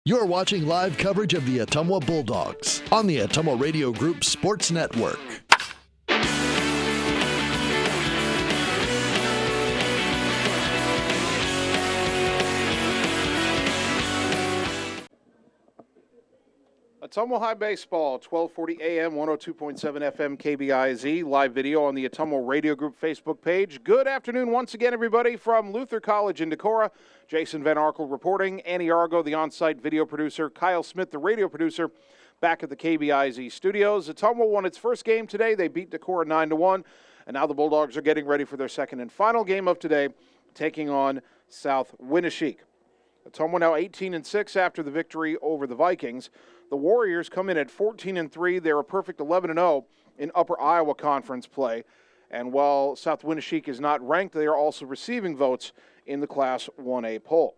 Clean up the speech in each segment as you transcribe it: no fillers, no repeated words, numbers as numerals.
You're watching live coverage of the Ottumwa Bulldogs on the Ottumwa Radio Group Sports Network. Ottumwa High Baseball, 1240 AM, 102.7 FM, KBIZ, live video on the Ottumwa Radio Group Facebook page. Good afternoon once again, everybody, from Luther College in Decorah. Jason Van Arkel reporting, Annie Argo, the on-site video producer, Kyle Smith, the radio producer, back at the KBIZ studios. Ottumwa won its first game today. They beat Decorah 9-1, and now the Bulldogs are getting ready for their second and final game of today, taking on South Winneshiek. Ottumwa now 18-6 after the victory over the Vikings. The Warriors come in at 14-3. They're a perfect 11-0 in Upper Iowa Conference play. And while South Winneshiek is not ranked, they are also receiving votes in the Class 1A poll.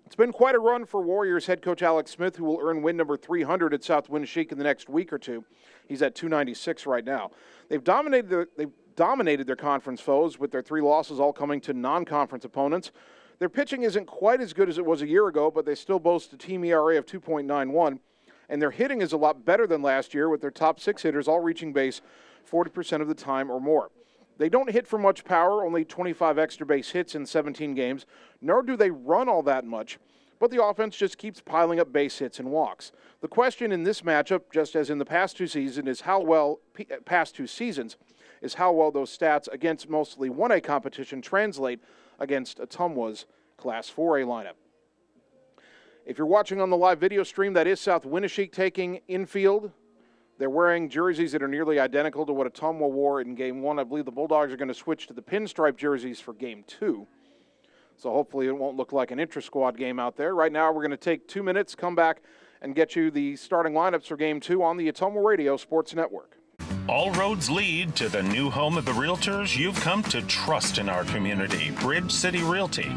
It's been quite a run for Warriors head coach Alex Smith, who will earn win number 300 at South Winneshiek in the next week or two. He's at 296 right now. They've dominated their conference foes, with their 3 losses all coming to non-conference opponents. Their pitching isn't quite as good as it was a year ago, but they still boast a team ERA of 2.91. And their hitting is a lot better than last year, with their top 6 hitters all reaching base 40% of the time or more. They don't hit for much power, only 25 extra base hits in 17 games, nor do they run all that much, but the offense just keeps piling up base hits and walks. The question in this matchup, just as in the past two seasons, is how well those stats against mostly 1A competition translate against Ottumwa's Class 4A lineup. If you're watching on the live video stream, that is South Winneshiek taking infield. They're wearing jerseys that are nearly identical to what Ottumwa wore in Game 1. I believe the Bulldogs are going to switch to the pinstripe jerseys for Game 2. So hopefully it won't look like an intra-squad game out there. Right now we're going to take 2 minutes, come back, and get you the starting lineups for Game 2 on the Ottumwa Radio Sports Network. All roads lead to the new home of the realtors you've come to trust in our community, Bridge City Realty.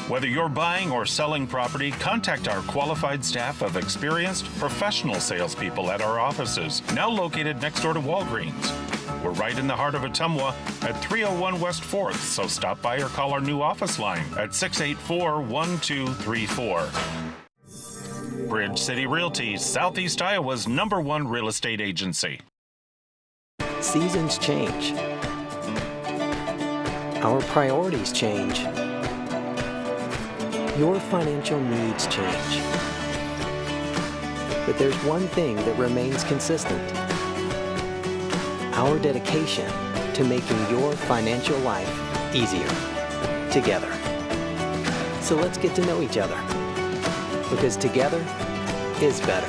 Whether you're buying or selling property, contact our qualified staff of experienced, professional salespeople at our offices, now located next door to Walgreens. We're right in the heart of Ottumwa at 301 West 4th, so stop by or call our new office line at 684-1234. Bridge City Realty, Southeast Iowa's #1 real estate agency. Seasons change. Our priorities change. Your financial needs change. But there's one thing that remains consistent: our dedication to making your financial life easier together. So let's get to know each other, because together is better.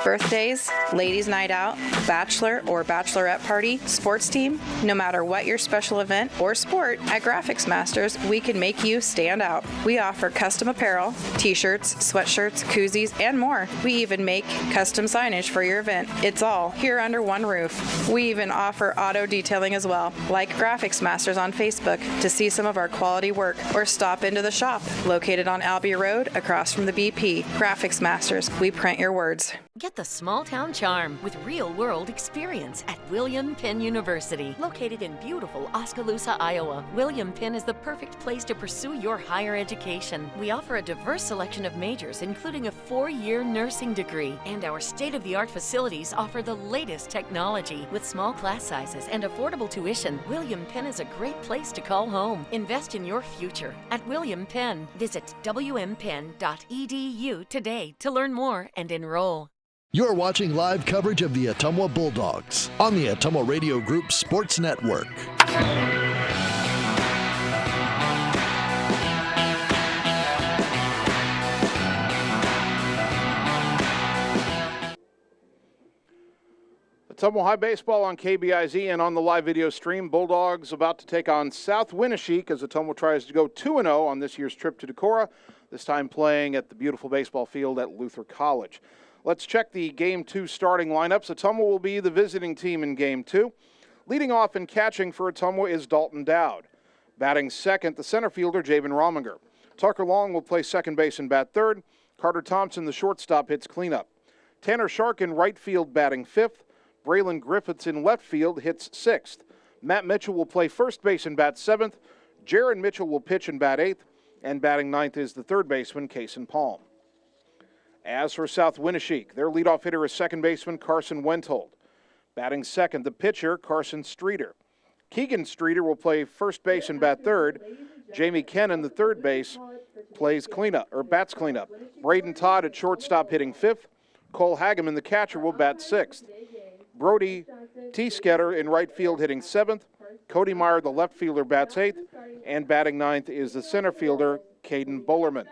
Birthdays, ladies' night out, bachelor or bachelorette party, sports team, no matter what your special event or sport, at Graphics Masters, we can make you stand out. We offer custom apparel, t-shirts, sweatshirts, koozies, and more. We even make custom signage for your event. It's all here under one roof. We even offer auto detailing as well. Like Graphics Masters on Facebook to see some of our quality work, or stop into the shop located on Albee Road across from the BP. Graphics Masters, we print your words. Get the small-town charm with real-world experience at William Penn University. Located in beautiful Oskaloosa, Iowa, William Penn is the perfect place to pursue your higher education. We offer a diverse selection of majors, including a 4-year nursing degree. And our state-of-the-art facilities offer the latest technology. With small class sizes and affordable tuition, William Penn is a great place to call home. Invest in your future at William Penn. Visit wmpenn.edu today to learn more and enroll. You're watching live coverage of the Ottumwa Bulldogs on the Ottumwa Radio Group Sports Network. Ottumwa High Baseball on KBIZ and on the live video stream. Bulldogs about to take on South Winneshiek as Ottumwa tries to go 2-0 on this year's trip to Decorah, this time playing at the beautiful baseball field at Luther College. Let's check the Game 2 starting lineups. Ottumwa will be the visiting team in Game 2. Leading off and catching for Ottumwa is Dalton Dowd. Batting second, the center fielder, Javen Rominger. Tucker Long will play second base and bat third. Carter Thompson, the shortstop, hits cleanup. Tanner Shark in right field batting fifth. Braylon Griffiths in left field hits sixth. Matt Mitchell will play first base and bat seventh. Jaron Mitchell will pitch and bat 8th, and batting 9th is the third baseman, Kason Palm. As for South Winneshiek, their leadoff hitter is second baseman Carson Wenthold. Batting second, the pitcher, Carson Streeter. Keegan Streeter will play first base and bat third. Jamie Kennan, the third base, bats cleanup. Braden Todd at shortstop hitting 5th. Cole Hageman, the catcher, will bat 6th. Brody T-Sketter in right field hitting 7th. Cody Meyer, the left fielder, bats 8th. And batting 9th is the center fielder, Caden Bullerman.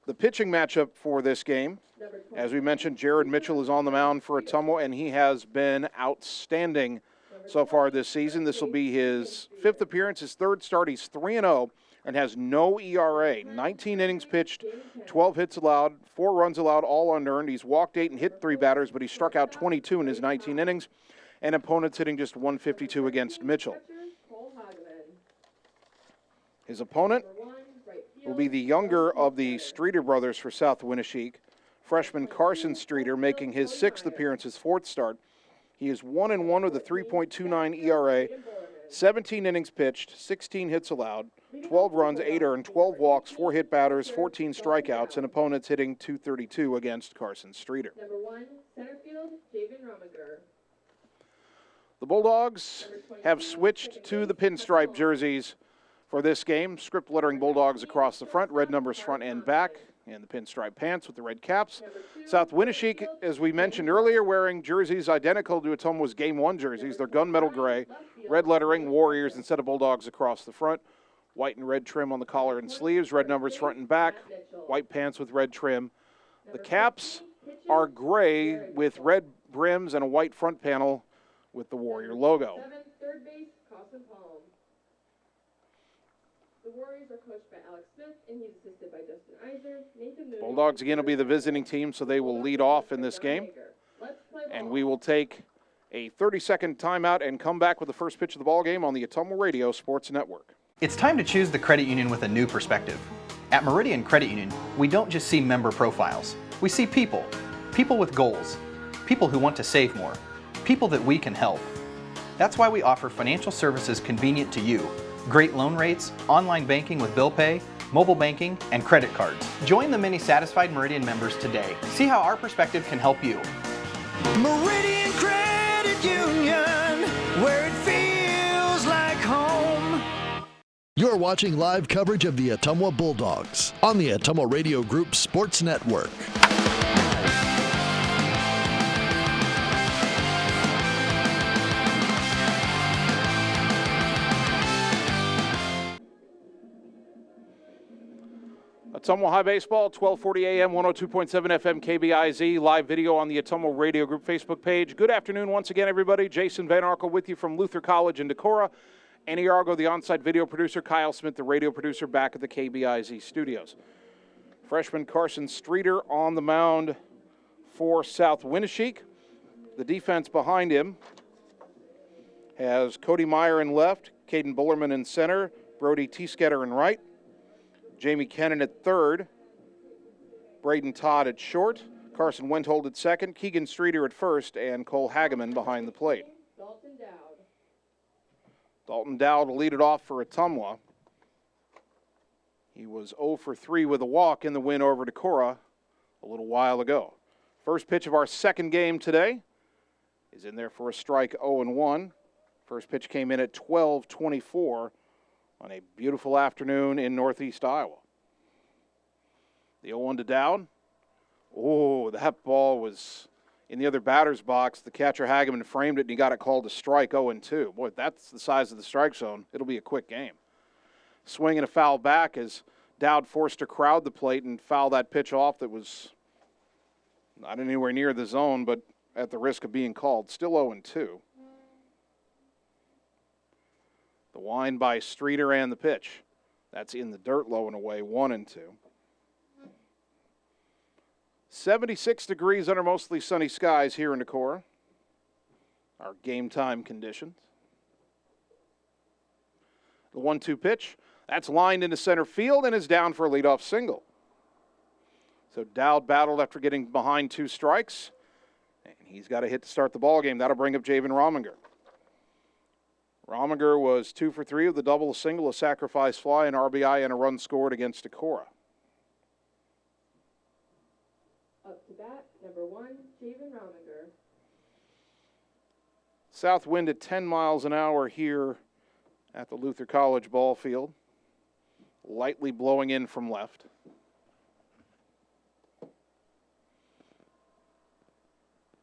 The pitching matchup for this game, as we mentioned, Jared Mitchell is on the mound for Ottumwa, and he has been outstanding so far this season. This will be his 5th appearance, his 3rd start. He's 3-0 and has no ERA. 19 innings pitched, 12 hits allowed, 4 runs allowed, all unearned. He's walked 8 and hit 3 batters, but he struck out 22 in his 19 innings, and opponents hitting just 152 against Mitchell. His opponent will be the younger of the Streeter brothers for South Winneshiek, freshman Carson Streeter, making his 6th appearance, his 4th start. He is 1-1 with a 3.29 ERA, 17 innings pitched, 16 hits allowed, 12 runs, 8 earned, 12 walks, 4 hit batters, 14 strikeouts, and opponents hitting .232 against Carson Streeter. Number 1, center field, Javen Rominger. The Bulldogs have switched to the pinstripe jerseys for this game. Script lettering Bulldogs across the front, red numbers front and back, and the pinstripe pants with the red caps. South Winneshiek, as we mentioned earlier, wearing jerseys identical to Ottumwa's Game 1 jerseys. They're gunmetal gray, red lettering, Warriors instead of Bulldogs across the front. White and red trim on the collar and sleeves, red numbers front and back, white pants with red trim. The caps are gray with red brims and a white front panel with the Warrior logo. Third base, Carson Palm. The Warriors are coached by Alex Smith, and he's assisted by Justin Iser, Nathan Moon. Bulldogs again will be the visiting team, so they will lead off in this game. And we will take a 30-second timeout and come back with the first pitch of the ball game on the Ottumwa Radio Sports Network. It's time to choose the credit union with a new perspective. At Meridian Credit Union, we don't just see member profiles. We see people. People with goals. People who want to save more. People that we can help. That's why we offer financial services convenient to you. Great loan rates, online banking with bill pay, mobile banking, and credit cards. Join the many satisfied Meridian members today. See how our perspective can help you. Meridian Credit Union, where it feels like home. You're watching live coverage of the Ottumwa Bulldogs on the Ottumwa Radio Group Sports Network. Ottumwa High Baseball, 1240 AM, 102.7 FM, KBIZ, live video on the Ottumwa Radio Group Facebook page. Good afternoon once again, everybody. Jason Van Arkel with you from Luther College in Decorah. Annie Argo, the on-site video producer. Kyle Smith, the radio producer, back at the KBIZ studios. Freshman Carson Streeter on the mound for South Winneshiek. The defense behind him has Cody Meyer in left, Caden Bullerman in center, Brody T-Sketter in right, Jamie Kennan at third, Braden Todd at short, Carson Wenthold at second, Keegan Streeter at first, and Cole Hageman behind the plate. Dalton Dowd will lead it off for Ottumwa. He was 0 for 3 with a walk in the win over Decorah a little while ago. First pitch of our second game today is in there for a strike, 0-1. First pitch came in at 12:24 on a beautiful afternoon in northeast Iowa. The 0-1 to Dowd. Oh, that ball was in the other batter's box. The catcher Hageman framed it, and he got it called a strike, 0-2. Boy, that's the size of the strike zone. It'll be a quick game. Swing and a foul back as Dowd forced to crowd the plate and foul that pitch off that was not anywhere near the zone, but at the risk of being called. Still 0-2. The wind by Streeter and the pitch. That's in the dirt, low and away, 1-2. 76 degrees under mostly sunny skies here in Decorah. Our game time conditions. The 1-2 pitch. That's lined into center field and is down for a leadoff single. So Dowd battled after getting behind 2 strikes. And he's got a hit to start the ball game. That'll bring up Javen Rominger. Rominger was 2 for 3 with a double, a single, a sacrifice fly, an RBI, and a run scored against Decorah. Up to bat, number 1, Javen Rominger. South wind at 10 miles an hour here at the Luther College ball field. Lightly blowing in from left.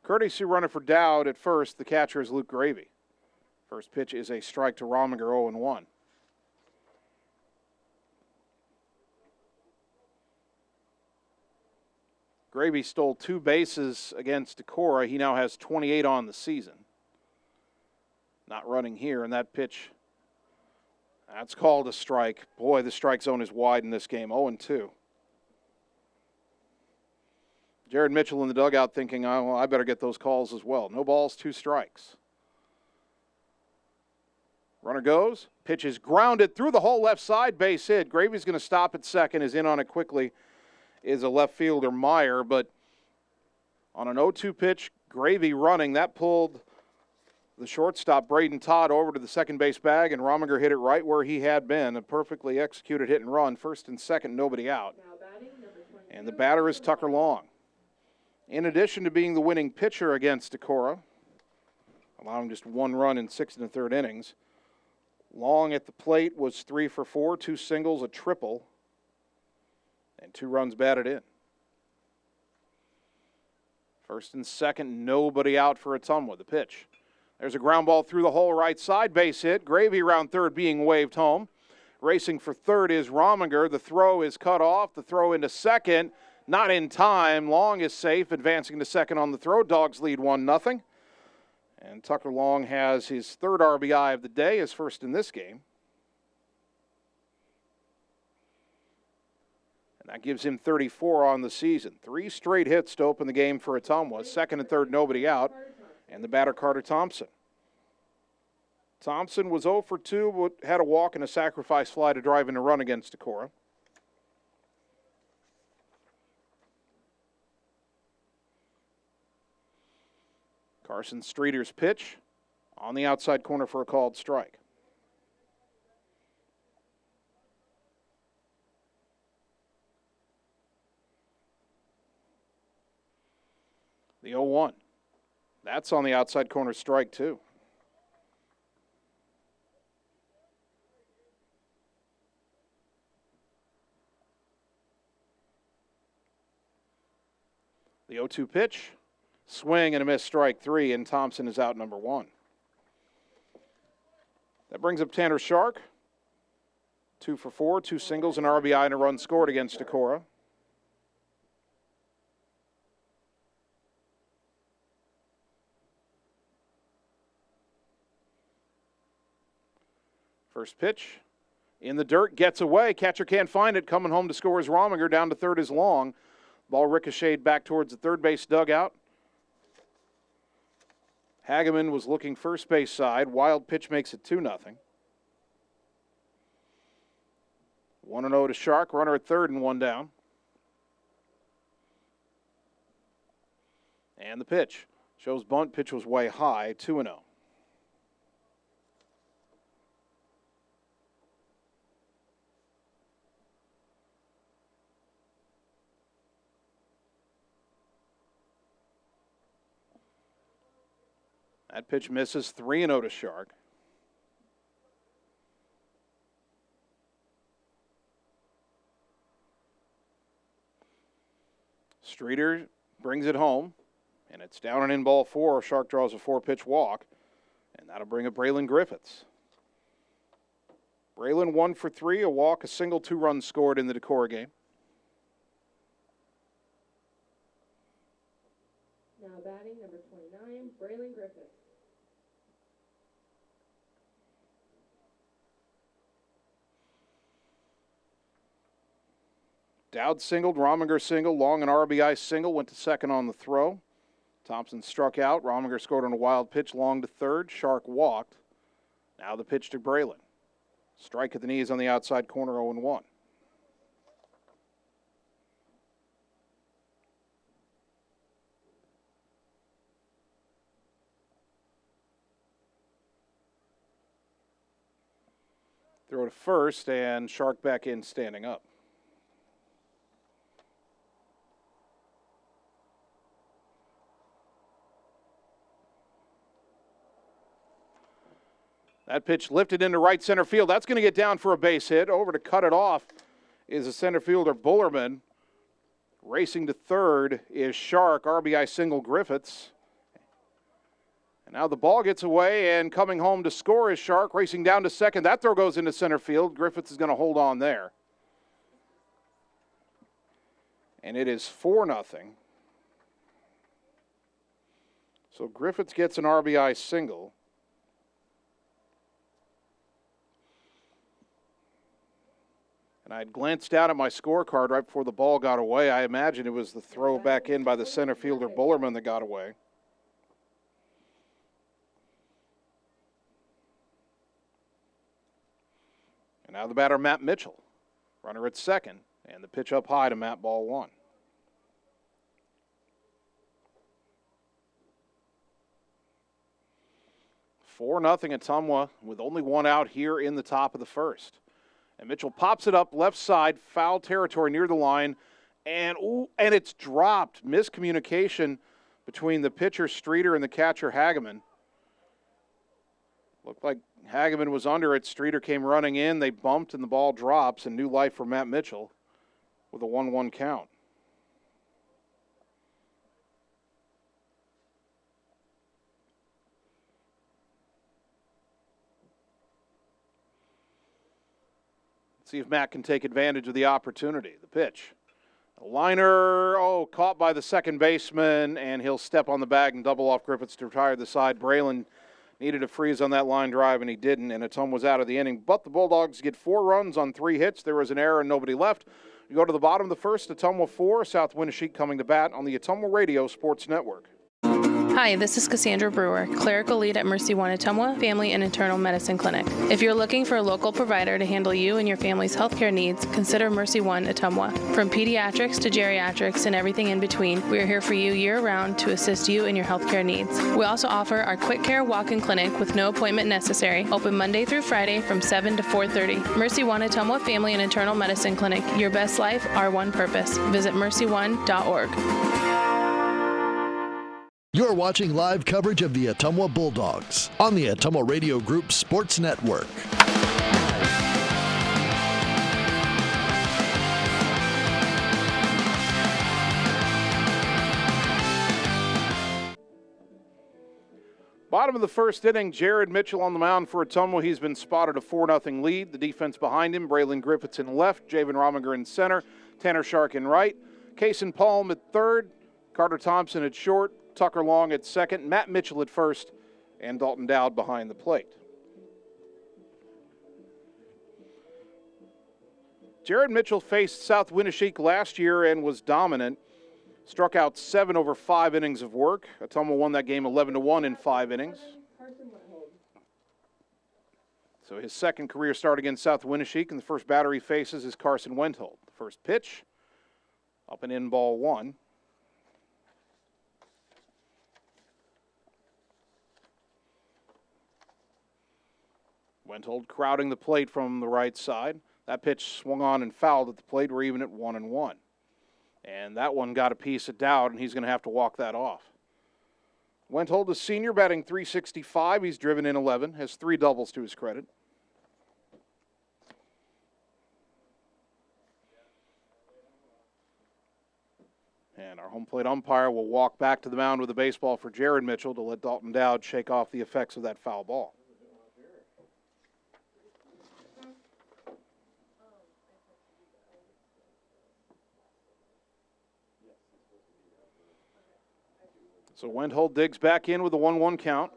Courtesy runner for Dowd at first. The catcher is Luke Gravy. First pitch is a strike to Rominger, 0-1. Gravy stole 2 bases against Decorah. He now has 28 on the season. Not running here, and that pitch, that's called a strike. Boy, the strike zone is wide in this game, 0-2. Jared Mitchell in the dugout thinking, oh, well, I better get those calls as well. No balls, 2 strikes. Runner goes. Pitch is grounded through the whole left side, base hit. Gravy's going to stop at second. Is in on it quickly is a left fielder, Meyer. But on an 0-2 pitch, Gravy running. That pulled the shortstop, Braden Todd, over to the second base bag, and Rominger hit it right where he had been. A perfectly executed hit and run. First and second, nobody out. And the batter is Tucker Long. In addition to being the winning pitcher against Decorah, allowing just 1 run in 6 1/3 innings, Long at the plate was 3 for 4, 2 singles, a triple, and 2 runs batted in. First and second, nobody out for Ottumwa. The pitch. There's a ground ball through the whole right side, base hit. Gravy around third being waved home. Racing for third is Rominger. The throw is cut off. The throw into second, not in time. Long is safe, advancing to second on the throw. Dogs lead 1-0. And Tucker Long has his 3rd RBI of the day, his first in this game. And that gives him 34 on the season. 3 straight hits to open the game for Ottumwa. Second and third, nobody out. And the batter, Carter Thompson. Thompson was 0 for 2, but had a walk and a sacrifice fly to drive in a run against Decorah. Carson Streeter's pitch on the outside corner for a called strike. The 0-1. That's on the outside corner strike, too. The 0-2 pitch. Swing and a miss, strike 3, and Thompson is out, number 1. That brings up Tanner Shark. 2 for 4, 2 singles, an RBI, and a run scored against Decorah. First pitch in the dirt, gets away. Catcher can't find it. Coming home to score is Rominger. Down to third is Long. Ball ricocheted back towards the third base dugout. Hageman was looking first base side. Wild pitch makes it 2-0. 1-0 to Shark. Runner at third and 1 down. And the pitch. Shows bunt. Pitch was way high. 2-0. That pitch misses. 3-0 to Shark. Streeter brings it home, and it's down and in ball 4. Shark draws a 4-pitch walk, and that'll bring up Braylon Griffiths. Braylon 1 for 3, a walk, a single, 2 runs scored in the Decorah game. Now batting, number 29, Braylon Griffith. Dowd singled, Rominger singled, Long an RBI single, went to second on the throw. Thompson struck out, Rominger scored on a wild pitch, Long to third, Shark walked. Now the pitch to Braylon. Strike at the knees on the outside corner, 0-1. Throw to first, and Shark back in standing up. That pitch lifted into right center field. That's going to get down for a base hit. Over to cut it off is the center fielder, Bullerman. Racing to third is Shark, RBI single Griffiths. And now the ball gets away, and coming home to score is Shark, racing down to second. That throw goes into center field. Griffiths is going to hold on there. And it is 4-0. So Griffiths gets an RBI single. And I had glanced down at my scorecard right before the ball got away. I imagine it was the throw back in by the center fielder Bullerman that got away. And now the batter, Matt Mitchell. Runner at second, and the pitch up high to Matt, ball one. Four nothing Ottumwa with only one out here in the top of the first. And Mitchell pops it up left side, foul territory near the line, and it's dropped. Miscommunication between the pitcher Streeter and the catcher Hageman. Looked like Hageman was under it. Streeter came running in. They bumped, and the ball drops, and new life for Matt Mitchell with a 1-1 count. See if Matt can take advantage of the opportunity. The pitch. A liner, caught by the second baseman, and he'll step on the bag and double off Griffiths to retire the side. Braylon needed a freeze on that line drive, and he didn't, and Ottumwa was out of the inning. But the Bulldogs get 4 runs on 3 hits. There was an error and nobody left. You go to the bottom of the first, Ottumwa 4, South Winneshiek coming to bat on the Ottumwa Radio Sports Network. Hi, this is Cassandra Brewer, clerical lead at Mercy One Ottumwa Family and Internal Medicine Clinic. If you're looking for a local provider to handle you and your family's healthcare needs, consider Mercy One Ottumwa. From pediatrics to geriatrics and everything in between, we are here for you year-round to assist you in your healthcare needs. We also offer our quick care walk-in clinic with no appointment necessary, open Monday through Friday from 7 to 4:30. Mercy One Ottumwa Family and Internal Medicine Clinic. Your best life, our one purpose. Visit mercyone.org. You're watching live coverage of the Ottumwa Bulldogs on the Ottumwa Radio Group Sports Network. Bottom of the first inning, Jared Mitchell on the mound for Ottumwa. He's been spotted a 4-0 lead. The defense behind him, Braylon Griffiths in left, Javen Rominger in center, Tanner Shark in right, Kason Palm at third, Carter Thompson at short, Tucker Long at second, Matt Mitchell at first, and Dalton Dowd behind the plate. Jared Mitchell faced South Winneshiek last year and was dominant. Struck out 7 over 5 innings of work. Ottumwa won that game 11-1 in 5 innings. So his second career start against South Winneshiek, and the first batter he faces is Carson Wenthold. The first pitch, up and in, ball one. Wenthold crowding the plate from the right side. That pitch swung on and fouled at the plate. We're even at 1-1. And that one got a piece of Dowd, and he's going to have to walk that off. Wenthold, a senior, batting .365. He's driven in 11, has 3 doubles to his credit. And our home plate umpire will walk back to the mound with a baseball for Jared Mitchell to let Dalton Dowd shake off the effects of that foul ball. So Wenthold digs back in with a 1-1 count.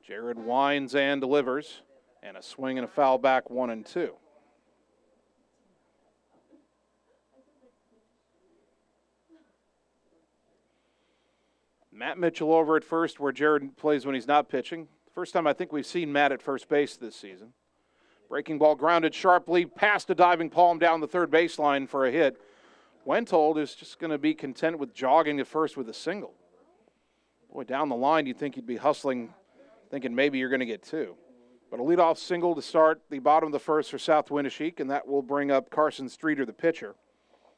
Jared winds and delivers, and a swing and a foul back, 1-2. Matt Mitchell over at first, where Jared plays when he's not pitching. First time I think we've seen Matt at first base this season. Breaking ball grounded sharply past a diving Palm down the third baseline for a hit. Wenthold is just going to be content with jogging at first with a single. Boy, down the line, you'd think he'd be hustling, thinking maybe you're going to get 2. But a leadoff single to start the bottom of the first for South Winneshiek, and that will bring up Carson Streeter, the pitcher.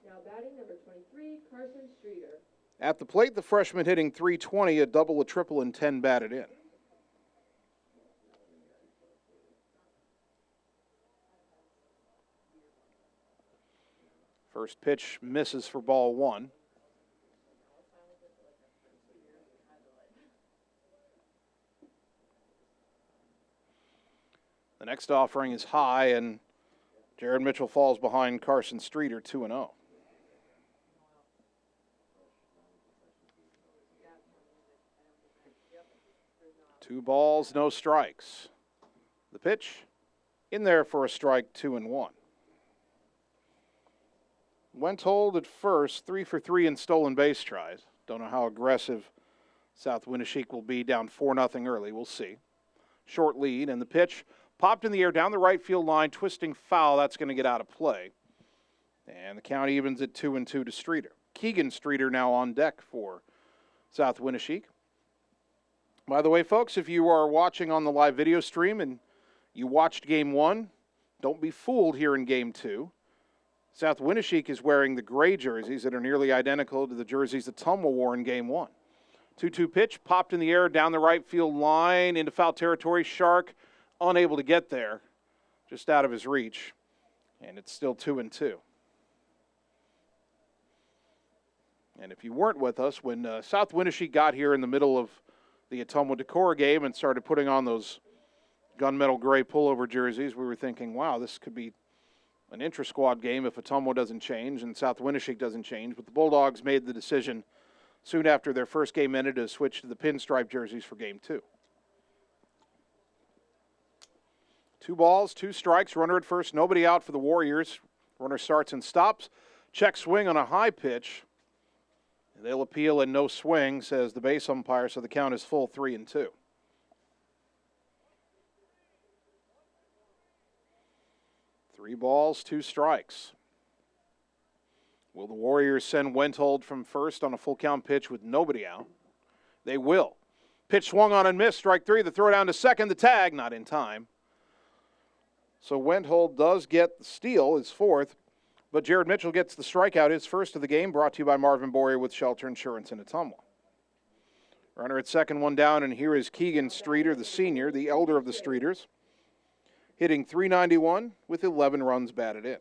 Now batting number 23, Carson Streeter. At the plate, the freshman hitting .320, a double, a triple, and 10 batted in. First pitch misses for ball one. The next offering is high, and Jared Mitchell falls behind Carson Streeter 2-0. Two balls, no strikes. The pitch in there for a strike, 2-1. Wenthold at first, 3 for 3 in stolen base tries. Don't know how aggressive South Winneshiek will be, down 4-0 early. We'll see. Short lead, and the pitch popped in the air down the right field line, twisting foul. That's going to get out of play. And the count evens at 2-2 to Streeter. Keegan Streeter now on deck for South Winneshiek. By the way, folks, if you are watching on the live video stream and you watched Game 1, don't be fooled here in Game 2. South Winneshiek is wearing the gray jerseys that are nearly identical to the jerseys that Ottumwa wore in Game 1. 2-2 pitch, popped in the air down the right field line into foul territory. Shark unable to get there, just out of his reach, and it's still 2-2. And if you weren't with us, when South Winneshiek got here in the middle of the Ottumwa Decorah game and started putting on those gunmetal gray pullover jerseys, we were thinking, wow, this could be an intra-squad game if Ottumwa doesn't change and South Winneshiek doesn't change. But the Bulldogs made the decision soon after their first game ended to switch to the pinstripe jerseys for Game 2. 2 balls, 2 strikes, runner at first, nobody out for the Warriors. Runner starts and stops. Check swing on a high pitch. They'll appeal and no swing, says the base umpire, so the count is full 3-2. Three balls, 2 strikes. Will the Warriors send Wenthold from first on a full count pitch with nobody out? They will. Pitch swung on and missed, strike 3. The throw down to second, the tag, not in time. So Wenthold does get the steal, his 4th, but Jared Mitchell gets the strikeout, his first of the game, brought to you by Marvin Boyer with Shelter Insurance in Ottumwa. Runner at second, 1 down, and here is Keegan Streeter, the senior, the elder of the Streeters, hitting .391 with 11 runs batted in.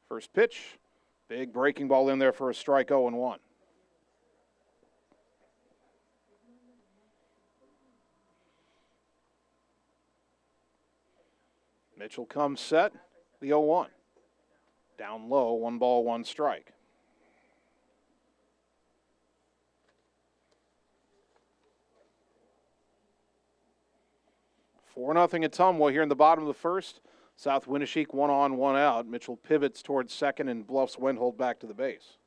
First pitch, big breaking ball in there for a strike, 0-1. Mitchell comes set, the 0-1. Down low, 1 ball, 1 strike. Four 0 Ottumwa here in the bottom of the first. South Winneshiek 1 on, 1 out. Mitchell pivots towards second and bluffs Wenthold back to the base.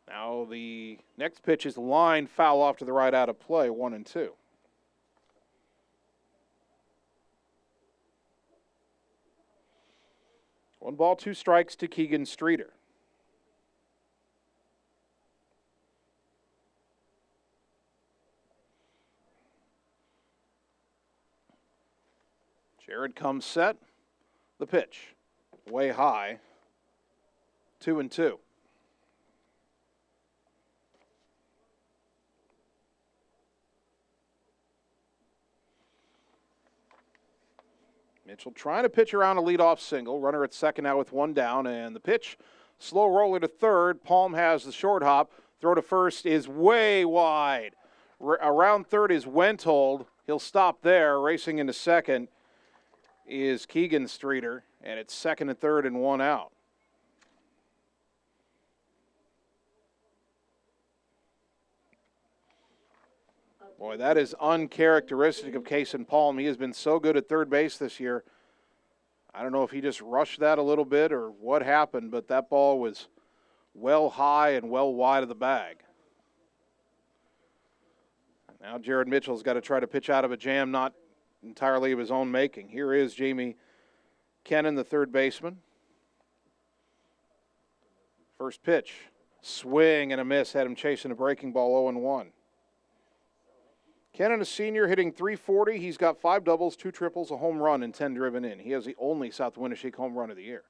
Now the next pitch is line foul off to the right out of play, 1-2. One ball, 2 strikes to Keegan Streeter. Jared comes set. The pitch, way high, 2-2. Mitchell trying to pitch around a leadoff single. Runner at second now with 1 down, and the pitch, slow roller to third. Palm has the short hop. Throw to first is way wide. Around third is Wenthold. He'll stop there. Racing into second is Keegan Streeter, and it's second and third and 1 out. Boy, that is uncharacteristic of Kason Palm. He has been so good at third base this year. I don't know if he just rushed that a little bit or what happened, but that ball was well high and well wide of the bag. Now Jared Mitchell's got to try to pitch out of a jam, not entirely of his own making. Here is Jamie Kennan, the third baseman. First pitch, Swing and a miss, had him chasing a breaking ball 0-1. Kennan, a senior, hitting .340. He's got 5 doubles, 2 triples, a home run, and 10 driven in. He has the only South Winneshiek home run of the year.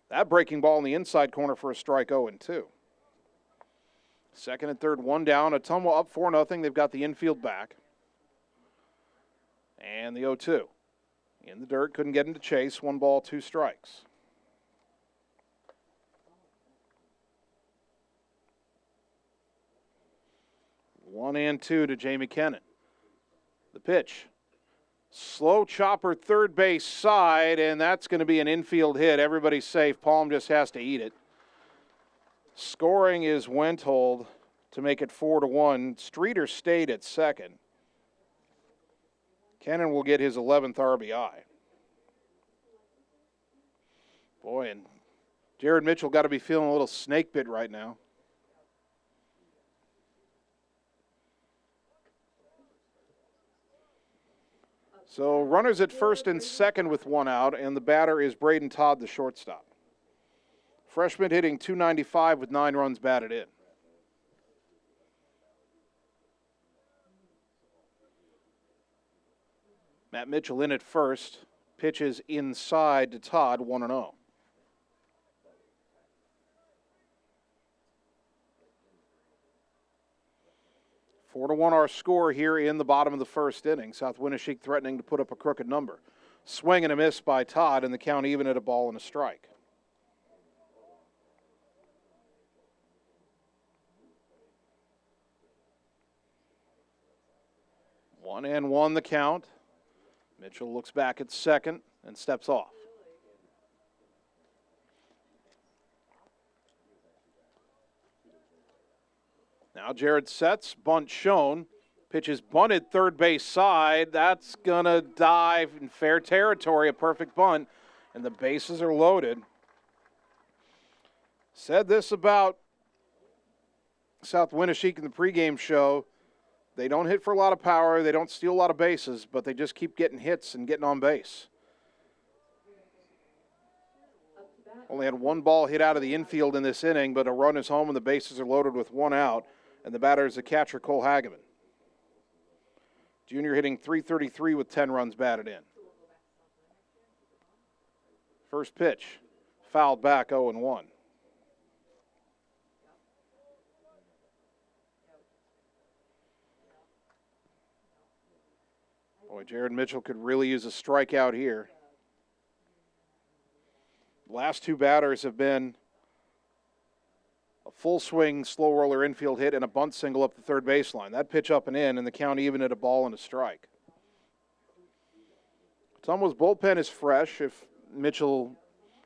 That breaking ball in the inside corner for a strike, 0-2. Second and third, 1 down. Ottumwa up 4-0. They've got the infield back. And the 0-2. In the dirt, couldn't get him to chase. 1 ball, 2 strikes. One and 2 to Jamie Kennan. The pitch. Slow chopper third base side, and that's going to be an infield hit. Everybody's safe. Palm just has to eat it. Scoring is Wenthold to make it 4-1. Streeter stayed at second. Kennan will get his 11th RBI. Boy, and Jared Mitchell got to be feeling a little snake bit right now. So runners at first and second with 1 out, and the batter is Braden Todd, the shortstop. Freshman hitting .295 with 9 runs batted in. Matt Mitchell in at first. Pitches inside to Todd, 1-0. Four to 1 our score here in the bottom of the first inning. South Winneshiek threatening to put up a crooked number. Swing and a miss by Todd, and the count even at a ball and a strike. One and 1 the count. Mitchell looks back at second and steps off. Now Jared sets, bunt shown, pitches bunted third base side. That's going to dive in fair territory, a perfect bunt, and the bases are loaded. Said this about South Winneshiek in the pregame show. They don't hit for a lot of power, they don't steal a lot of bases, but they just keep getting hits and getting on base. Only had 1 ball hit out of the infield in this inning, but a run is home and the bases are loaded with 1 out. And the batter is the catcher, Cole Hageman. Junior hitting .333 with 10 runs batted in. First pitch, fouled back 0-1. Boy, Jared Mitchell could really use a strikeout here. The last 2 batters have been a full swing, slow roller infield hit and a bunt single up the third baseline. That pitch up and in, and the count even at a ball and a strike. Ottumwa's bullpen is fresh if Mitchell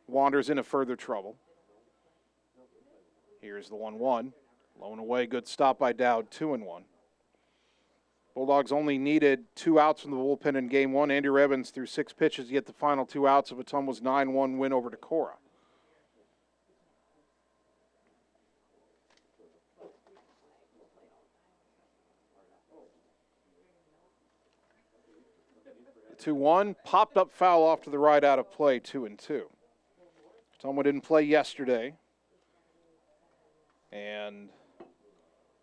wanders into further trouble. Here's the 1-1. Low and away, good stop by Dowd, 2-1. Bulldogs only needed 2 outs from the bullpen in game 1. Andrew Evans threw 6 pitches to get the final 2 outs of Ottumwa's 9-1 win over Decorah. The 2-1, popped up foul off to the right out of play, 2-2. Ottumwa didn't play yesterday. And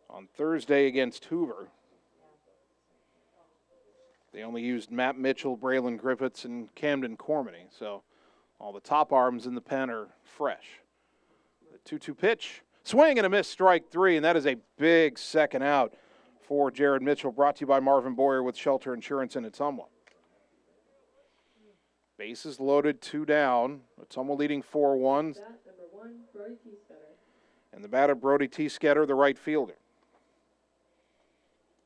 on Thursday against Hoover, they only used Matt Mitchell, Braylon Griffiths, and Camden Cormany. So all the top arms in the pen are fresh. The 2-2 pitch, swing and a miss, strike 3, and that is a big second out for Jared Mitchell, brought to you by Marvin Boyer with Shelter Insurance in Ottumwa. Bases loaded, 2 down. Ottumwa leading 4-1. And the batter, Brody T. Sketter, the right fielder.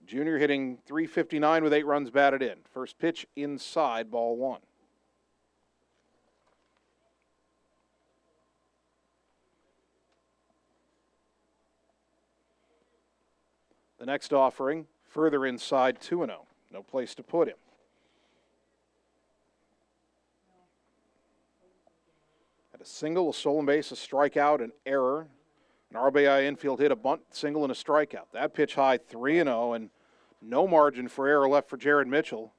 Junior hitting .359 with 8 runs batted in. First pitch inside, ball 1. The next offering, further inside, 2-0. No place to put him. Had a single, a stolen base, a strikeout, an error. An RBI infield hit, a bunt, single, and a strikeout. That pitch high, 3-0, and no margin for error left for Jared Mitchell.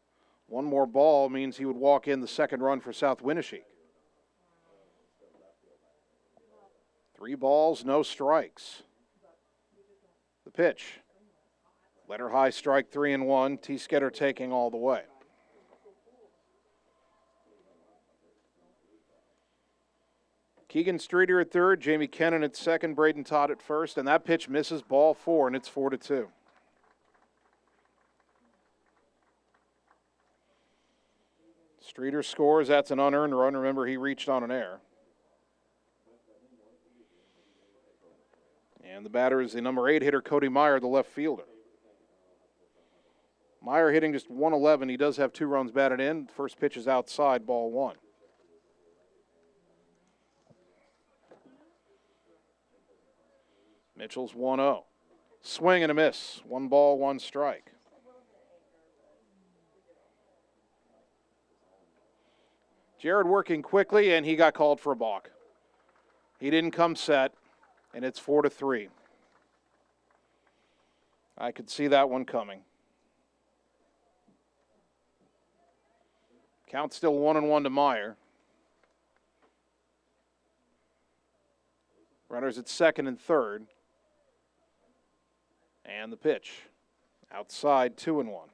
1 more ball means he would walk in the second run for South Winneshiek. 3 balls, no strikes. The pitch. Letter high, strike 3-1. T-Sketter taking all the way. Keegan Streeter at third, Jamie Kennan at second, Braden Todd at first, and that pitch misses, ball 4, and it's 4-2. Streeter scores, that's an unearned run. Remember, he reached on an error. And the batter is the number 8 hitter, Cody Meyer, the left fielder. Meyer hitting just 111. He does have 2 runs batted in. First pitch is outside, ball 1. Mitchell's 1-0. Swing and a miss. 1 ball, 1 strike. Jared working quickly, and he got called for a balk. He didn't come set, and it's 4-3. I could see that one coming. Count still 1-1 to Meyer. Runners at second and third. And the pitch. Outside, 2-1.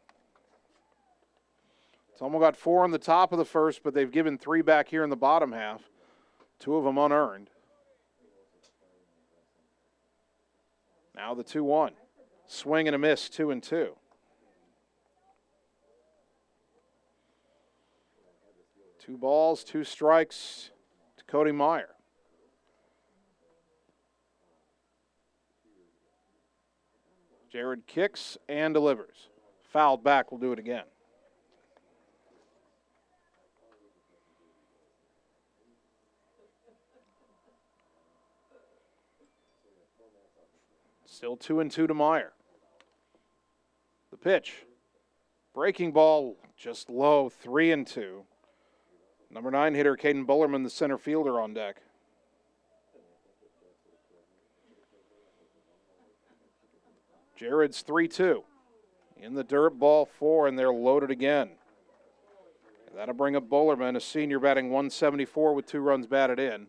Ottumwa got 4 on the top of the first, but they've given 3 back here in the bottom half. 2 of them unearned. Now the 2-1. Swing and a miss, 2-2. Two balls, 2 strikes to Cody Meyer. Jared kicks and delivers. Fouled back, will do it again. Still 2-2 to Meyer. The pitch. Breaking ball just low, 3-2. Number 9 hitter, Caden Bullerman, the center fielder, on deck. Jared's 3-2. In the dirt, ball 4, and they're loaded again. That'll bring up Bullerman, a senior, batting 174 with 2 runs batted in.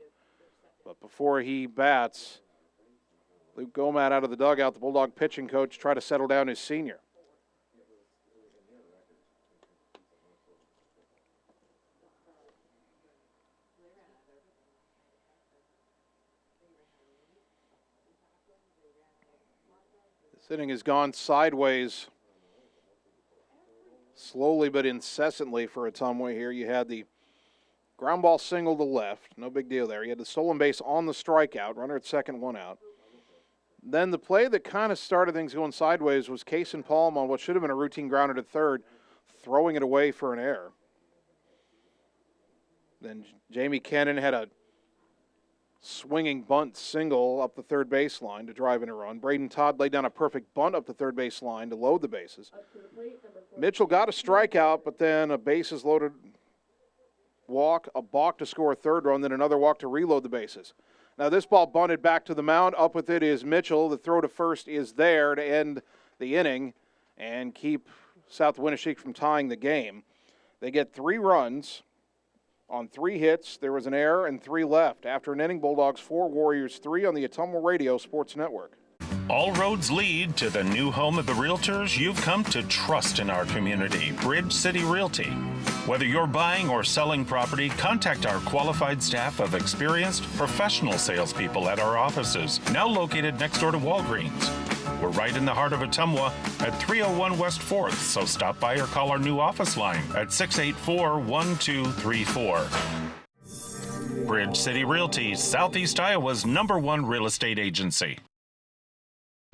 But before he bats, Luke Gomat out of the dugout, the Bulldog pitching coach, try to settle down his senior. This inning has gone sideways slowly but incessantly for Ottumwa here. You had the ground ball single to left, no big deal there. You had the stolen base on the strikeout, runner at second, 1 out. Then the play that kind of started things going sideways was Kaysen Palm on what should have been a routine grounder to third, throwing it away for an error. Then Jamie Kennan had a swinging bunt single up the third baseline to drive in a run. Braden Todd laid down a perfect bunt up the third baseline to load the bases. Mitchell got a strikeout, but then a bases loaded walk, a balk to score a third run, then another walk to reload the bases. Now this ball bunted back to the mound. Up with it is Mitchell. The throw to first is there to end the inning and keep South Winneshiek from tying the game. They get 3 runs on 3 hits. There was an error and 3 left. After an inning, Bulldogs 4, Warriors 3 on the Ottumwa Radio Sports Network. All roads lead to the new home of the realtors you've come to trust in our community, Bridge City Realty. Whether you're buying or selling property, contact our qualified staff of experienced professional salespeople at our offices, now located next door to Walgreens. We're right in the heart of Ottumwa at 301 West 4th, so stop by or call our new office line at 684-1234. Bridge City Realty, Southeast Iowa's #1 real estate agency.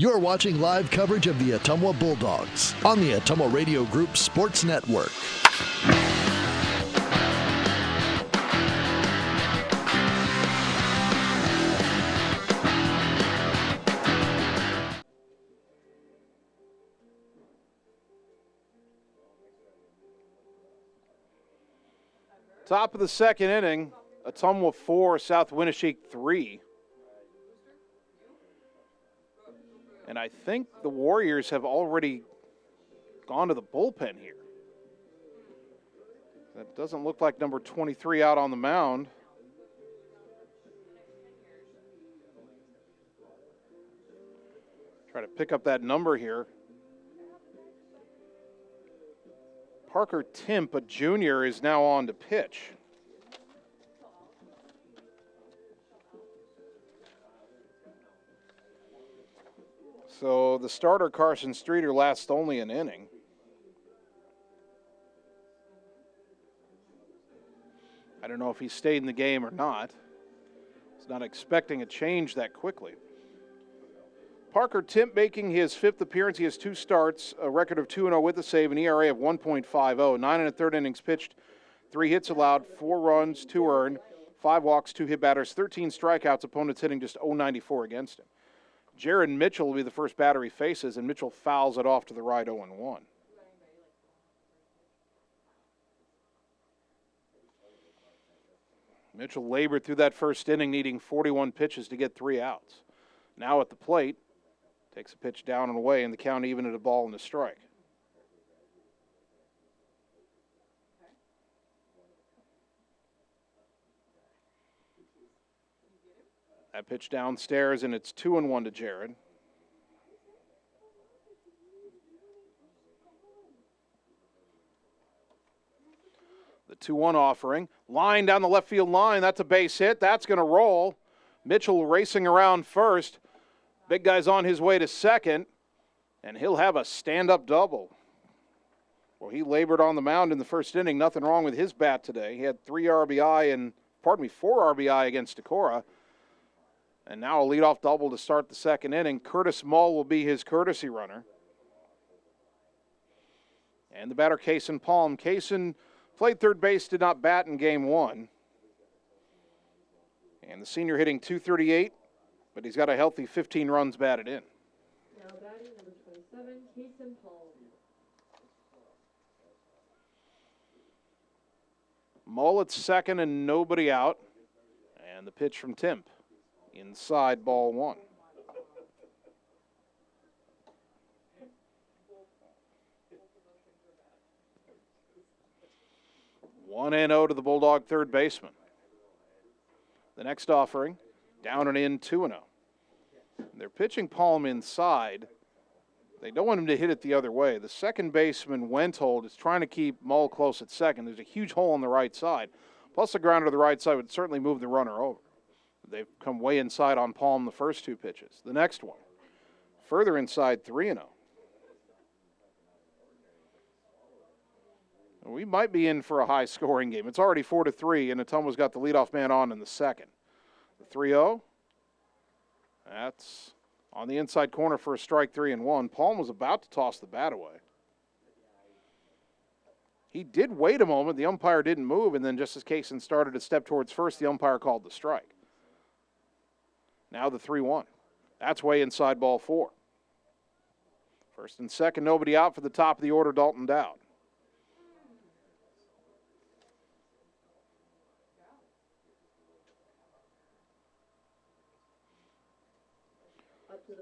You're watching live coverage of the Ottumwa Bulldogs on the Ottumwa Radio Group Sports Network. Top of the second inning, Ottumwa 4, South Winneshiek 3. And I think the Warriors have already gone to the bullpen here. That doesn't look like number 23 out on the mound. Try to pick up that number here. Parker Timp, a junior, is now on to pitch. So the starter, Carson Streeter, lasts only an inning. I don't know if he stayed in the game or not. He's not expecting a change that quickly. Parker Timp making his 5th appearance. He has 2 starts, a record of 2-0 with a save, an ERA of 1.50. 9 1/3 innings pitched, 3 hits allowed, 4 runs, 2 earned, 5 walks, 2 hit batters, 13 strikeouts. Opponents hitting just .094 against him. Jared Mitchell will be the first batter he faces, and Mitchell fouls it off to the right 0-1. Mitchell labored through that first inning, needing 41 pitches to get 3 outs. Now at the plate, takes a pitch down and away, and the count even at a ball and a strike. That pitch downstairs, and it's 2-1 to Jared. The 2-1 offering. Line down the left field line. That's a base hit. That's going to roll. Mitchell racing around first. Big guy's on his way to second, and he'll have a stand-up double. Well, he labored on the mound in the first inning. Nothing wrong with his bat today. He had 4 RBI against Decorah. And now a leadoff double to start the second inning. Curtis Mull will be his courtesy runner. And the batter, Kaysen Palm. Kaysen played third base, did not bat in game 1. And the senior hitting .238, but he's got a healthy 15 runs batted in. Now batting number 27, Kaysen Palm. Mull at second and nobody out. And the pitch from Timp. Inside, ball 1. One and 0 to the Bulldog third baseman. The next offering, down and in, 2-0. They're pitching Palm inside. They don't want him to hit it the other way. The second baseman, Wenthold, is trying to keep Mull close at second. There's a huge hole on the right side. Plus the grounder to the right side would certainly move the runner over. They've come way inside on Palm the first 2 pitches. The next one, further inside, 3-0. We might be in for a high-scoring game. It's already 4-3, and Ottumwa's got the leadoff man on in the second. The 3-0, that's on the inside corner for a strike, 3-1. Palm was about to toss the bat away. He did wait a moment. The umpire didn't move, and then just as Kaysen started to step towards first, the umpire called the strike. Now the 3-1. That's way inside, ball 4. First and second, nobody out for the top of the order, Dalton Dowd.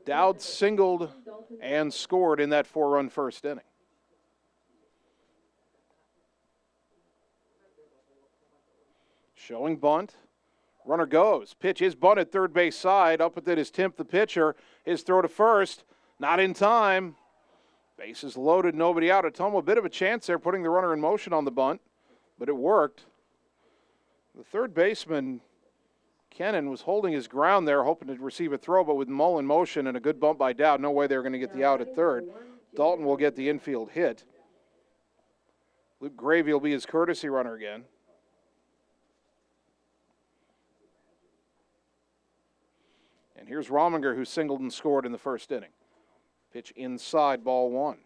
Dowd singled and scored in that 4-run first inning. Showing bunt. Runner goes. Pitch is bunted third base side. Up with it is Timp, the pitcher. His throw to first. Not in time. Bases loaded, nobody out. Ottumwa, a bit of a chance there, putting the runner in motion on the bunt, but it worked. The third baseman, Kennan, was holding his ground there, hoping to receive a throw, but with Mull in motion and a good bump by Dowd, no way they were going to get the out at third. Dalton will get the infield hit. Luke Gravy will be his courtesy runner again. And here's Rominger, who singled and scored in the first inning. Pitch inside, ball 1.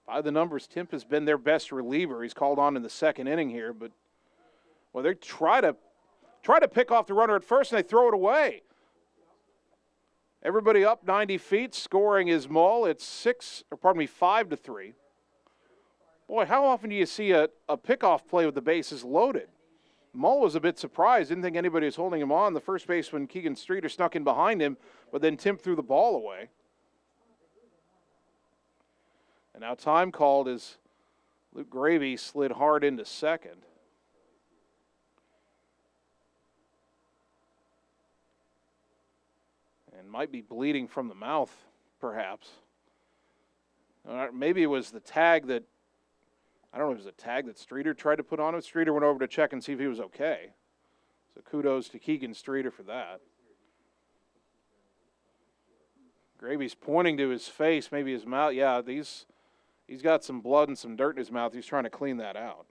By the numbers, Timp has been their best reliever. He's called on in the second inning here, but well, they try to pick off the runner at first, and they throw it away. Everybody up 90 feet. Scoring is Mull. It's 5-3. Boy, how often do you see a pickoff play with the bases loaded? Mull was a bit surprised. Didn't think anybody was holding him on. The first baseman, Keegan Streeter, snuck in behind him, but then Timp threw the ball away. And now time called as Luke Gravy slid hard into second. and might be bleeding from the mouth, perhaps. Maybe it was the tag that, I don't know if it was a tag that Streeter tried to put on him. Streeter went over to check and see if he was okay. So kudos to Keegan Streeter for that. Gravy's pointing to his face, maybe his mouth. Yeah, he's got some blood and some dirt in his mouth. He's trying to clean that out.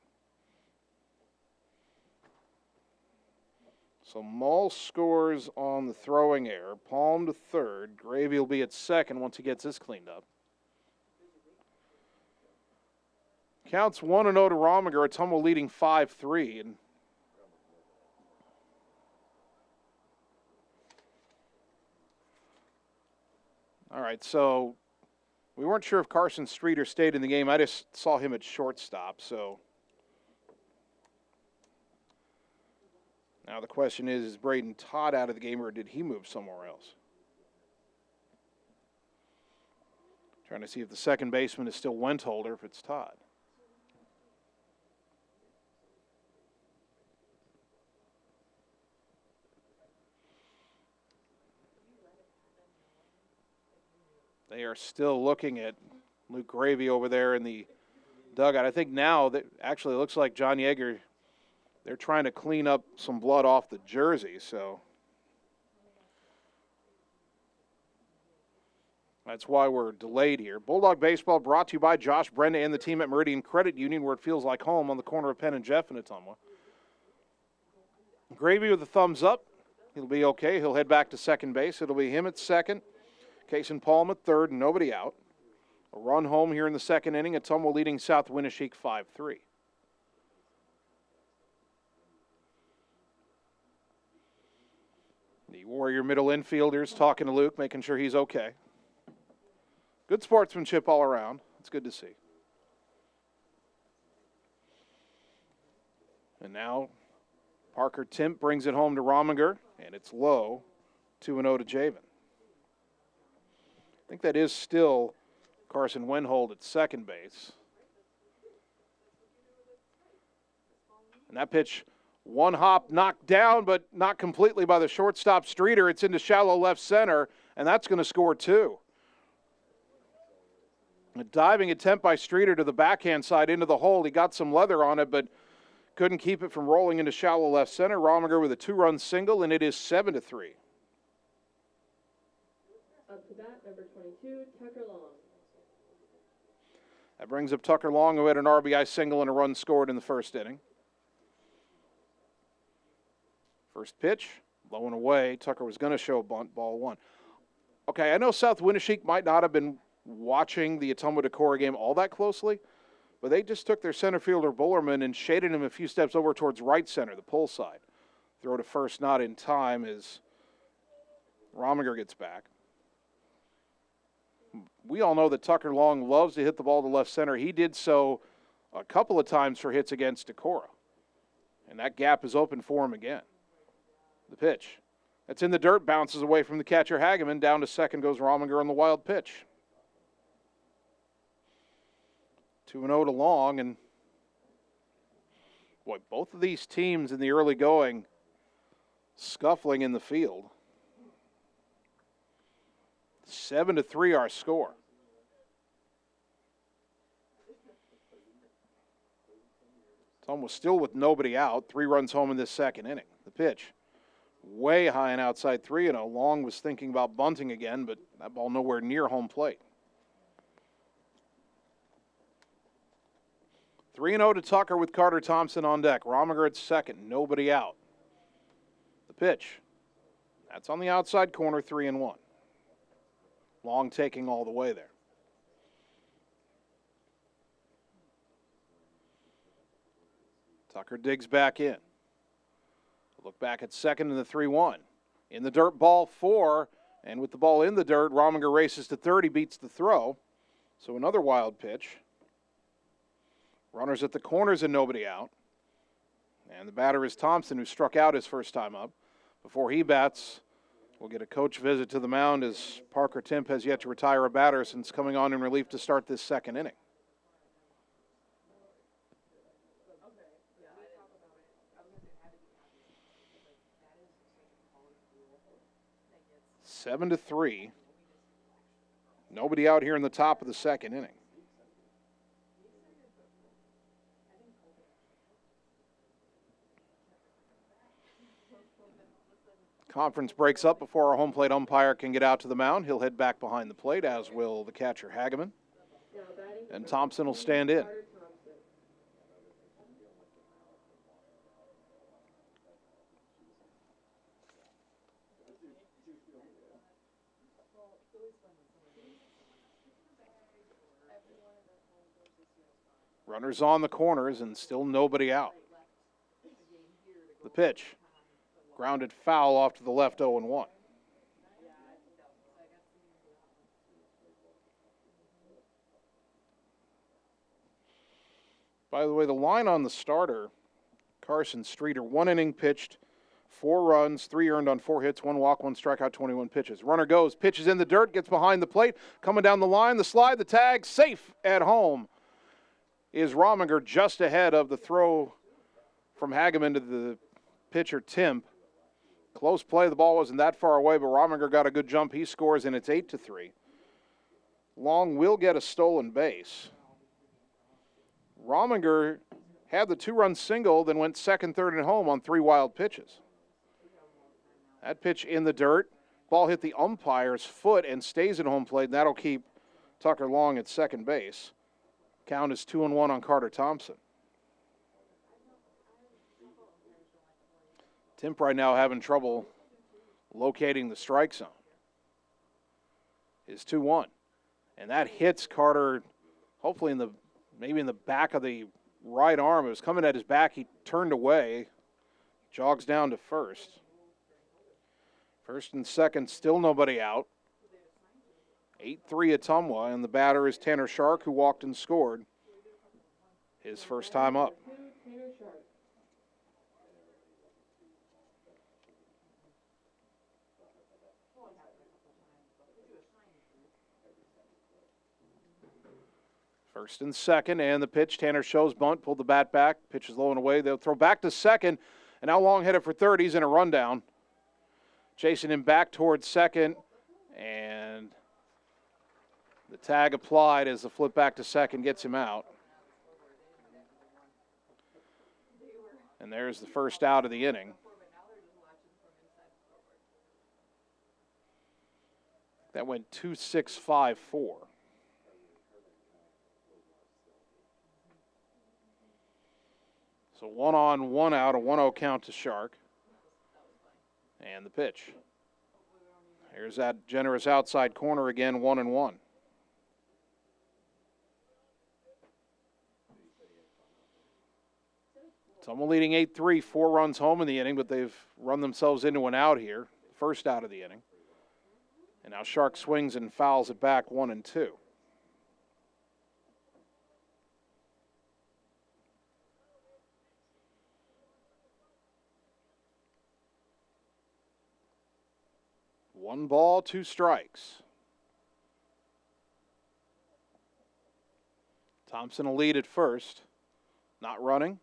So Mull scores on the throwing error. Palm to third. Gravy will be at second once he gets this cleaned up. Counts 1-0 to Rominger. Ottumwa leading 5-3. And all right, so we weren't sure if Carson Streeter stayed in the game. I just saw him at shortstop, so. Now the question is Braden Todd out of the game, or did he move somewhere else? Trying to see if the second baseman is still Wentholder, if it's Todd. They are still looking at Luke Gravy over there in the dugout. I think now that actually it looks like John Yeager, they're trying to clean up some blood off the jersey, so that's why we're delayed here. Bulldog Baseball brought to you by Josh Brenda and the team at Meridian Credit Union, where it feels like home on the corner of Penn and Jeff in Ottumwa. Gravy with a thumbs up. He'll be okay. He'll head back to second base. It'll be him at second. Kason Palm at third, nobody out. A run home here in the second inning. Ottumwa leading South Winneshiek 5-3. The Warrior middle infielders talking to Luke, making sure he's okay. Good sportsmanship all around. It's good to see. And now Parker Timp brings it home to Rominger, and it's low, 2-0 to Javen. I think that is still Carson Wenhold at second base. And that pitch, one hop knocked down, but not completely by the shortstop Streeter. It's into shallow left center, and that's going to score two. A diving attempt by Streeter to the backhand side into the hole. He got some leather on it, but couldn't keep it from rolling into shallow left center. Rominger with a two-run single, and it is 7-3. Up to bat, number 22, Tucker Long. That brings up Tucker Long, who had an RBI single and a run scored in the first inning. First pitch, low and away. Tucker was going to show a bunt, ball one. Okay, I know South Winneshiek might not have been watching the Ottumwa Decorah game all that closely, but they just took their center fielder Bullerman and shaded him a few steps over towards right center, the pull side. Throw to first, not in time, as Rominger gets back. We all know that Tucker Long loves to hit the ball to left center. He did so a couple of times for hits against Decorah, and that gap is open for him again. The pitch. That's in the dirt, bounces away from the catcher Hageman. Down to second goes Rominger on the wild pitch. 2-0 to Long, and boy, both of these teams in the early going scuffling in the field. 7-3 our score. Tom was still with nobody out. 3 runs home in this second inning. The pitch. Way high and outside 3-0. Long was thinking about bunting again, but that ball nowhere near home plate. 3-0 to Tucker with Carter Thompson on deck. Rominger at second. Nobody out. The pitch. That's on the outside corner, 3-1. Long taking all the way there. Tucker digs back in. Look back at second in the 3-1. In the dirt, ball 4. And with the ball in the dirt, Rominger races to third. He beats the throw. So another wild pitch. Runners at the corners and nobody out. And the batter is Thompson, who struck out his first time up. Before he bats, we'll get a coach visit to the mound, as Parker Timp has yet to retire a batter since coming on in relief to start this second inning. 7-3. Nobody out here in the top of the second inning. Conference breaks up before our home plate umpire can get out to the mound. He'll head back behind the plate, as will the catcher Hageman. And Thompson will stand in. Runners on the corners and still nobody out. The pitch. Grounded foul off to the left, 0-1. By the way, the line on the starter, Carson Streeter, 1 inning pitched, 4 runs, 3 earned on 4 hits, 1 walk, 1 strikeout, 21 pitches. Runner goes, pitches in the dirt, gets behind the plate, coming down the line, the slide, the tag, safe at home is Rominger, just ahead of the throw from Hageman to the pitcher Timp. Close play, the ball wasn't that far away, but Rominger got a good jump. He scores, and it's 8-3. Long will get a stolen base. Rominger had the 2-run single, then went second, third, and home on 3 wild pitches. That pitch in the dirt. Ball hit the umpire's foot and stays at home plate, and that'll keep Tucker Long at second base. Count is 2-1 on Carter Thompson. Timp right now having trouble locating the strike zone. Is 2-1. And that hits Carter, hopefully maybe in the back of the right arm. It was coming at his back. He turned away, jogs down to first. First and second, still nobody out. 8-3 Ottumwa, and the batter is Tanner Shark, who walked and scored his first time up. First and second, and the pitch. Tanner shows bunt, pulled the bat back. Pitch is low and away. They'll throw back to second, and now Long headed for third. He's in a rundown. Chasing him back towards second, and the tag applied as the flip back to second gets him out. And there's the first out of the inning. That went 2-6-5-4. So 1 on, 1 out, a 1-0 count to Shark. And the pitch. Here's that generous outside corner again, 1-1. Ottumwa leading 8-3, 4 runs home in the inning, but they've run themselves into an out here, first out of the inning. And now Shark swings and fouls it back 1-2. One ball, 2 strikes. Thompson will lead at first. Not running.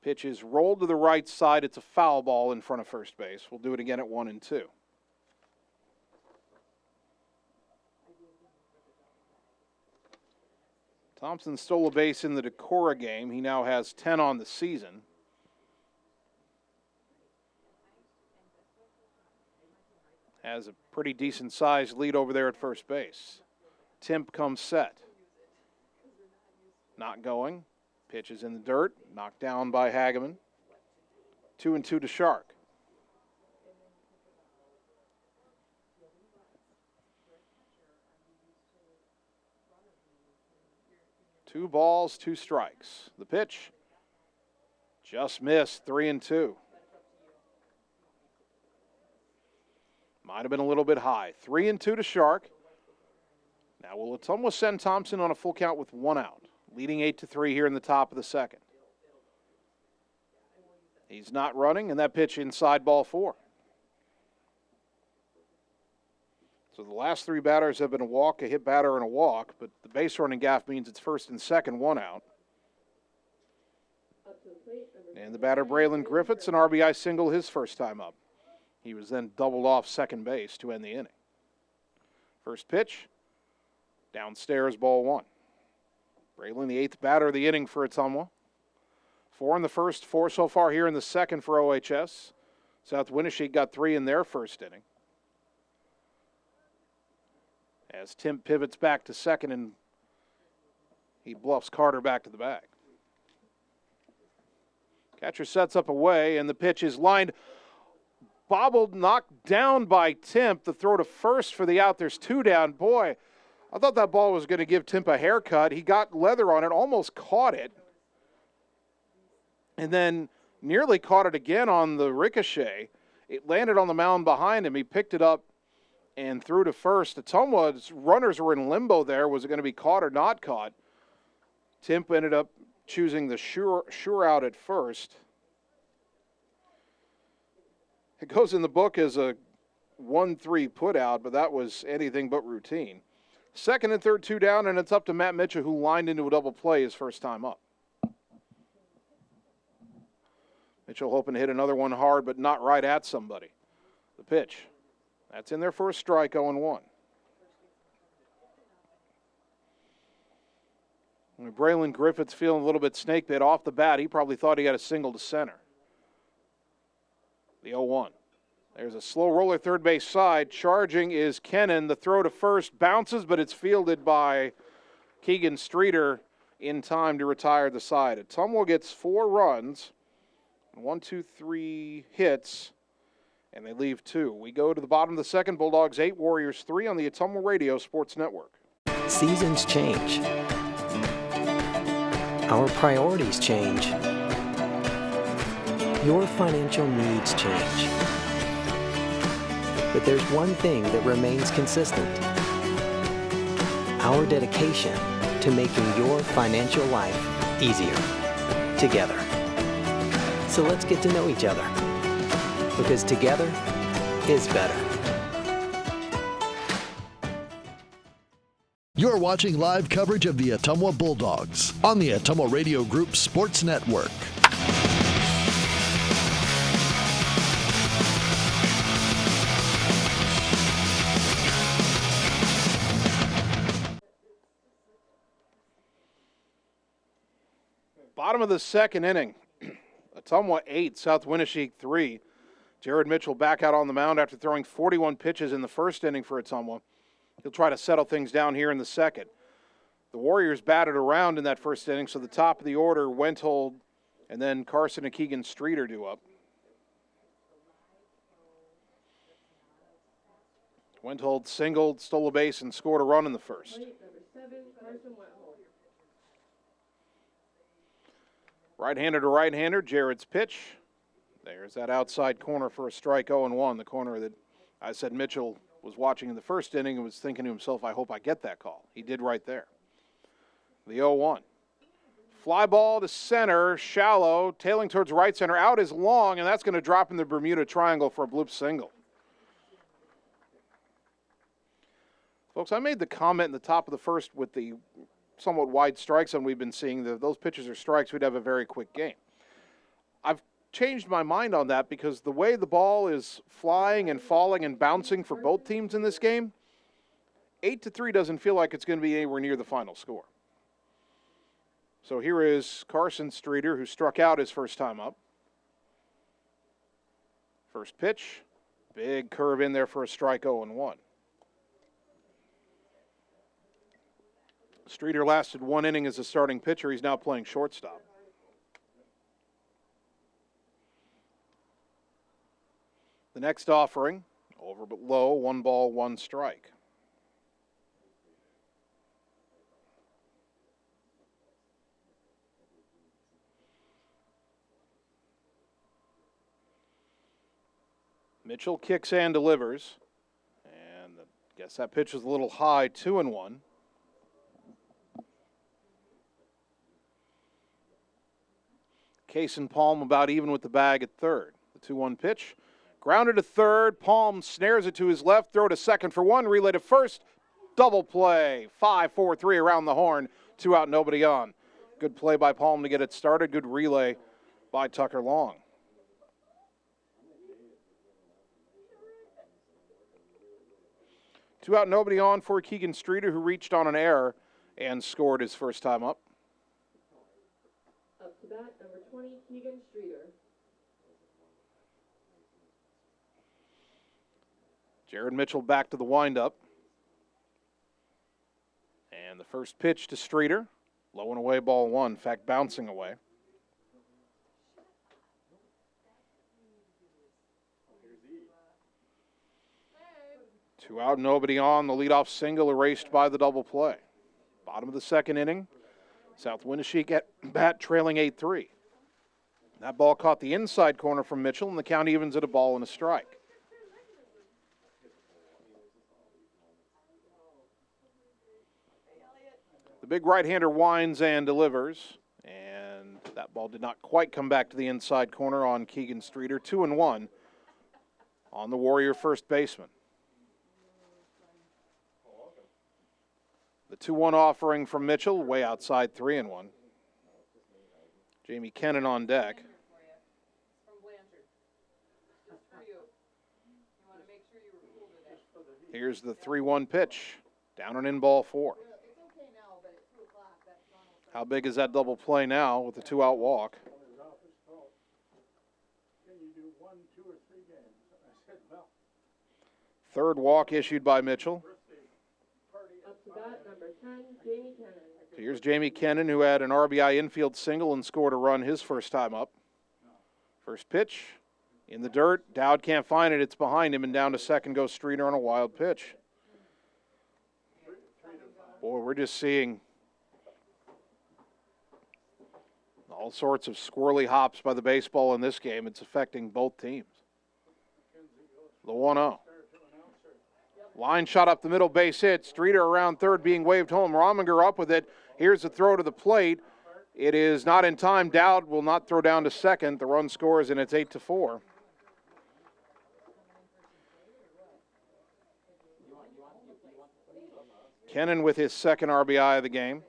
Pitch is rolled to the right side. It's a foul ball in front of first base. We'll do it again at 1-2. Thompson stole a base in the Decorah game. He now has 10 on the season. Has a pretty decent-sized lead over there at first base. Timp comes set. Not going. Pitch is in the dirt. Knocked down by Hageman. 2-2 to Shark. Two balls, 2 strikes. The pitch just missed, 3-2. Might have been a little bit high. 3-2 to Shark. Now will Ottumwa send Thompson on a full count with 1 out, leading 8-3 here in the top of the second. He's not running, and that pitch inside ball 4. So the last 3 batters have been a walk, a hit batter, and a walk, but the base running gaff means it's first and second, 1 out. And the batter, Braylon Griffiths, an RBI single his first time up. He was then doubled off second base to end the inning. First pitch, downstairs, ball one. Braylon, the 8th batter of the inning for Ottumwa. 4 in the first, 4 so far here in the second for OHS. South Winneshiek got 3 in their first inning. As Tim pivots back to second and he bluffs Carter back to the bag. Catcher sets up away, and the pitch is lined, bobbled, knocked down by Timp. The throw to first for the out. There's 2 down. Boy, I thought that ball was going to give Timp a haircut. He got leather on it, almost caught it, and then nearly caught it again on the ricochet. It landed on the mound behind him. He picked it up and threw to first. Ottumwa's runners were in limbo there. Was it going to be caught or not caught? Timp ended up choosing the sure out at first. It goes in the book as a 1-3 put out, but that was anything but routine. Second and third, 2 down, and it's up to Matt Mitchell, who lined into a double play his first time up. Mitchell hoping to hit another one hard, but not right at somebody. The pitch. That's in there for a strike, 0-1. Braylon Griffith's feeling a little bit snake bit off the bat. He probably thought he got a single to center. The 0-1. There's a slow roller third base side. Charging is Kennan. The throw to first bounces, but it's fielded by Keegan Streeter in time to retire the side. Ottumwa gets 4 runs, 1, 2, 3 hits, and they leave 2. We go to the bottom of the second. Bulldogs 8, Warriors 3 on the Ottumwa Radio Sports Network. Seasons change. Our priorities change. Your financial needs change. But there's one thing that remains consistent. Our dedication to making your financial life easier together. So let's get to know each other, because together is better. You're watching live coverage of the Ottumwa Bulldogs on the Ottumwa Radio Group Sports Network. Bottom of the second inning. Ottumwa 8, South Winneshiek 3. Jared Mitchell back out on the mound after throwing 41 pitches in the first inning for Ottumwa. He'll try to settle things down here in the second. The Warriors batted around in that first inning, so the top of the order, Wenthold, and then Carson and Keegan Streeter do up. Wenthold singled, stole a base, and scored a run in the first. Right-hander to right-hander, Jared's pitch. There's that outside corner for a strike, 0-1, the corner that I said Mitchell was watching in the first inning and was thinking to himself, I hope I get that call. He did right there. The 0-1. Fly ball to center, shallow, tailing towards right center. Out is long, and that's going to drop in the Bermuda Triangle for a bloop single. Folks, I made the comment in the top of the first with the somewhat wide strike zone we've been seeing. Those pitches are strikes, we'd have a very quick game. I've changed my mind on that because the way the ball is flying and falling and bouncing for both teams in this game, 8-3 doesn't feel like it's going to be anywhere near the final score. So here is Carson Streeter, who struck out his first time up. First pitch, big curve in there for a strike, 0-1. Streeter lasted 1 inning as a starting pitcher. He's now playing shortstop. The next offering, over but low, 1 ball, 1 strike. Mitchell kicks and delivers. And I guess that pitch was a little high, 2-1. Case and Palm about even with the bag at third. The 2-1 pitch. Grounded to third. Palm snares it to his left. Throw to second for 1. Relay to first. Double play. 5-4-3 around the horn. 2 out, nobody on. Good play by Palm to get it started. Good relay by Tucker Long. Two out, nobody on for Keegan Streeter, who reached on an error and scored his first time up. Up to bat, number 20, Keegan Streeter. Jared Mitchell back to the windup. And the first pitch to Streeter. Low and away, ball one. In fact, bouncing away. Two out, nobody on. The leadoff single erased by the double play. Bottom of the second inning. South Winneshiek at bat trailing 8-3. That ball caught the inside corner from Mitchell, and the count evens at a ball and a strike. The big right-hander winds and delivers, and that ball did not quite come back to the inside corner on Keegan Streeter. 2-1 on the Warrior first baseman. The 2-1 offering from Mitchell, way outside, 3-1. Jamie Kennan on deck. Here's the 3-1 pitch, down and in, ball four. How big is that double play now with the two-out walk? Third walk issued by Mitchell. Up to bat, number 10, Jamie Kennan. Here's Jamie Kennan, who had an RBI infield single and scored a run his first time up. First pitch in the dirt. Dowd can't find it. It's behind him, and down to second goes Streeter on a wild pitch. Boy, we're just seeing all sorts of squirrely hops by the baseball in this game. It's affecting both teams. The 1-0. Line shot up the middle, base hit. Streeter around third, being waved home. Rominger up with it. Here's the throw to the plate. It is not in time. Dowd will not throw down to second. The run scores, and it's 8-4. Kennan with his second RBI of the game.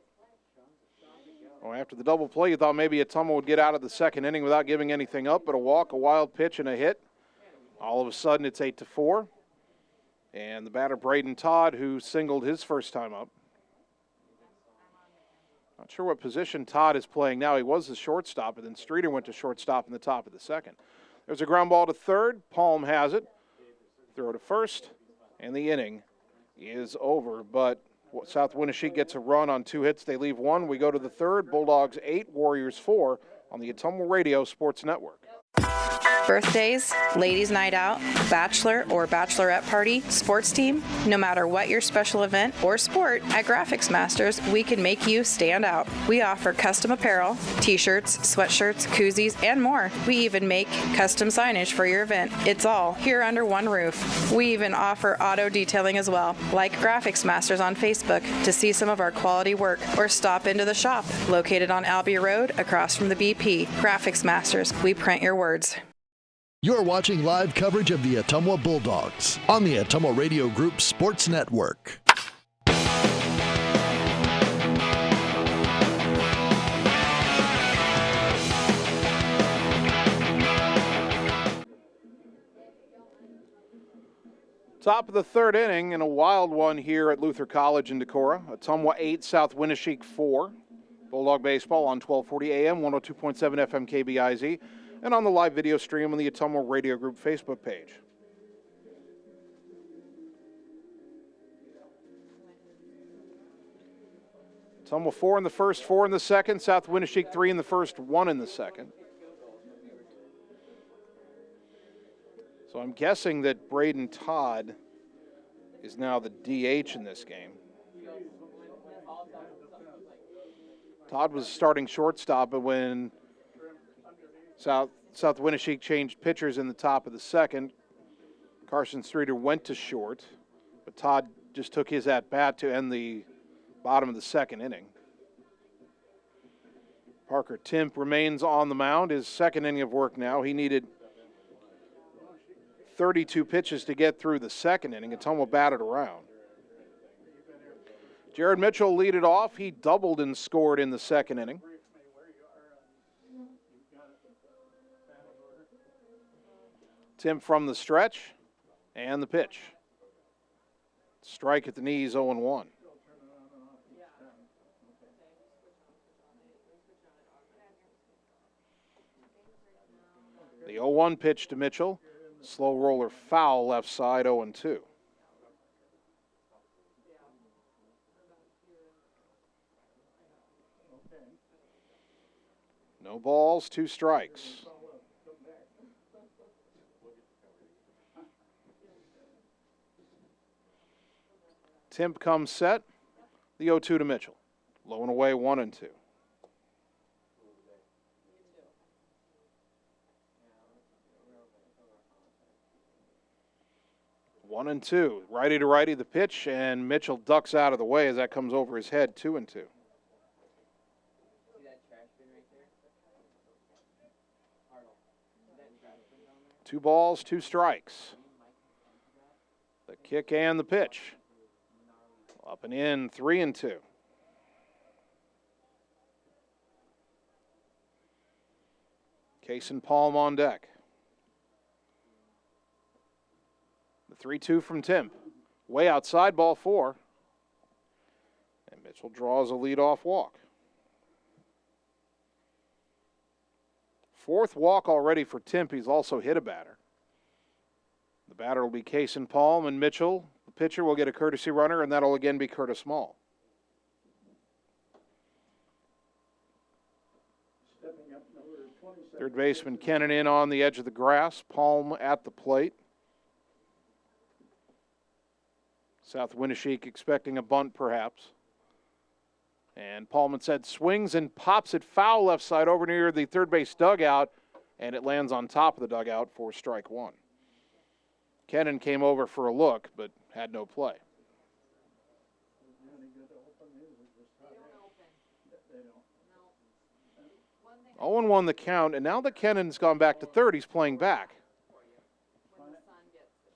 Oh, after the double play, you thought maybe Ottumwa would get out of the second inning without giving anything up, but a walk, a wild pitch, and a hit. All of a sudden, it's 8-4. And the batter, Braden Todd, who singled his first time up. Not sure what position Todd is playing now. He was the shortstop, and then Streeter went to shortstop in the top of the second. There's a ground ball to third. Palm has it. Throw to first, and the inning is over. But South Winneshiek gets a run on 2 hits. They leave 1. We go to the third. Bulldogs 8, Warriors 4 on the Ottumwa Radio Sports Network. Birthdays, ladies' night out, bachelor or bachelorette party, sports team, no matter what your special event or sport, at Graphics Masters, we can make you stand out. We offer custom apparel, t-shirts, sweatshirts, koozies, and more. We even make custom signage for your event. It's all here under one roof. We even offer auto detailing as well. Like Graphics Masters on Facebook to see some of our quality work, or stop into the shop, located on Albee Road across from the BP. Graphics Masters, we print your words. You're watching live coverage of the Ottumwa Bulldogs on the Ottumwa Radio Group Sports Network. Top of the third inning, and a wild one here at Luther College in Decorah. Ottumwa 8, South Winneshiek 4. Bulldog baseball on 1240 AM, 102.7 FM KBIZ. And on the live video stream on the Ottumwa Radio Group Facebook page. Ottumwa 4 in the first, 4 in the second. South Winneshiek 3 in the first, 1 in the second. So I'm guessing that Braden Todd is now the DH in this game. Todd was starting shortstop, but when South Winneshiek changed pitchers in the top of the second, Carson Streeter went to short, but Todd just took his at-bat to end the bottom of the second inning. Parker Timp remains on the mound, his second inning of work now. He needed 32 pitches to get through the second inning. Ottumwa batted around. Jared Mitchell lead it off. He doubled and scored in the second inning. Tim from the stretch, and the pitch. Strike at the knees, 0-1. The 0-1 pitch to Mitchell. Slow roller foul left side, 0-2. No balls, 2 strikes. Timp comes set. The 0-2 to Mitchell. Low and away, 1-2. One and two, righty to righty the pitch, and Mitchell ducks out of the way as that comes over his head, 2-2. 2 balls, 2 strikes. The kick and the pitch. Up and in, 3-2. Case and Palm on deck. The 3-2 from Tim. Way outside, ball 4. And Mitchell draws a leadoff walk. 4th walk already for Timp. He's also hit a batter. The batter will be Case and Palm, and Mitchell, the pitcher, will get a courtesy runner, and that'll again be Curtis Small. Third baseman Kennan in on the edge of the grass. Palm at the plate. South Winneshiek expecting a bunt perhaps. And Palm said swings and pops it foul left side over near the third base dugout, and it lands on top of the dugout for strike 1. Kennan came over for a look, but had no play. 0-1 the count, and now that Kennan's gone back to third, he's playing back.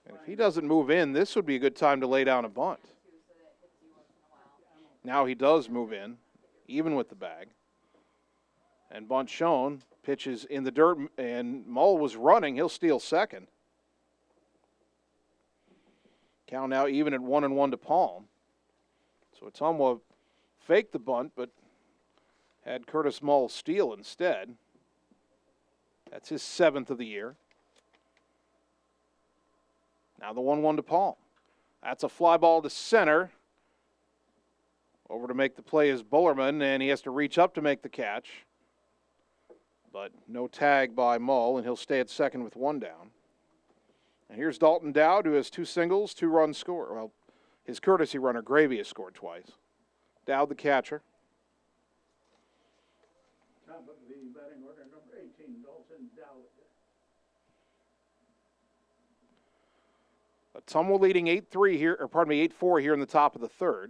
And if he doesn't move in, this would be a good time to lay down a bunt. Now he does move in, even with the bag. And bunt shown, pitches in the dirt, and Mull was running. He'll steal second. Count now even at 1-1 to Palm. So Ottumwa faked the bunt, but had Curtis Mull steal instead. That's his 7th of the year. Now the 1-1 to Palm. That's a fly ball to center. Over to make the play is Bullerman, and he has to reach up to make the catch. But no tag by Mull, and he'll stay at second with 1 down. And here's Dalton Dowd, who has 2 singles, 2 runs scored. Well, his courtesy runner, Gravy, has scored twice. Dowd, the catcher. Top of the batting order, number 18, Dalton Dowd. Ottumwa leading 8-3 here, or pardon me, 8-4 here in the top of the 3rd.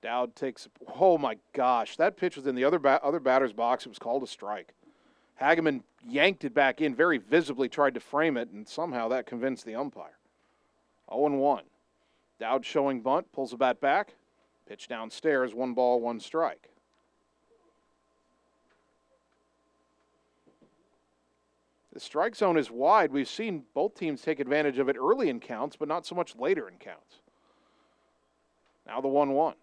Dowd takes, oh my gosh, that pitch was in the other batter's box. It was called a strike. Hageman yanked it back in, very visibly tried to frame it, and somehow that convinced the umpire. 0-1. Dowd showing bunt, pulls the bat back, pitch downstairs, 1 ball, 1 strike. The strike zone is wide. We've seen both teams take advantage of it early in counts, but not so much later in counts. Now the 1-1.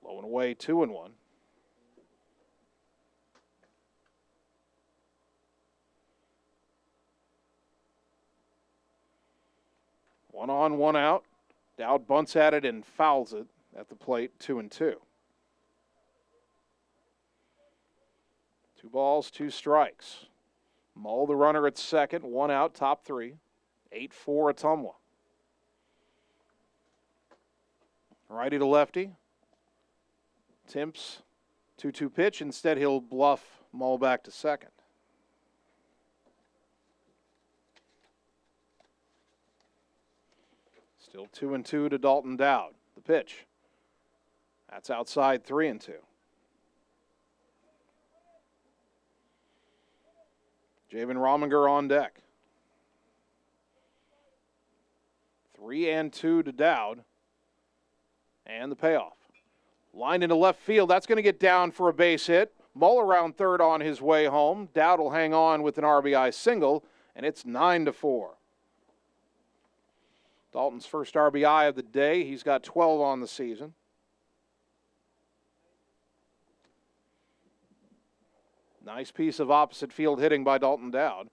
Low and away, 2-1. One on, 1 out. Dowd bunts at it and fouls it at the plate, 2-2. 2 balls, 2 strikes. Mull, the runner at second, 1 out, top 3. 8-4 Ottumwa. Righty to lefty. Timp's 2-2 pitch. Instead, he'll bluff Mull back to second. Still 2-2 to Dalton Dowd. The pitch. That's outside, 3-2. Javen Rominger on deck. 3-2 to Dowd. And the payoff. Line into left field. That's going to get down for a base hit. Mull around third on his way home. Dowd will hang on with an RBI single, and it's 9-4. Dalton's first RBI of the day. He's got 12 on the season. Nice piece of opposite field hitting by Dalton Dowd.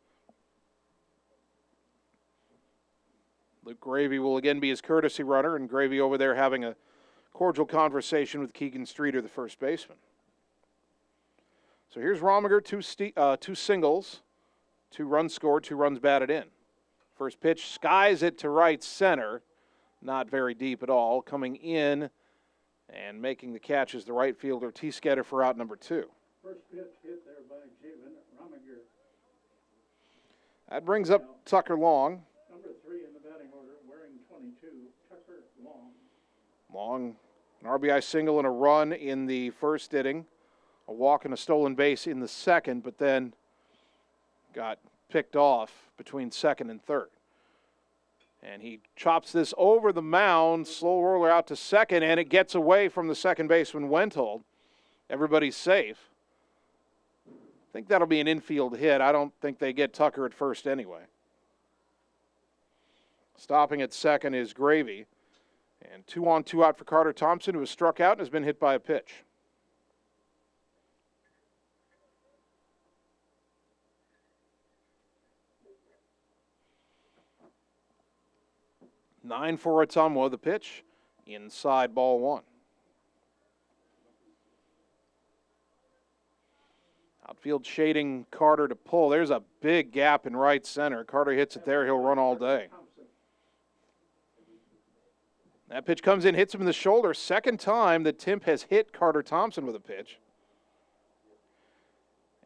Luke Gravy will again be his courtesy runner, and Gravy over there having a cordial conversation with Keegan Streeter, the first baseman. So here's Rominger, two singles, 2 runs scored, 2 runs batted in. First pitch skies it to right center, not very deep at all. Coming in and making the catch is the right fielder T-Sketter for out number 2. First pitch hit there by Javen Rominger. That brings up Tucker Long. Number 3 in the batting order, wearing 22, Tucker Long. Long, an RBI single and a run in the first inning. A walk and a stolen base in the second, but then got picked off between second and third. And he chops this over the mound, slow roller out to second, and it gets away from the second baseman Wenthold. Everybody's safe. I think that'll be an infield hit. I don't think they get Tucker at first anyway. Stopping at second is Gravy. And 2 on, 2 out for Carter Thompson, who was struck out and has been hit by a pitch. Nine for Ottumwa, the pitch. Inside, ball 1. Outfield shading Carter to pull. There's a big gap in right center. Carter hits it there. He'll run all day. That pitch comes in, hits him in the shoulder. Second time that Timp has hit Carter Thompson with a pitch.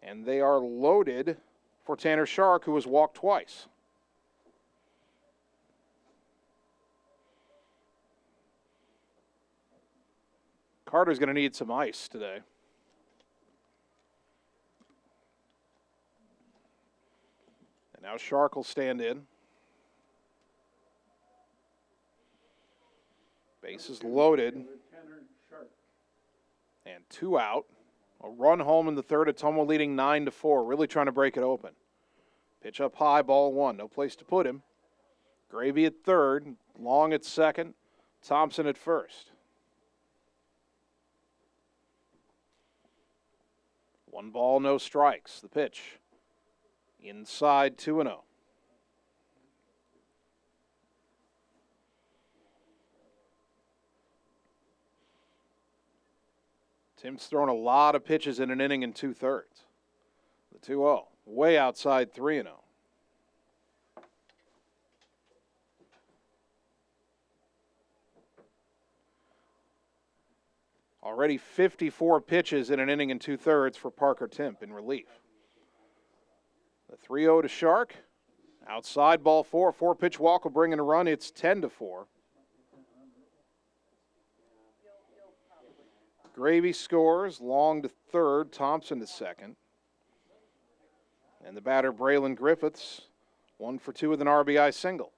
And they are loaded for Tanner Shark, who has walked twice. Carter's going to need some ice today. And now Shark will stand in. Bases loaded. And 2 out. A run home in the third. Ottumwa leading 9-4. Really trying to break it open. Pitch up high, ball 1. No place to put him. Gravy at third. Long at second. Thompson at first. 1 ball, no strikes. The pitch. Inside 2-0. Tim's thrown a lot of pitches in an inning and 2/3. The 2-0. Way outside 3-0. Already 54 pitches in an inning and 2/3 for Parker Timp in relief. The 3-0 to Shark. Outside ball 4. 4-pitch walk will bring in a run. It's 10-4. Gravy scores. Long to third. Thompson to second. And the batter, Braylon Griffiths, 1 for 2 with an RBI single.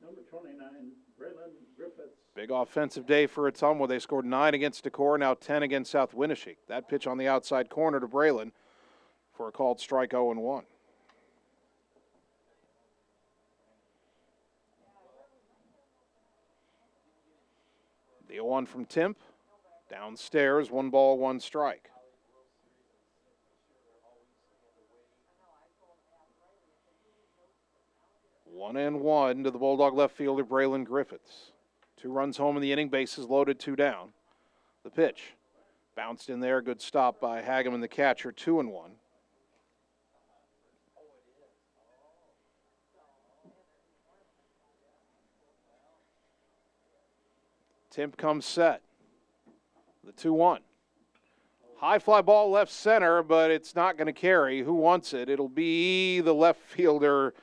Number 29, Braylon Griffiths. Big offensive day for Ottumwa. They scored 9 against Decorah, now 10 against South Winneshiek. That pitch on the outside corner to Braylon for a called strike 0-1. The 0-1 from Timp. Downstairs, 1 ball, 1 strike. One and 1 to the Bulldog left fielder, Braylon Griffiths. 2 runs home in the inning, bases loaded, 2 down. The pitch. Bounced in there, good stop by Hageman, the catcher, 2-1. Timp comes set. The 2-1. High fly ball left center, but it's not going to carry. Who wants it? It'll be the left fielder,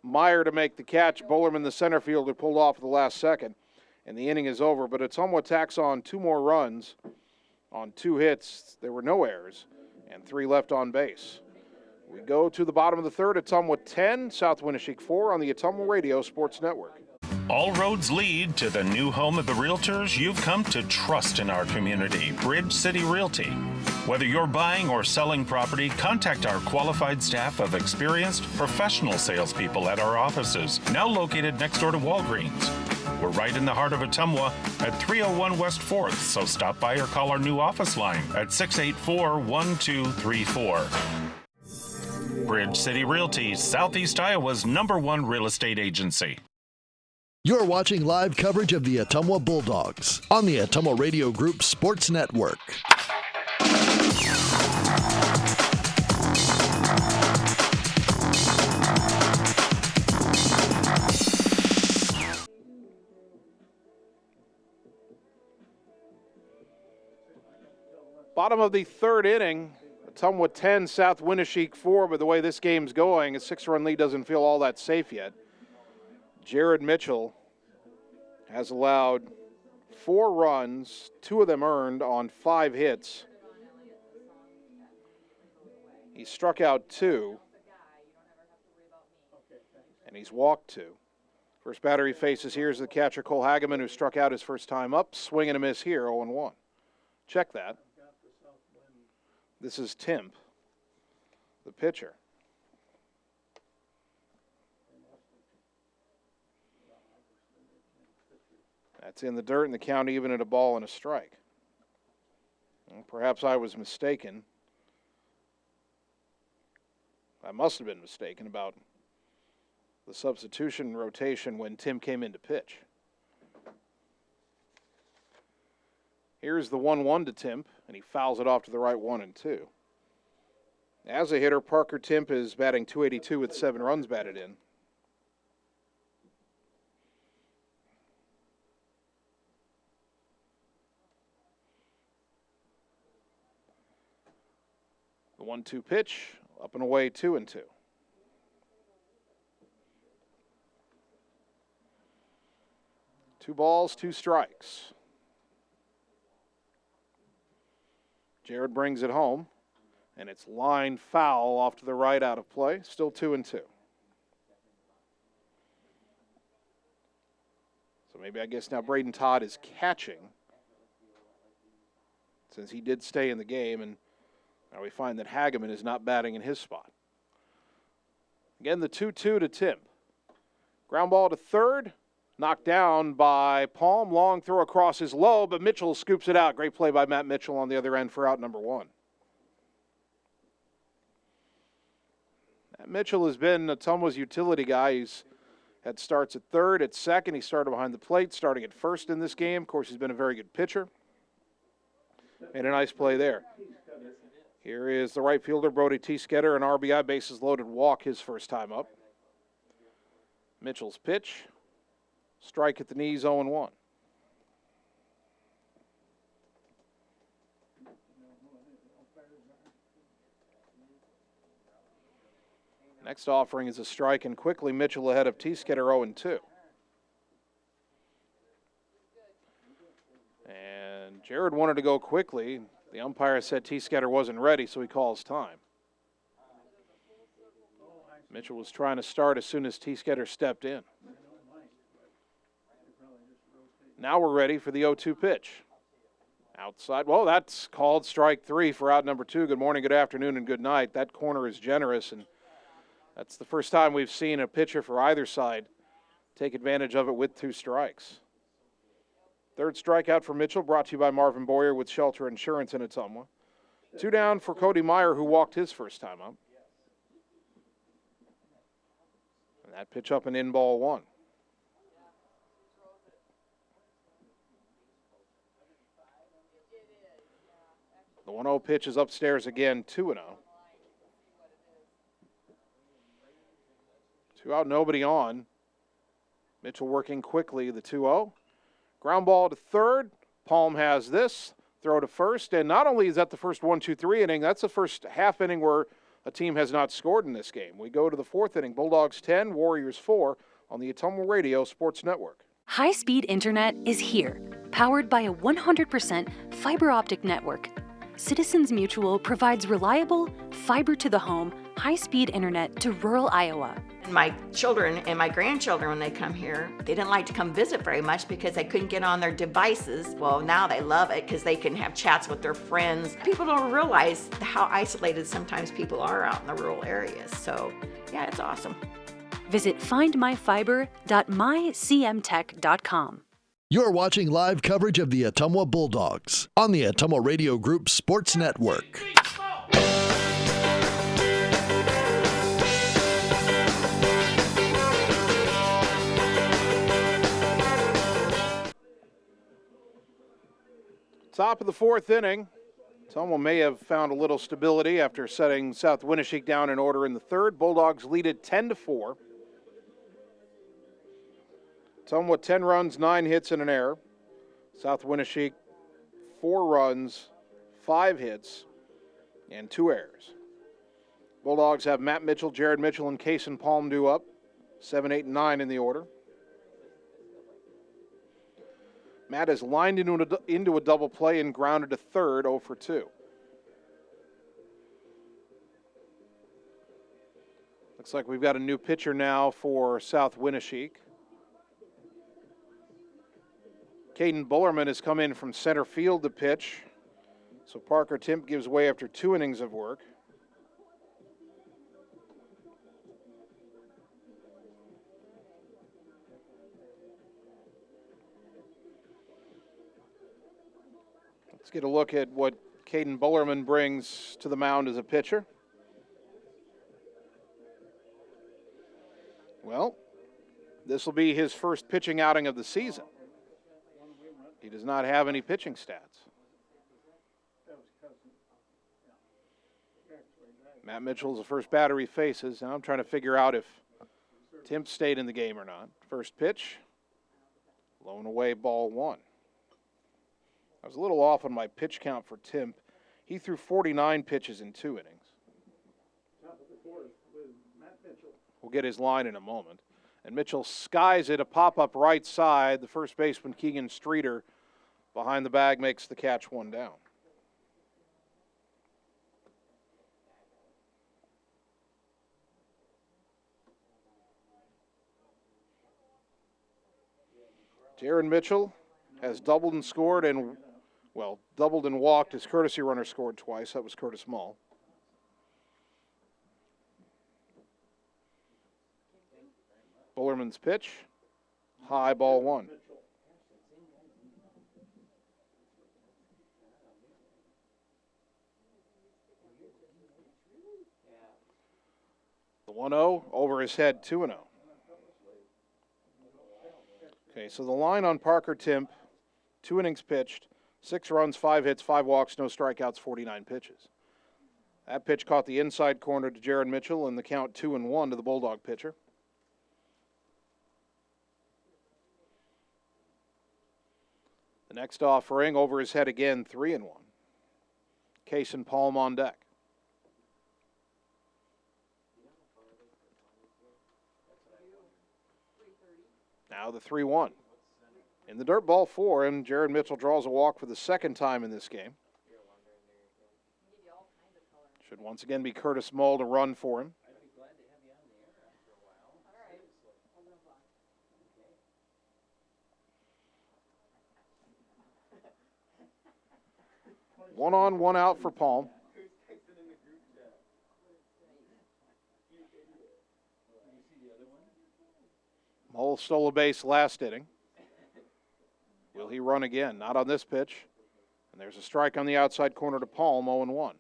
Meyer, to make the catch. Bolerman, the center fielder, pulled off at the last second. And the inning is over, but Ottumwa tacks on 2 more runs on 2 hits. There were no errors and 3 left on base. We go to the bottom of the third. Ottumwa 10, South Winneshiek 4 on the Ottumwa Radio Sports Network. All roads lead to the new home of the realtors you've come to trust in our community, Bridge City Realty. Whether you're buying or selling property, contact our qualified staff of experienced professional salespeople at our offices, now located next door to Walgreens. We're right in the heart of Ottumwa at 301 West 4th, so stop by or call our new office line at 684-1234. Bridge City Realty, Southeast Iowa's #1 real estate agency. You're watching live coverage of the Ottumwa Bulldogs on the Ottumwa Radio Group Sports Network. Bottom of the third inning, Ottumwa 10, South Winneshiek 4, but the way this game's going, a 6-run lead doesn't feel all that safe yet. Jared Mitchell has allowed 4 runs, 2 of them earned on 5 hits. He struck out 2, and he's walked 2. First batter he faces here is the catcher Cole Hageman, who struck out his first time up. Swing and a miss here, 0-1. Check that. This is Timp, the pitcher. That's in the dirt, and the count even at a ball and a strike. Well, perhaps I was mistaken. I must have been mistaken about the substitution rotation when Tim came in to pitch. Here's the 1-1 to Timp, and he fouls it off to the right 1-2. As a hitter, Parker Timp is batting .282 with 7 runs batted in. The 1-2 pitch, up and away, 2-2. Two balls, 2 strikes. Jared brings it home, and it's line foul off to the right, out of play. Still 2-2. So maybe I guess now Braden Todd is catching, since he did stay in the game, and now we find that Hageman is not batting in his spot. Again, the 2-2 to Timp. Ground ball to third, knocked down by Palm. Long throw across is low, but Mitchell scoops it out. Great play by Matt Mitchell on the other end for out number 1. Matt Mitchell has been Ottumwa's utility guy. He's had starts at third, at second. He started behind the plate, starting at first in this game. Of course, he's been a very good pitcher. Made a nice play there. Here is the right fielder, Brody T-Sketter, an RBI, bases loaded walk his first time up. Mitchell's pitch, strike at the knees, 0-1. Next offering is a strike, and quickly Mitchell ahead of T-Sketter, 0-2. And Jared wanted to go quickly. The umpire said T-Sketter wasn't ready, so he calls time. Mitchell was trying to start as soon as T-Sketter stepped in. Now we're ready for the 0-2 pitch. Outside, well, that's called strike 3 for out number 2. Good morning, good afternoon, and good night. That corner is generous, and that's the first time we've seen a pitcher for either side take advantage of it with 2 strikes. Third strikeout for Mitchell, brought to you by Marvin Boyer with Shelter Insurance in Ottumwa. 2 down for Cody Meyer, who walked his first time up. And that pitch up and in, ball 1. The 1-0 pitch is upstairs again, 2-0. 2 out, nobody on. Mitchell working quickly, the 2-0. Ground ball to third. Palm has this. Throw to first. And not only is that the first 1-2-3 inning, that's the first half inning where a team has not scored in this game. We go to the 4th inning. Bulldogs 10, Warriors 4 on the Ottumwa Radio Sports Network. High-speed internet is here, powered by a 100% fiber optic network. Citizens Mutual provides reliable, fiber-to-the-home, high-speed internet to rural Iowa. My children and my grandchildren, when they come here, they didn't like to come visit very much because they couldn't get on their devices. Well, now they love it because they can have chats with their friends. People don't realize how isolated sometimes people are out in the rural areas. So, yeah, it's awesome. Visit findmyfiber.mycmtech.com. You're watching live coverage of the Ottumwa Bulldogs on the Ottumwa Radio Group Sports Network. Top of the fourth inning. Ottumwa may have found a little stability after setting South Winneshiek down in order in the third. Bulldogs lead it 10-4. Ottumwa 10 runs, 9 hits, and an error. South Winneshiek 4 runs, 5 hits, and 2 errors. Bulldogs have Matt Mitchell, Jared Mitchell, and Kason Palm due up. 7, 8, and 9 in the order. Matt has lined into a double play and grounded to third, 0 for 2. Looks like we've got a new pitcher now for South Winneshiek. Caden Bullerman has come in from center field to pitch. So Parker Timp gives way after 2 innings of work. Let's get a look at what Caden Bullerman brings to the mound as a pitcher. Well, this will be his first pitching outing of the season. He does not have any pitching stats. Matt Mitchell's the first batter he faces. Now I'm trying to figure out if Timp stayed in the game or not. First pitch, low and away, ball 1. I was a little off on my pitch count for Timp. He threw 49 pitches in 2 innings. We'll get his line in a moment. And Mitchell skies it, a pop-up right side. The first baseman, Keegan Streeter, behind the bag, makes the catch, 1 down. Jaron Mitchell has doubled and scored and, well, doubled and walked. His courtesy runner scored twice. That was Curtis Mull. Bullerman's pitch, high, ball 1. The 1-0 over his head, 2-0. Okay, so the line on Parker Timp, 2 innings pitched, 6 runs, 5 hits, 5 walks, no strikeouts, 49 pitches. That pitch caught the inside corner to Jaron Mitchell, and the count 2-1 to the Bulldog pitcher. The next offering over his head again, 3-1. Kason Palm on deck. Now the 3-1. In the dirt, ball 4, and Jared Mitchell draws a walk for the second time in this game. Should once again be Curtis Mull to run for him. One on, one out for Palm. Mull stole a base last inning. Will he run again? Not on this pitch. And there's a strike on the outside corner to Palm, 0-1.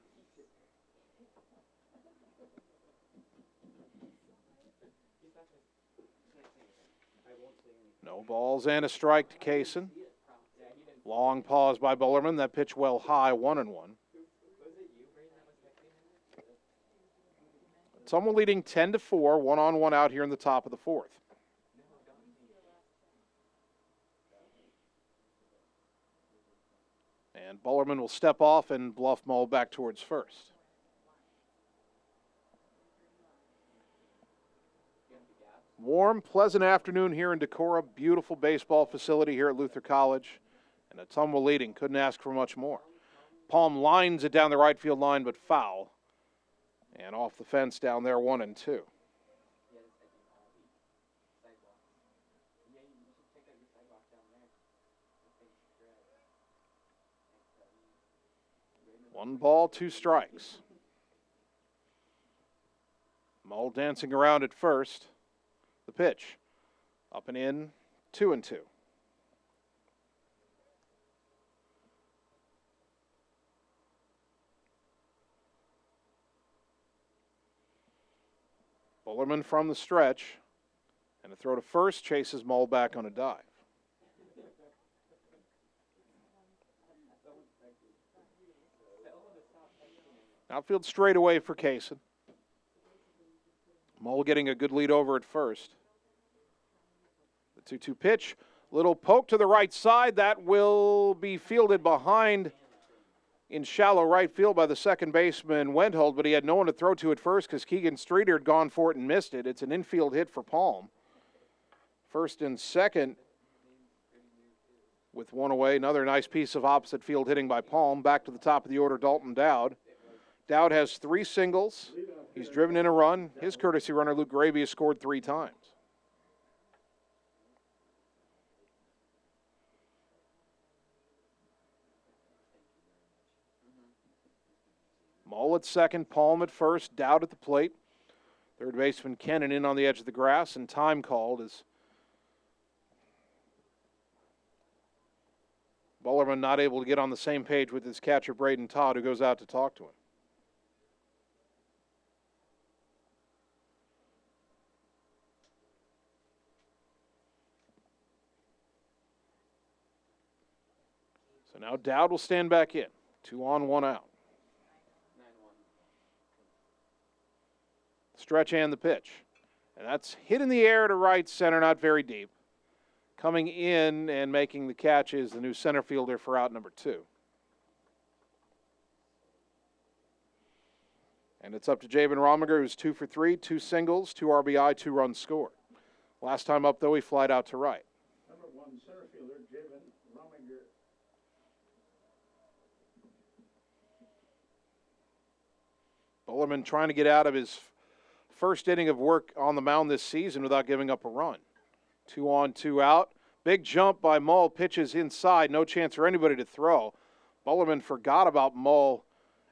No balls and a strike to Kason. Long pause by Bullerman. That pitch well high, 1-1. Ottumwa leading 10-4, 1 on, 1 out here in the top of the 4th. And Bullerman will step off and bluff Mull back towards first. Warm, pleasant afternoon here in Decorah. Beautiful baseball facility here at Luther College. And Ottumwa leading. Couldn't ask for much more. Palm lines it down the right field line, but foul. And off the fence down there, 1-2. One ball, 2 strikes. Mull dancing around at first. The pitch. Up and in, 2-2. Bullerman from the stretch. And a throw to first chases Mull back on a dive. Outfield straight away for Kaysen. Mull getting a good lead over at first. The 2-2 pitch. Little poke to the right side. That will be fielded behind in shallow right field by the second baseman Wendhold, but he had no one to throw to at first because Keegan Streeter had gone for it and missed it. It's an infield hit for Palm. First and second with one away. Another nice piece of opposite field hitting by Palm. Back to the top of the order, Dalton Dowd. Dowd has 3 singles. He's driven in a run. His courtesy runner, Luke Gravy, has scored 3 times. Mull at second, Palm at first, Dowd at the plate. Third baseman Kennan in on the edge of the grass, and time called as Bullerman not able to get on the same page with his catcher Braden Todd, who goes out to talk to him. So now Dowd will stand back in. 2 on, 1 out. Stretch and the pitch. And that's hit in the air to right center, not very deep. Coming in and making the catch is the new center fielder for out number 2. And it's up to Javen Rominger, who's 2 for 3, 2 singles, 2 RBI, 2 runs scored. Last time up, though, he flied out to right. Number 1 center fielder, Javen Rominger. Bullerman trying to get out of his first inning of work on the mound this season without giving up a run. 2 on, 2 out. Big jump by Mull, pitches inside, no chance for anybody to throw. Bullerman forgot about Mull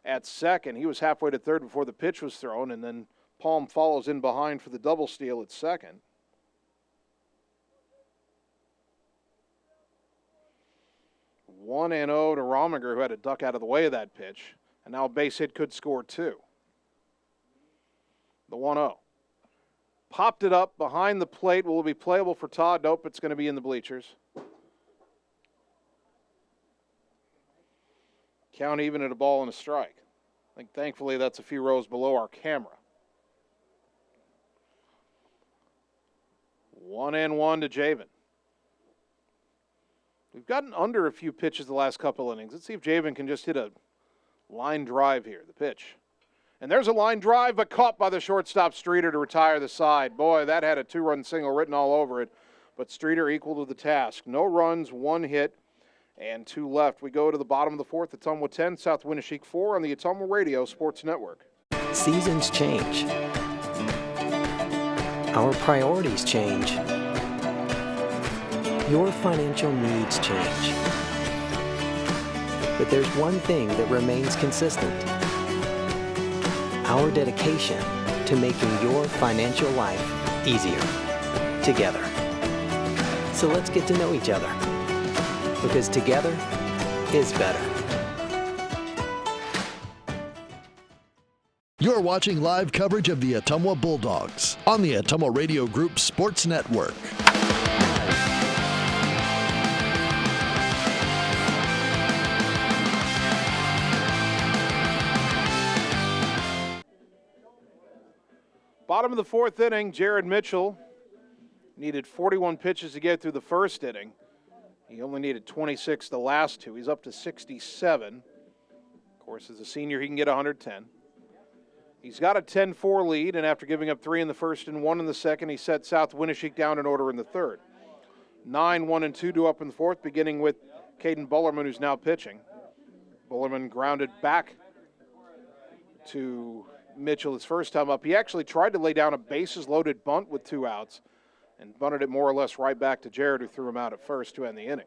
at second. He was halfway to third before the pitch was thrown, and then Palm follows in behind for the double steal at second. One and 0 to Rominger, who had to duck out of the way of that pitch. And now a base hit could score 2. The 1-0. Popped it up behind the plate. Will it be playable for Todd? Nope, it's going to be in the bleachers. Count even at a ball and a strike. I think thankfully that's a few rows below our camera. 1-1 to Javen. We've gotten under a few pitches the last couple innings. Let's see if Javen can just hit a line drive here. The pitch. And there's a line drive, but caught by the shortstop Streeter to retire the side. Boy, that had a 2-run single written all over it. But Streeter equal to the task. No runs, 1 hit, and 2 left. We go to the bottom of the 4th. Ottumwa 10, South Winneshiek 4 on the Ottumwa Radio Sports Network. Seasons change. Our priorities change. Your financial needs change. But there's one thing that remains consistent. Our dedication to making your financial life easier together. So let's get to know each other, because together is better. You're watching live coverage of the Ottumwa Bulldogs on the Ottumwa Radio Group Sports Network. Bottom of the 4th inning, Jared Mitchell needed 41 pitches to get through the first inning. He only needed 26 the last 2. He's up to 67. Of course, as a senior, he can get 110. He's got a 10-4 lead, and after giving up 3 in the first and 1 in the second, he set South Winneshiek down in order in the third. 9, 1, and 2 to up in the 4th, beginning with Caden Bullerman, who's now pitching. Bullerman grounded back to Mitchell his first time up. He actually tried to lay down a bases-loaded bunt with 2 outs and bunted it more or less right back to Jared, who threw him out at first to end the inning.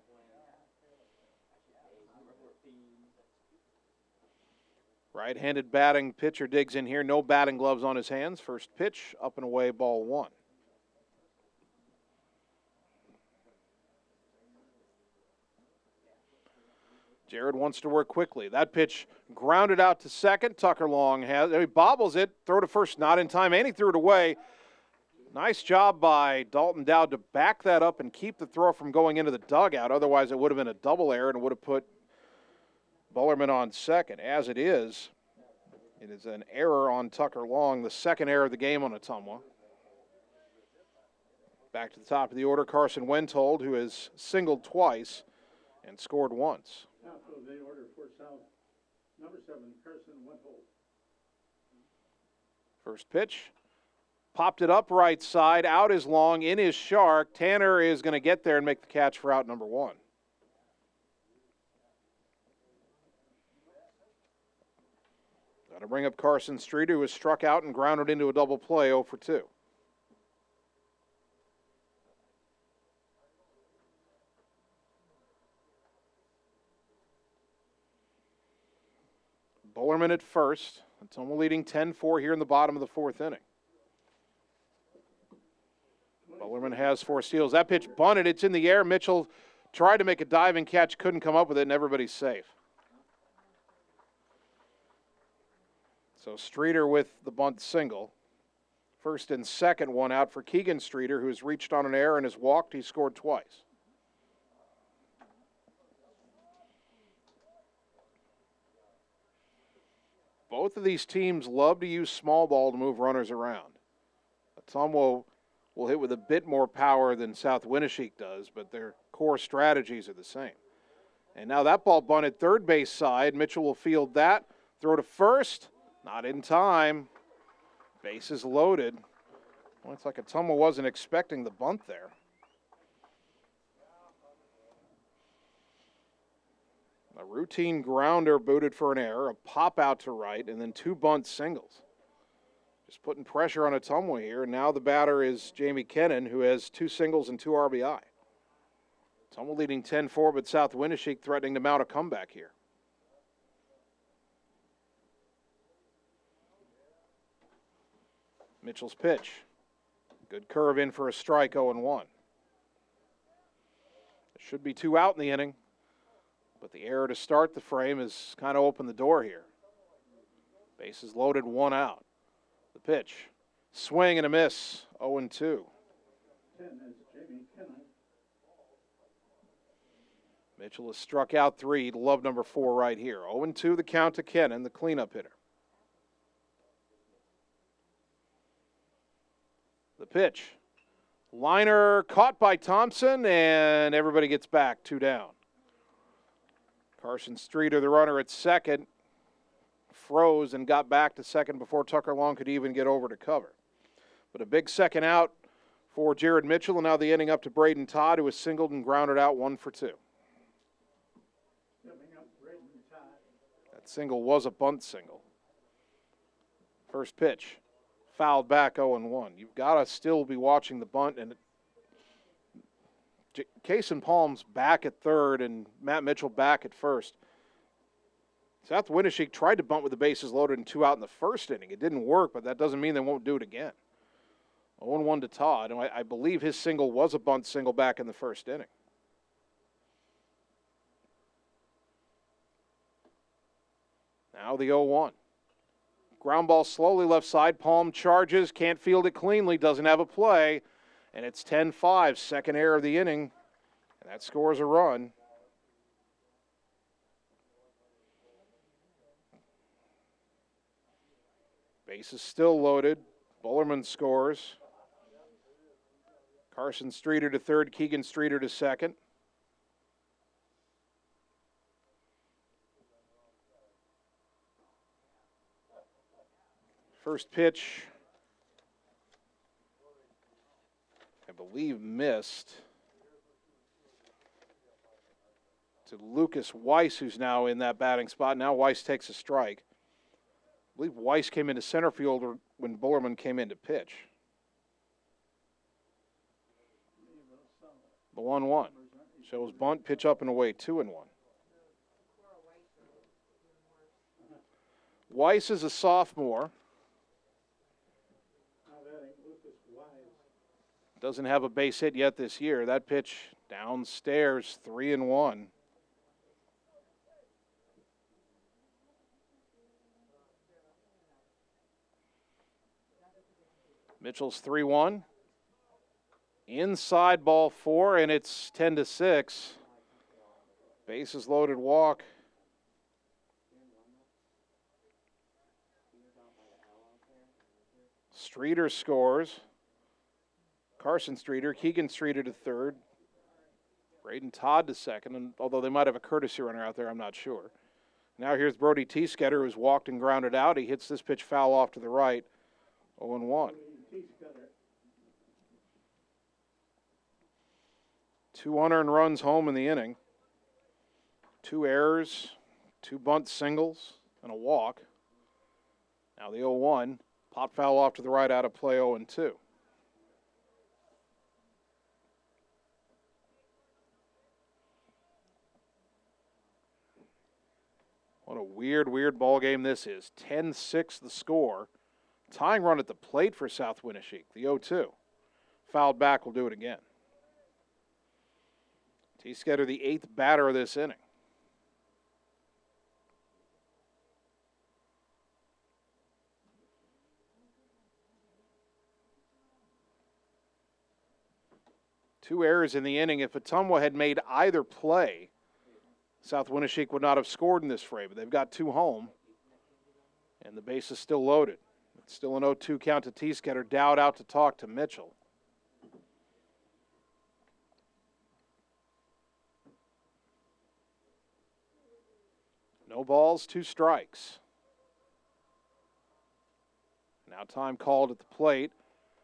Right-handed batting pitcher digs in here. No batting gloves on his hands. First pitch, up and away, ball 1. Jared wants to work quickly. That pitch grounded out to second. Tucker Long he bobbles it, throw to first, not in time, and he threw it away. Nice job by Dalton Dowd to back that up and keep the throw from going into the dugout. Otherwise, it would have been a double error and would have put Bullerman on second. As it is an error on Tucker Long, the second error of the game on Ottumwa. Back to the top of the order, Carson Wentold, who has singled twice and scored once. Top of the order for South, number 7, Carson Wentold. First pitch. Popped it up right side, out is Long, in is Shark. Tanner is going to get there and make the catch for out number 1. Got to bring up Carson Streeter, who was struck out and grounded into a double play, 0 for 2. Bullerman at first. Ottumwa leading 10-4 here in the bottom of the 4th inning. Bullerman has 4 steals. That pitch bunted. It's in the air. Mitchell tried to make a diving catch, couldn't come up with it, and everybody's safe. So Streeter with the bunt single. First and second, 1 out for Keegan Streeter, who has reached on an error and has walked. He scored twice. Both of these teams love to use small ball to move runners around. Ottumwa will hit with a bit more power than South Winneshiek does, but their core strategies are the same. And now that ball bunted third base side. Mitchell will field that. Throw to first. Not in time. Bases loaded. Well, it's like Ottumwa wasn't expecting the bunt there. A routine grounder booted for an error, a pop out to right, and then 2 bunt singles. Just putting pressure on Ottumwa here, and now the batter is Jamie Kennan, who has 2 singles and 2 RBI. Ottumwa leading 10-4, but South Winneshiek threatening to mount a comeback here. Mitchell's pitch. Good curve in for a strike, 0-1. There should be 2 out in the inning. But the error to start the frame has kind of opened the door here. Bases loaded, 1 out. The pitch. Swing and a miss, 0-2. 10 is Jamie Kennan. Mitchell has struck out 3. He'd love number 4 right here. 0-2 the count to Kennan, the cleanup hitter. The pitch. Liner caught by Thompson, and everybody gets back, 2 down. Carson Streeter, the runner at second, froze and got back to second before Tucker Long could even get over to cover. But a big second out for Jared Mitchell, and now the inning up to Braden Todd, who was singled and grounded out 1 for 2. That single was a bunt single. First pitch, fouled back, 0-1. You've got to still be watching the bunt, and Cason Palm's back at third and Matt Mitchell back at first. South Winneshiek tried to bunt with the bases loaded and 2 out in the first inning. It didn't work, but that doesn't mean they won't do it again. 0-1 to Todd, and I believe his single was a bunt single back in the first inning. Now the 0-1. Ground ball slowly left side. Palm charges, can't field it cleanly, doesn't have a play. And it's 10-5, second error of the inning, and that scores a run. Base is still loaded. Bullerman scores. Carson Streeter to third, Keegan Streeter to second. First pitch, I believe, missed to Lucas Weiss, who's now in that batting spot. Now Weiss takes a strike. believe Weiss came into center field when Bullerman came in to pitch. The 1-1. Shows bunt, pitch up and away, 2-1. Weiss is a sophomore. Doesn't have a base hit yet this year. That pitch downstairs, 3-1. Mitchell's 3-1. Inside ball 4, and it's 10-6. Bases loaded walk. Streeter scores. Carson Streeter, Keegan Streeter to third. Braden Todd to second, and although they might have a courtesy runner out there, I'm not sure. Now here's Brody Teesketter, who's walked and grounded out. He hits this pitch foul off to the right, 0-1. 2 unearned runs home in the inning. 2 errors, 2 bunt singles, and a walk. Now the 0-1. Pop foul off to the right, out of play, 0-2. What a weird ball game this is. 10-6 the score. Tying run at the plate for South Winneshiek, the 0-2. Fouled back, will do it again. Teesketter, the 8th batter of this inning. Two errors in the inning. If Ottumwa had made either play, South Winneshiek would not have scored in this fray, but they've got 2 home, and the base is still loaded. It's still an 0-2 count to Teesketter. Dowd out to talk to Mitchell. No balls, 2 strikes. Now time called at the plate.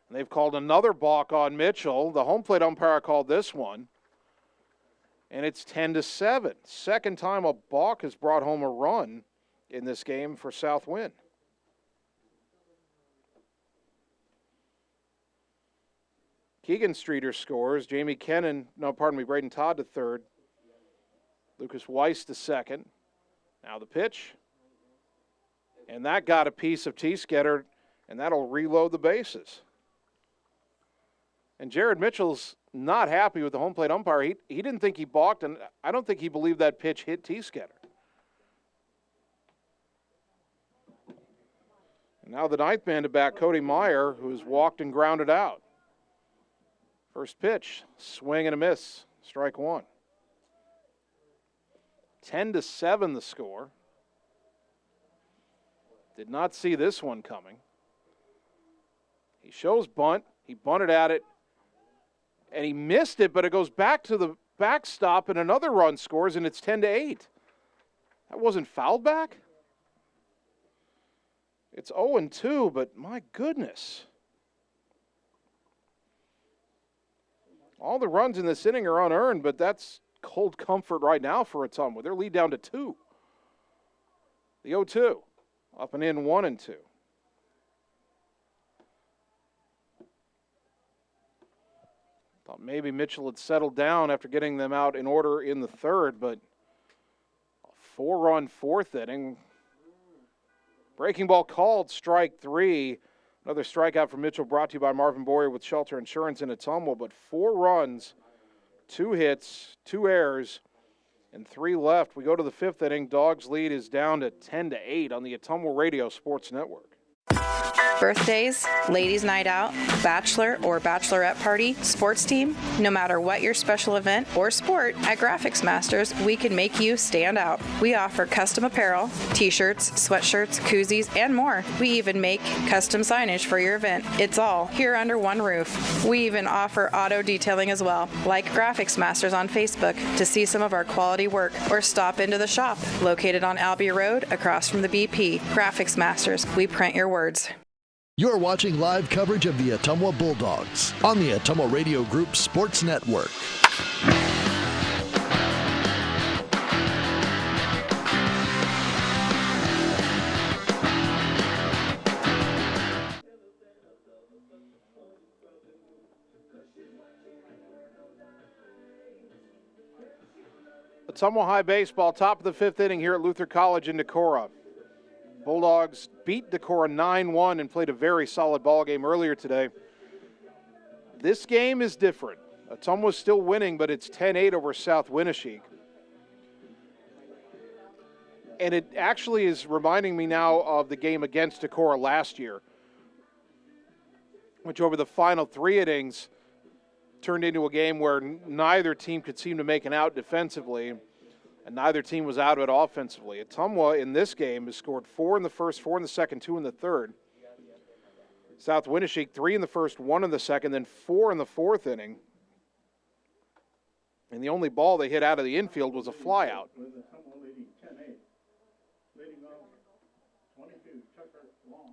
And they've called another balk on Mitchell. The home plate umpire called this one. And it's 10-7. Second time a balk has brought home a run in this game for South Win. Keegan Streeter scores. Braden Todd to third. Lucas Weiss to second. Now the pitch. And that got a piece of Teesketter, and that'll reload the bases. And Jared Mitchell's not happy with the home plate umpire. He didn't think he balked, and I don't think he believed that pitch hit Teesketter. And now the 9th man to bat, Cody Meyer, who's walked and grounded out. First pitch, swing and a miss, strike 1. 10-7 the score. Did not see this one coming. He shows bunt. He bunted at it, and he missed it, but it goes back to the backstop, and another run scores, and it's 10-8. That wasn't fouled back? It's 0-2, but my goodness. All the runs in this inning are unearned, but that's cold comfort right now for Ottumwa. Their lead down to 2. The 0-2, up and in 1-2. Thought maybe Mitchell had settled down after getting them out in order in the 3rd, but a 4-run 4th inning. Breaking ball called, strike 3. Another strikeout from Mitchell, brought to you by Marvin Boyer with Shelter Insurance in Ottumwa, but 4 runs, 2 hits, 2 errors, and 3 left. We go to the 5th inning. Dogs lead is down to 10-8 on the Ottumwa Radio Sports Network. Birthdays, ladies' night out, bachelor or bachelorette party, sports team, no matter what your special event or sport, at Graphics Masters, we can make you stand out. We offer custom apparel, t-shirts, sweatshirts, koozies, and more. We even make custom signage for your event. It's all here under one roof. We even offer auto detailing as well. Like Graphics Masters on Facebook to see some of our quality work, or stop into the shop located on Albee Road across from the BP. Graphics Masters, we print your words. You're watching live coverage of the Ottumwa Bulldogs on the Ottumwa Radio Group Sports Network. Ottumwa High baseball, top of the 5th inning here at Luther College in Decorah. Bulldogs beat Decorah 9-1 and played a very solid ball game earlier today. This game is different. Ottumwa's still winning, but it's 10-8 over South Winneshiek. And it actually is reminding me now of the game against Decorah last year, which over the final 3 innings turned into a game where neither team could seem to make an out defensively, and neither team was out of it offensively. Ottumwa in this game has scored 4 in the first, 4 in the second, 2 in the third. South Winneshiek 3 in the first, 1 in the second, then 4 in the 4th inning. And the only ball they hit out of the infield was a flyout.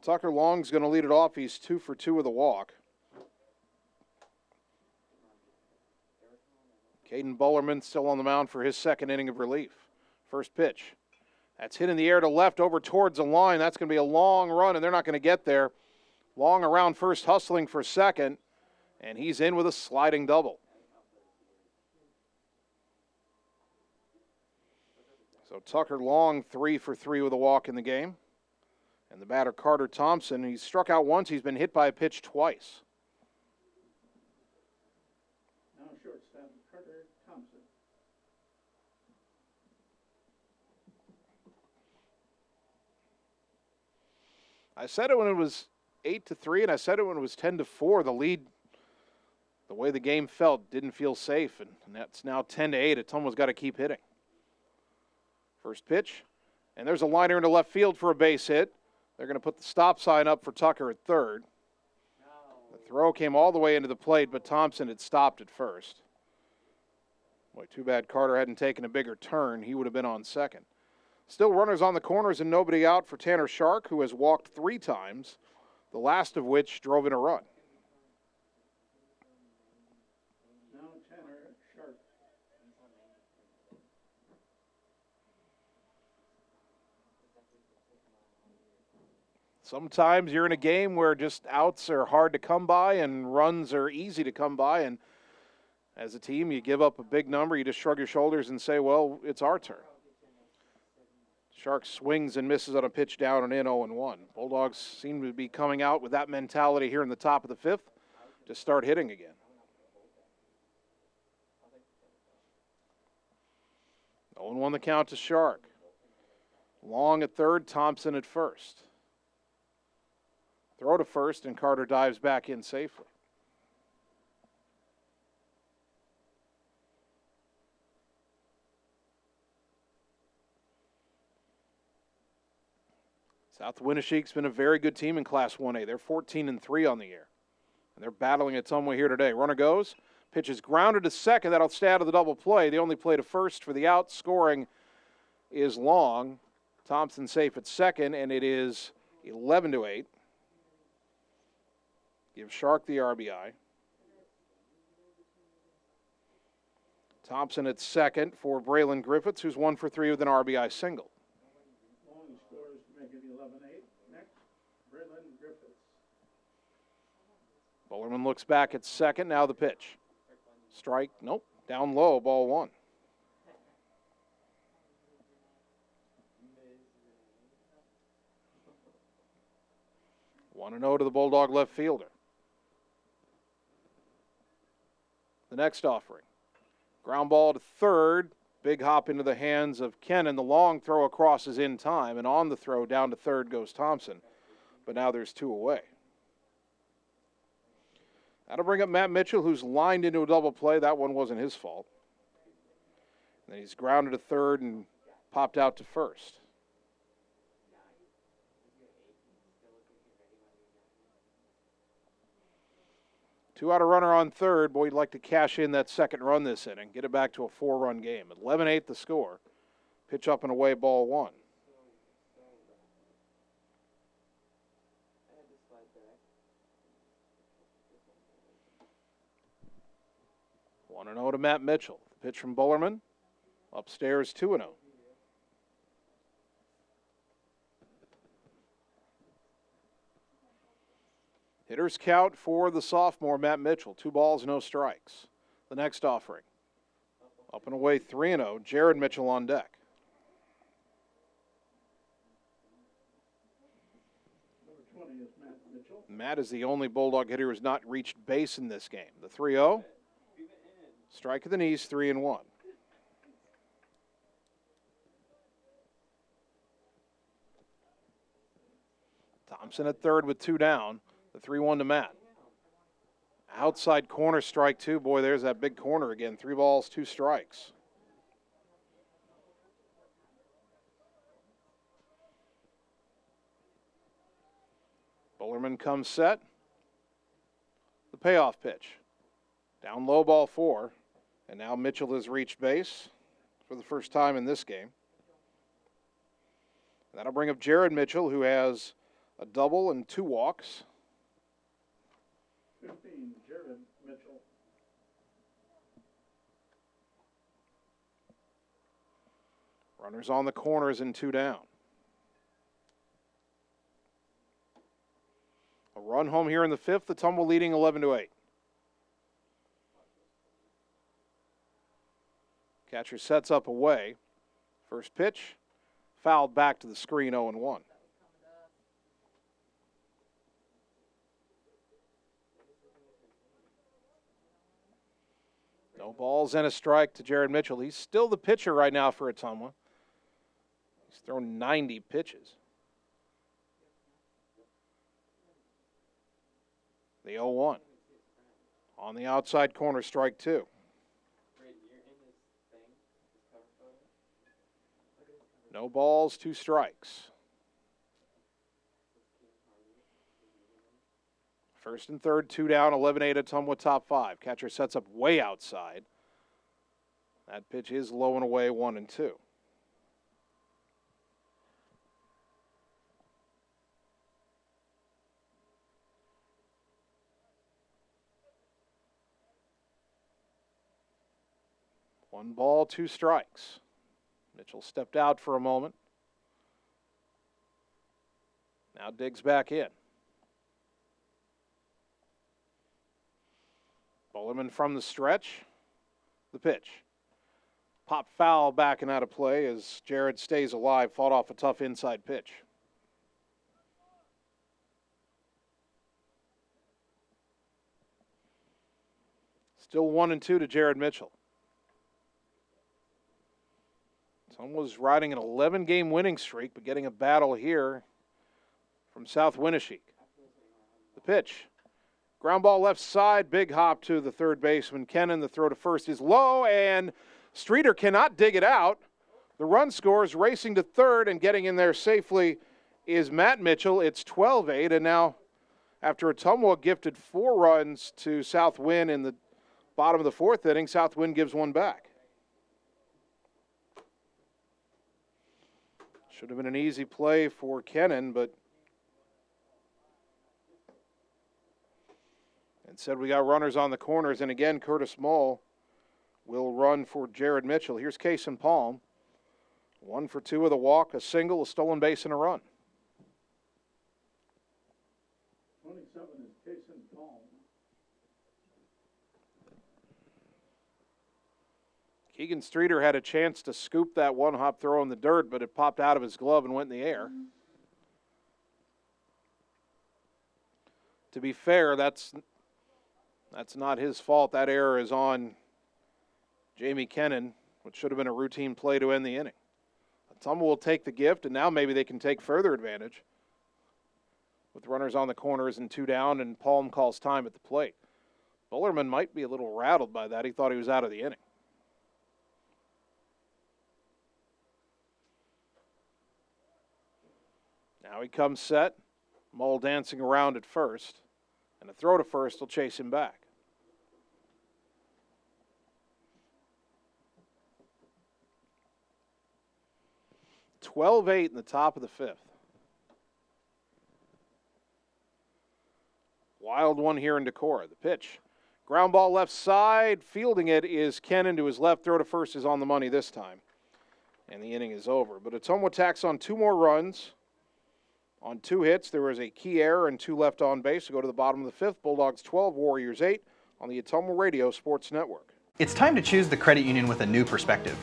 Tucker Long's going to lead it off. He's 2 for 2 with a walk. Caden Bullerman still on the mound for his second inning of relief. First pitch. That's hit in the air to left over towards the line. That's going to be a long run, and they're not going to get there. Long around first, hustling for second, and he's in with a sliding double. So Tucker Long 3 for 3 with a walk in the game. And the batter, Carter Thompson, he's struck out once. He's been hit by a pitch twice. Now shortstop, Carter Thompson. I said it when it was 8-3, and I said it when it was 10-4. The lead, the way the game felt, didn't feel safe, and that's now 10-8. Ottumwa's got to keep hitting. First pitch, and there's a liner into left field for a base hit. They're going to put the stop sign up for Tucker at third. The throw came all the way into the plate, but Thompson had stopped at first. Boy, too bad Carter hadn't taken a bigger turn. He would have been on second. Still runners on the corners and nobody out for Tanner Shark, who has walked 3 times, the last of which drove in a run. Now Tanner Shark. Sometimes you're in a game where just outs are hard to come by and runs are easy to come by, and as a team you give up a big number, you just shrug your shoulders and say, well, it's our turn. Shark swings and misses on a pitch down and in 0-1. Bulldogs seem to be coming out with that mentality here in the top of the 5th to start hitting again. 0-1 the count to Shark. Long at third, Thompson at first. Throw to first, and Carter dives back in safely. South Winneshiek's been a very good team in Class 1A. They're 14-3 on the year. And they're battling Ottumwa here today. Runner goes. Pitch is grounded to second. That'll stay out of the double play. They only play to first for the out. Scoring is Long. Thompson safe at second, and it is 11-8. Give Shark the RBI. Thompson at second for Braylon Griffiths, who's 1 for 3 with an RBI single. Long scores to make it 11-8. Next, Braylon Griffiths. Bullerman looks back at second. Now the pitch. Strike. Nope. Down low. Ball 1. One and 0 to the Bulldog left fielder. The next offering. Ground ball to third. Big hop into the hands of Kennan. The long throw across is in time, and on the throw down to third goes Thompson. But now there's 2 away. That'll bring up Matt Mitchell, who's lined into a double play. That one wasn't his fault. And then he's grounded to third and popped out to first. Two out a runner on third. Boy, you'd like to cash in that second run this inning. Get it back to a 4-run game. 11-8 the score. Pitch up and away, ball 1. One and 0 to Matt Mitchell. The pitch from Bullerman. Upstairs 2-0. Hitters count for the sophomore, Matt Mitchell. 2 balls, no strikes. The next offering. Up and away 3-0. Jared Mitchell on deck. Number 20 is Matt Mitchell. Matt is the only Bulldog hitter who has not reached base in this game. The 3-0. Strike of the knees, 3-1. Thompson at third with 2 down. The 3-1 to Matt. Outside corner, strike 2. Boy, there's that big corner again. 3 balls, 2 strikes. Bullerman comes set. The payoff pitch. Down low, ball 4. And now Mitchell has reached base for the first time in this game. That'll bring up Jared Mitchell, who has a double and 2 walks. 15, Jared Mitchell. Runners on the corners and 2 down. A run home here in the 5th. The Ottumwa leading 11-8. Catcher sets up away. First pitch, fouled back to the screen, 0-1. No balls and a strike to Jared Mitchell. He's still the pitcher right now for Ottumwa. He's thrown 90 pitches. The 0-1. On the outside corner, strike 2. No balls, 2 strikes. First and third, 2 down, 11-8 Ottumwa top 5. Catcher sets up way outside. That pitch is low and away, 1-2. One ball, 2 strikes. Mitchell stepped out for a moment. Now digs back in. Bullerman from the stretch. The pitch. Pop foul back and out of play as Jared stays alive, fought off a tough inside pitch. Still 1-2 to Jared Mitchell. Was riding an 11-game winning streak, but getting a battle here from South Winneshiek. The pitch. Ground ball left side, big hop to the third baseman, Kennan. The throw to first is low, and Streeter cannot dig it out. The run scores, racing to third and getting in there safely is Matt Mitchell. It's 12-8, and now after Ottumwa gifted 4 runs to South Winn in the bottom of the 4th inning, South Winn gives 1 back. Should have been an easy play for Kennan, but instead we got runners on the corners, and again Curtis Mull will run for Jared Mitchell. Here's Kason Palm. 1 for 2 with a walk, a single, a stolen base, and a run. 27 is Kason Palm. Keegan Streeter had a chance to scoop that one-hop throw in the dirt, but it popped out of his glove and went in the air. To be fair, that's not his fault. That error is on Jamie Kennan, which should have been a routine play to end the inning. Ottumwa will take the gift, and now maybe they can take further advantage with runners on the corners and 2 down, and Palm calls time at the plate. Bullerman might be a little rattled by that. He thought he was out of the inning. Now he comes set. Mull dancing around at first. And a throw to first will chase him back. (12-8) in the top of the 5th. Wild one here in Decorah. The pitch. Ground ball left side. Fielding it is Kennan to his left. Throw to first is on the money this time. And the inning is over. But Ottumwa tacks on 2 more runs. On 2 hits, there was a key error and 2 left on base to go to the bottom of the 5th. Bulldogs 12, Warriors 8 on the Ottumwa Radio Sports Network. It's time to choose the credit union with a new perspective.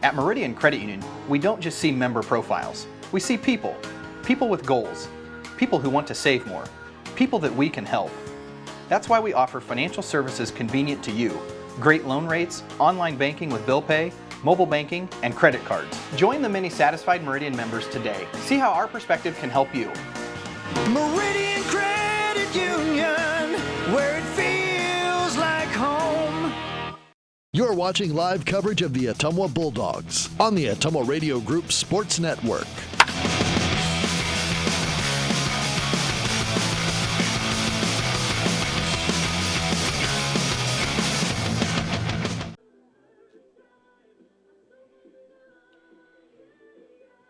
At Meridian Credit Union, we don't just see member profiles. We see people. People with goals. People who want to save more. People that we can help. That's why we offer financial services convenient to you. Great loan rates, online banking with bill pay, mobile banking, and credit cards. Join the many satisfied Meridian members today. See how our perspective can help you. Meridian Credit Union, where it feels like home. You're watching live coverage of the Ottumwa Bulldogs on the Ottumwa Radio Group Sports Network.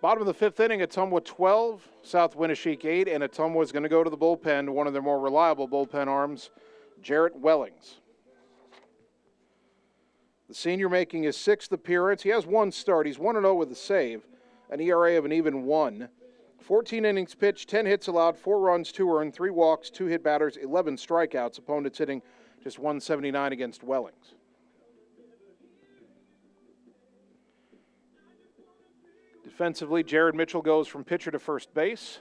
Bottom of the fifth inning, Ottumwa 12, South Winneshiek 8, and Ottumwa is going to go to the bullpen, one of their more reliable bullpen arms, Jarrett Wellings. The senior making his sixth appearance. He has one start. He's 1-0 with a save, an ERA of an even 1. 14 innings pitched, 10 hits allowed, 4 runs, 2 earned, 3 walks, 2 hit batters, 11 strikeouts. Opponents hitting just 179 against Wellings. Defensively, Jared Mitchell goes from pitcher to first base.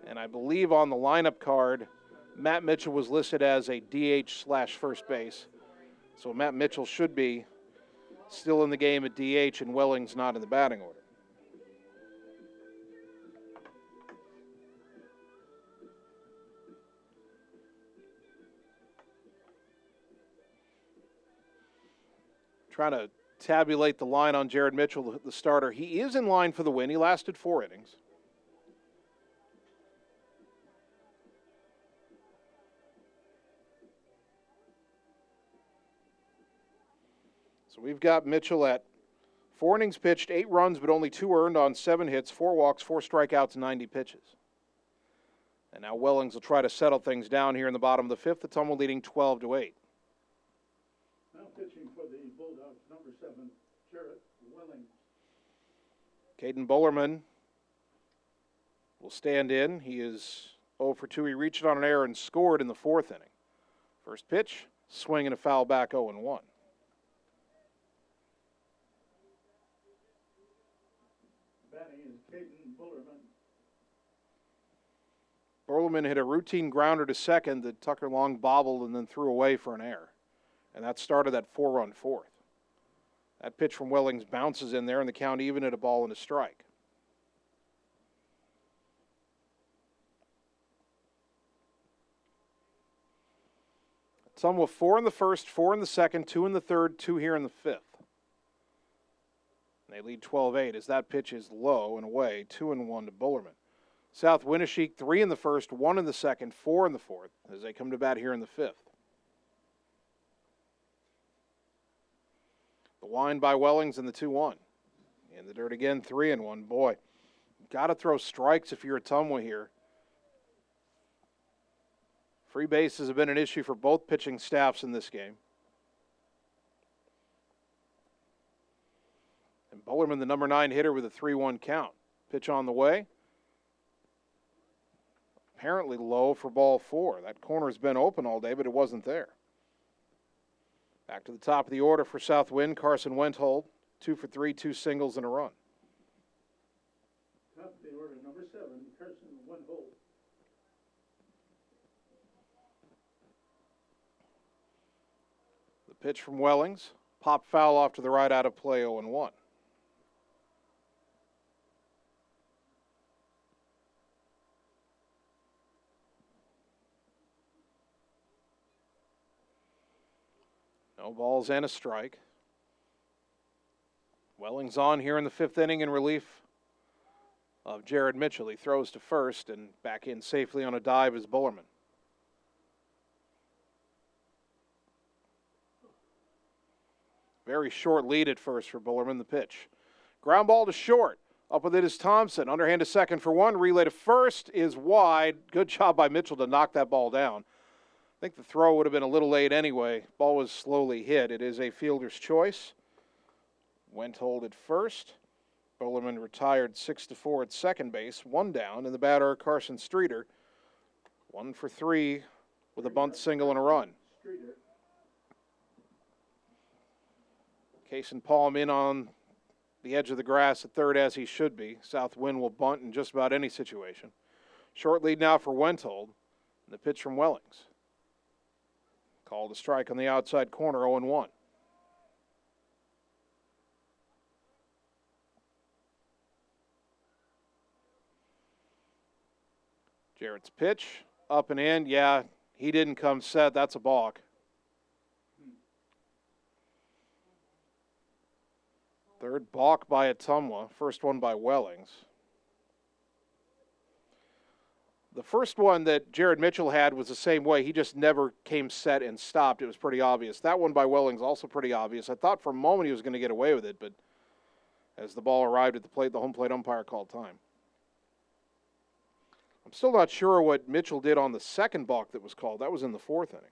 And I believe on the lineup card, Matt Mitchell was listed as a DH/first base. So Matt Mitchell should be still in the game at DH and Wellings not in the batting order. Trying to tabulate the line on Jared Mitchell, the starter. He is in line for the win. He lasted 4 innings. So we've got Mitchell at 4 innings pitched, 8 runs, but only 2 earned on 7 hits, 4 walks, 4 strikeouts, 90 pitches. And now Wellings will try to settle things down here in the bottom of the fifth. Ottumwa leading 12-8. Now pitching for the Bulldogs, number 7, Jarrett Wellings. Caden Bullerman will stand in. He is 0 for 2. He reached on an error and scored in the 4th inning. First pitch, swing and a foul back 0-1. Batting is Caden Bullerman. Bullerman hit a routine grounder to second that Tucker Long bobbled and then threw away for an error. And that started that 4-run 4th. That pitch from Wellings bounces in there, and the count even at a ball and a strike. Ottumwa 4 in the first, 4 in the second, 2 in the third, 2 here in the 5th. They lead 12-8 as that pitch is low and away, 2-1 to Bullerman. South Winneshiek 3 in the first, 1 in the second, 4 in the 4th as they come to bat here in the 5th. The wind by Wellings in the 2-1. In the dirt again, 3-1. Boy, got to throw strikes if you're Ottumwa here. Free bases have been an issue for both pitching staffs in this game. And Bullerman, the number 9 hitter with a 3-1 count. Pitch on the way. Apparently low for ball 4. That corner's been open all day, but it wasn't there. Back to the top of the order for South Wind, Carson Wenthold, 2 for 3, 2 singles and a run. Top of the order, number 7, Carson Wenthold. The pitch from Wellings, pop foul off to the right out of play, 0-1. No balls and a strike. Wellings on here in the 5th inning in relief of Jared Mitchell. He throws to first and back in safely on a dive is Bullerman. Very short lead at first for Bullerman. The pitch. Ground ball to short. Up with it is Thompson. Underhand to second for 1. Relay to first is wide. Good job by Mitchell to knock that ball down. I think the throw would have been a little late anyway. Ball was slowly hit. It is a fielder's choice. Wenthold at first. Bullerman retired 6-4 at second base. 1 down, and the batter Carson Streeter 1 for 3 with a bunt single and a run. Streeter. Cason Palm in on the edge of the grass at third, as he should be. South wind will bunt in just about any situation. Short lead now for Wenthold. The pitch from Wellings. Called a strike on the outside corner, 0-1. Jarrett's pitch, up and in. Yeah, he didn't come set. That's a balk. Third balk by Ottumwa. First one by Wellings. The first one that Jared Mitchell had was the same way. He just never came set and stopped. It was pretty obvious. That one by Wellings also pretty obvious. I thought for a moment he was going to get away with it, but as the ball arrived at the plate, the home plate umpire called time. I'm still not sure what Mitchell did on the second balk that was called. That was in the fourth inning.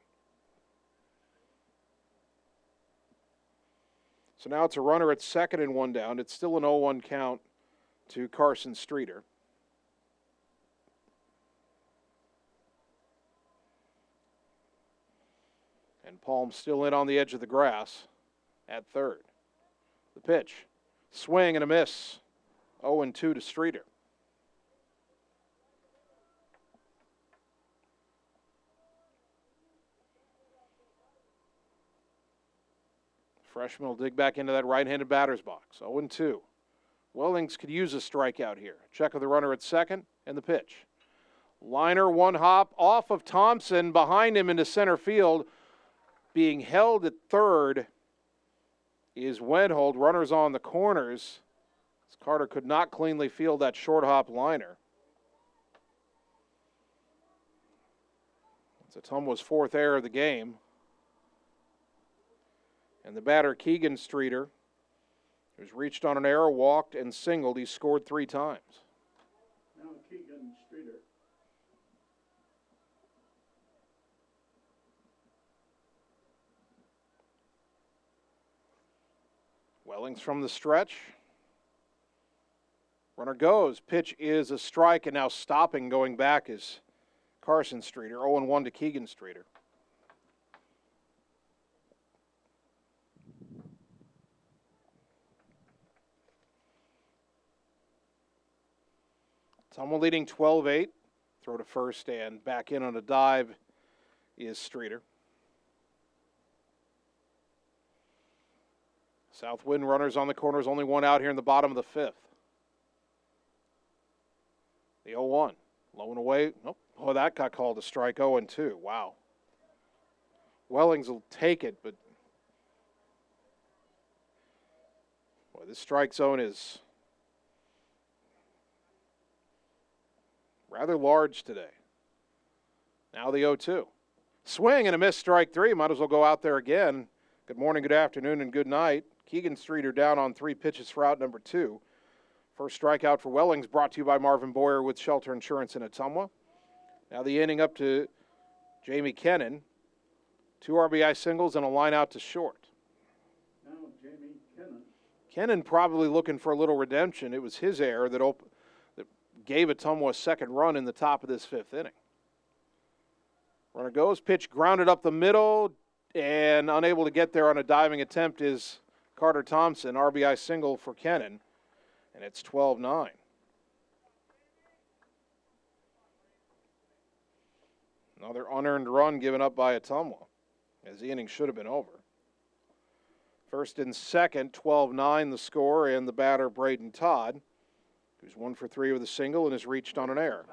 So now it's a runner at second and one down. It's still an 0-1 count to Carson Streeter. And Palm still in on the edge of the grass at third. The pitch, swing and a miss. 0-2 to Streeter. Freshman will dig back into that right-handed batter's box. 0-2. Wellings could use a strikeout here. Check of the runner at second and the pitch. Liner, one hop off of Thompson, behind him into center field. Being held at third is Wenthold. Runners on the corners. Carter could not cleanly field that short hop liner. It's Ottumwa's fourth error of the game. And the batter, Keegan Streeter, who's reached on an error, walked, and singled. He's scored 3 times. Now Keegan Streeter. Wellings from the stretch. Runner goes. Pitch is a strike, and now stopping, going back is Carson Streeter. 0-1 to Keegan Streeter. Ottumwa leading 12-8. Throw to first and back in on a dive is Streeter. South wind runners on the corners, only one out here in the bottom of the fifth. The 0-1. Low and away. Nope. Oh, that got called a strike. 0-2. Wow. Wellings will take it, but boy, this strike zone is rather large today. Now the 0-2. Swing and a miss, strike 3. Might as well go out there again. Good morning, good afternoon, and good night. Keegan Streeter down on 3 pitches for out number 2. First strikeout for Wellings, brought to you by Marvin Boyer with Shelter Insurance in Ottumwa. Now the inning up to Jamie Kennan. 2 RBI singles and a line out to short. Now Jamie Kennan. Kennan probably looking for a little redemption. It was his error that gave Ottumwa a second run in the top of this 5th inning. Runner goes, pitch grounded up the middle, and unable to get there on a diving attempt is Carter Thompson. RBI single for Kennan, and it's 12-9. Another unearned run given up by Ottumwa, as the inning should have been over. First and second, 12-9 the score, and the batter Braden Todd, who's 1 for 3 with a single and has reached on an error.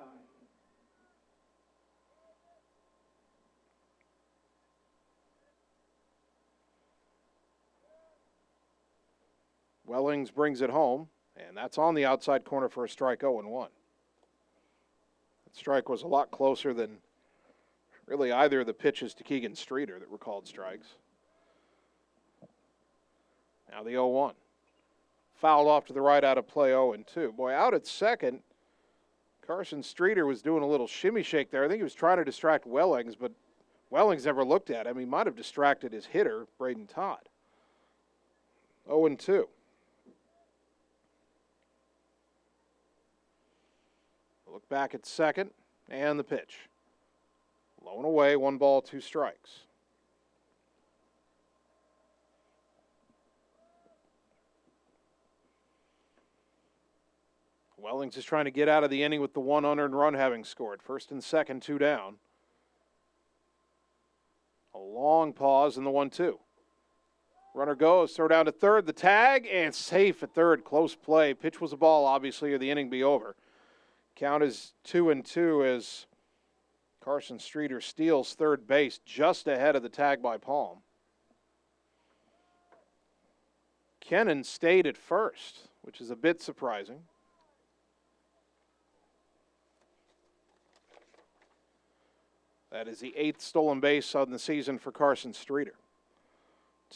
Wellings brings it home, and that's on the outside corner for a strike. 0-1. That strike was a lot closer than really either of the pitches to Keegan Streeter that were called strikes. Now the 0-1. Fouled off to the right out of play, 0-2. Boy, out at second, Carson Streeter was doing a little shimmy shake there. I think he was trying to distract Wellings, but Wellings never looked at him. He might have distracted his hitter, Braden Todd. 0-2. Look back at second, and the pitch. Low and away, 1 ball, 2 strikes. Wellings is trying to get out of the inning with the one unearned run having scored. First and second, 2 down. A long pause in the 1-2. Runner goes, throw down to third, the tag, and safe at third. Close play. Pitch was a ball, obviously, or the inning be over. Count is 2-2 as Carson Streeter steals third base just ahead of the tag by Palm. Kennan stayed at first, which is a bit surprising. That is the 8th stolen base on the season for Carson Streeter.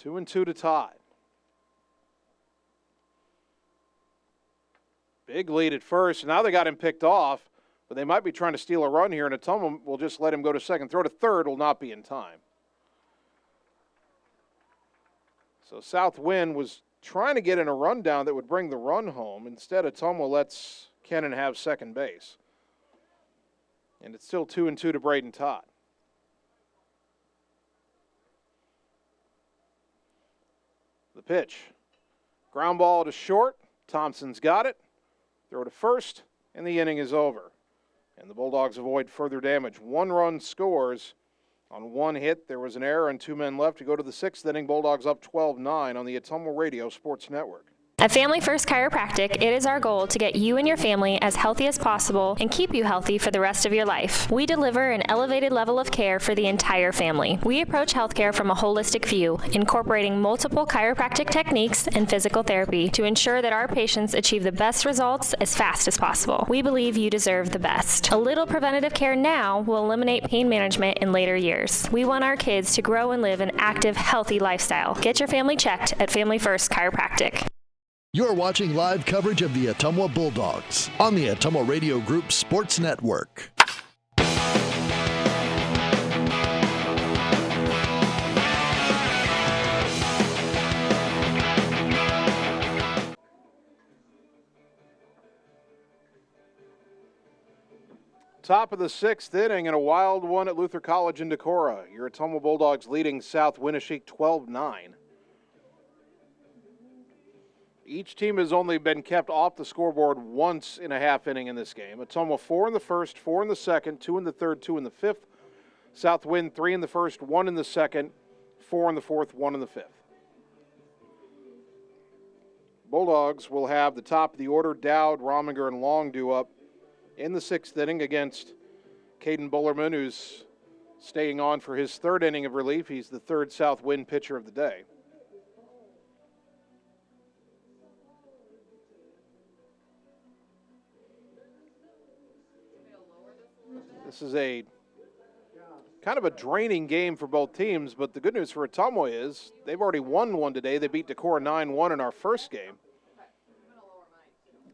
2-2 to tie. Big lead at first. Now they got him picked off, but they might be trying to steal a run here, and Ottumwa will just let him go to second. Throw to third will not be in time. So South Wind was trying to get in a rundown that would bring the run home. Instead, Ottumwa lets Kennan have second base. And it's still 2-2 to Braden Todd. The pitch. Ground ball to short. Thompson's got it. Throw to first, and the inning is over. And the Bulldogs avoid further damage. 1 run scores on 1 hit. There was an error and 2 men left to go to the 6th inning. Bulldogs up 12-9 on the Ottumwa Radio Sports Network. At Family First Chiropractic, it is our goal to get you and your family as healthy as possible and keep you healthy for the rest of your life. We deliver an elevated level of care for the entire family. We approach healthcare from a holistic view, incorporating multiple chiropractic techniques and physical therapy to ensure that our patients achieve the best results as fast as possible. We believe you deserve the best. A little preventative care now will eliminate pain management in later years. We want our kids to grow and live an active, healthy lifestyle. Get your family checked at Family First Chiropractic. You're watching live coverage of the Ottumwa Bulldogs on the Ottumwa Radio Group Sports Network. Top of the 6th inning and a wild one at Luther College in Decorah. Your Ottumwa Bulldogs leading South Winneshiek 12-9. Each team has only been kept off the scoreboard once in a half inning in this game. Ottumwa 4 in the first, 4 in the second, 2 in the third, 2 in the fifth. South Wind 3 in the first, 1 in the second, 4 in the fourth, 1 in the fifth. Bulldogs will have the top of the order. Dowd, Rominger, and Long due up in the 6th inning against Caden Bullerman, who's staying on for his 3rd inning of relief. He's the 3rd South Wind pitcher of the day. This is a kind of a draining game for both teams, but the good news for Ottumwa is they've already won one today. They beat Decorah 9-1 in our first game.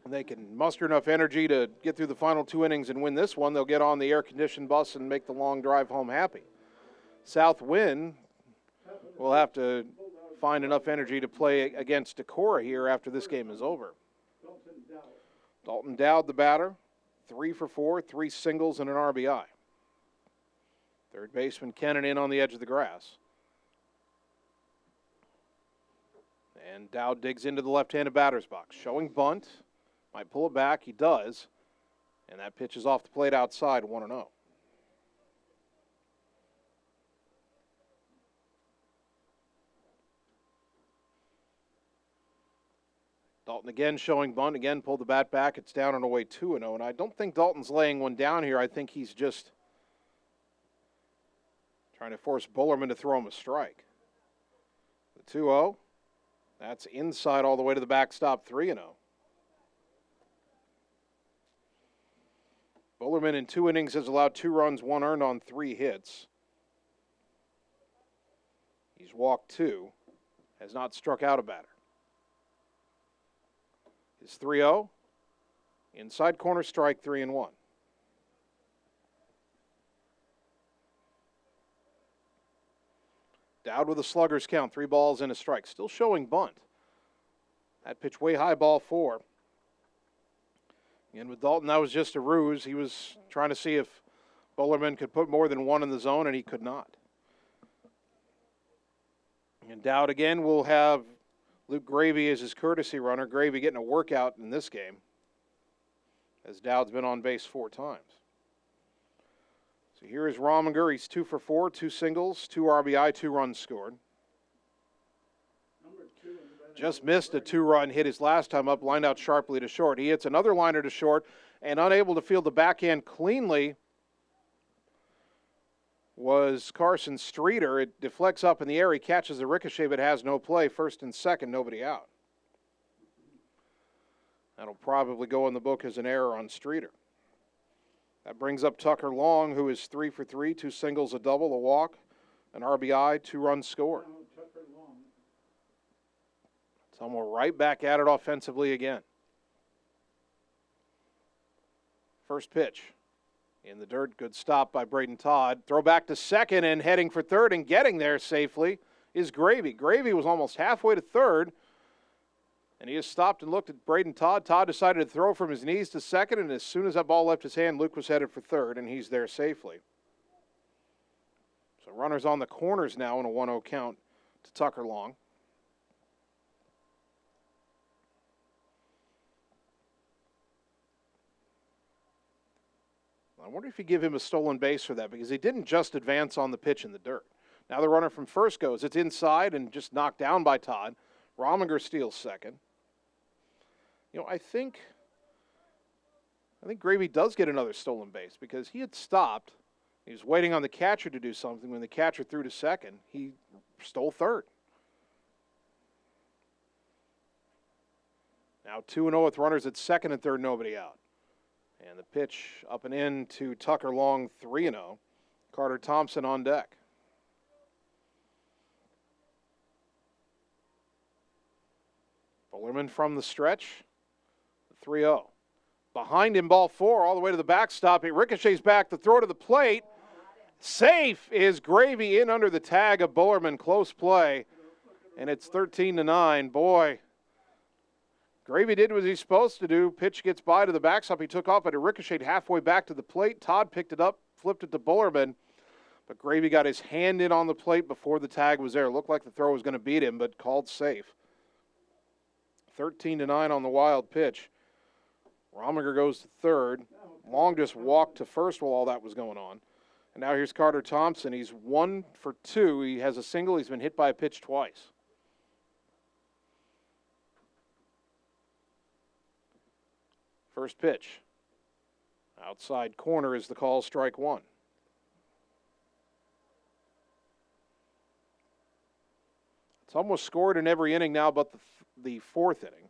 And they can muster enough energy to get through the final 2 innings and win this one. They'll get on the air-conditioned bus and make the long drive home happy. South Wind will have to find enough energy to play against Decorah here after this game is over. Dalton Dowd, the batter. 3 for 4, 3 singles and an RBI. Third baseman Kennan in on the edge of the grass. And Dowd digs into the left-handed batter's box. Showing bunt. Might pull it back. He does. And that pitch is off the plate outside, 1-0. Dalton again showing bunt, again pulled the bat back. It's down and away 2-0. And I don't think Dalton's laying one down here. I think he's just trying to force Bullerman to throw him a strike. The 2-0. That's inside all the way to the backstop, 3-0. Bullerman in 2 innings has allowed 2 runs, 1 earned on 3 hits. He's walked 2, has not struck out a batter. His 3-0, inside corner strike, 3-1. Dowd with a slugger's count, 3 balls and a strike. Still showing bunt. That pitch way high, ball 4. And with Dalton, that was just a ruse. He was trying to see if Bullerman could put more than 1 in the zone, and he could not. And Dowd again will have Luke Gravy as his courtesy runner. Gravy getting a workout in this game. as Dowd's been on base 4 times. So here is Rominger. He's 2 for 4, 2 singles, 2 RBI, 2 runs scored. Just missed a 2-run hit his last time up, lined out sharply to short. He hits another liner to short, and unable to field the backhand cleanly was Carson Streeter. It deflects up in the air. He catches the ricochet, but has no play. First and second, nobody out. That'll probably go in the book as an error on Streeter. That brings up Tucker Long, who is 3 for 3, 2 singles, a double, a walk, an RBI, 2 runs scored. Ottumwa right back at it offensively again. First pitch in the dirt. Good stop by Braden Todd. Throw back to second, and heading for third and getting there safely is Gravy. Gravy was almost halfway to third, and he just stopped and looked at Braden Todd. Todd decided to throw from his knees to second, and as soon as that ball left his hand, Luke was headed for third, and he's there safely. So runners on the corners now in a 1-0 count to Tucker Long. I wonder if you give him a stolen base for that, because he didn't just advance on the pitch in the dirt. Now the runner from first goes. It's inside and just knocked down by Todd. Rominger steals second. You know, I think Gravy does get another stolen base, because he had stopped. He was waiting on the catcher to do something. When the catcher threw to second, he stole third. Now 2-0 with runners at second and third, nobody out. And the pitch up and in to Tucker Long, 3-0. Carter Thompson on deck. Bullerman from the stretch, 3-0. Behind him, ball 4, all the way to the backstop. It ricochets back, the throw to the plate. Safe is Gravy in under the tag of Bullerman. Close play. And it's 13-9. Boy, Gravy did what he's supposed to do. Pitch gets by to the backstop. He took off, but it ricocheted halfway back to the plate. Todd picked it up, flipped it to Bullerman. But Gravy got his hand in on the plate before the tag was there. It looked like the throw was going to beat him, but called safe. 13-9 on the wild pitch. Rominger goes to third. Long just walked to first while all that was going on. And now here's Carter Thompson. He's 1 for 2. He has a single. He's been hit by a pitch twice. First pitch. Outside corner is the call, strike 1. It's almost scored in every inning now but the fourth inning.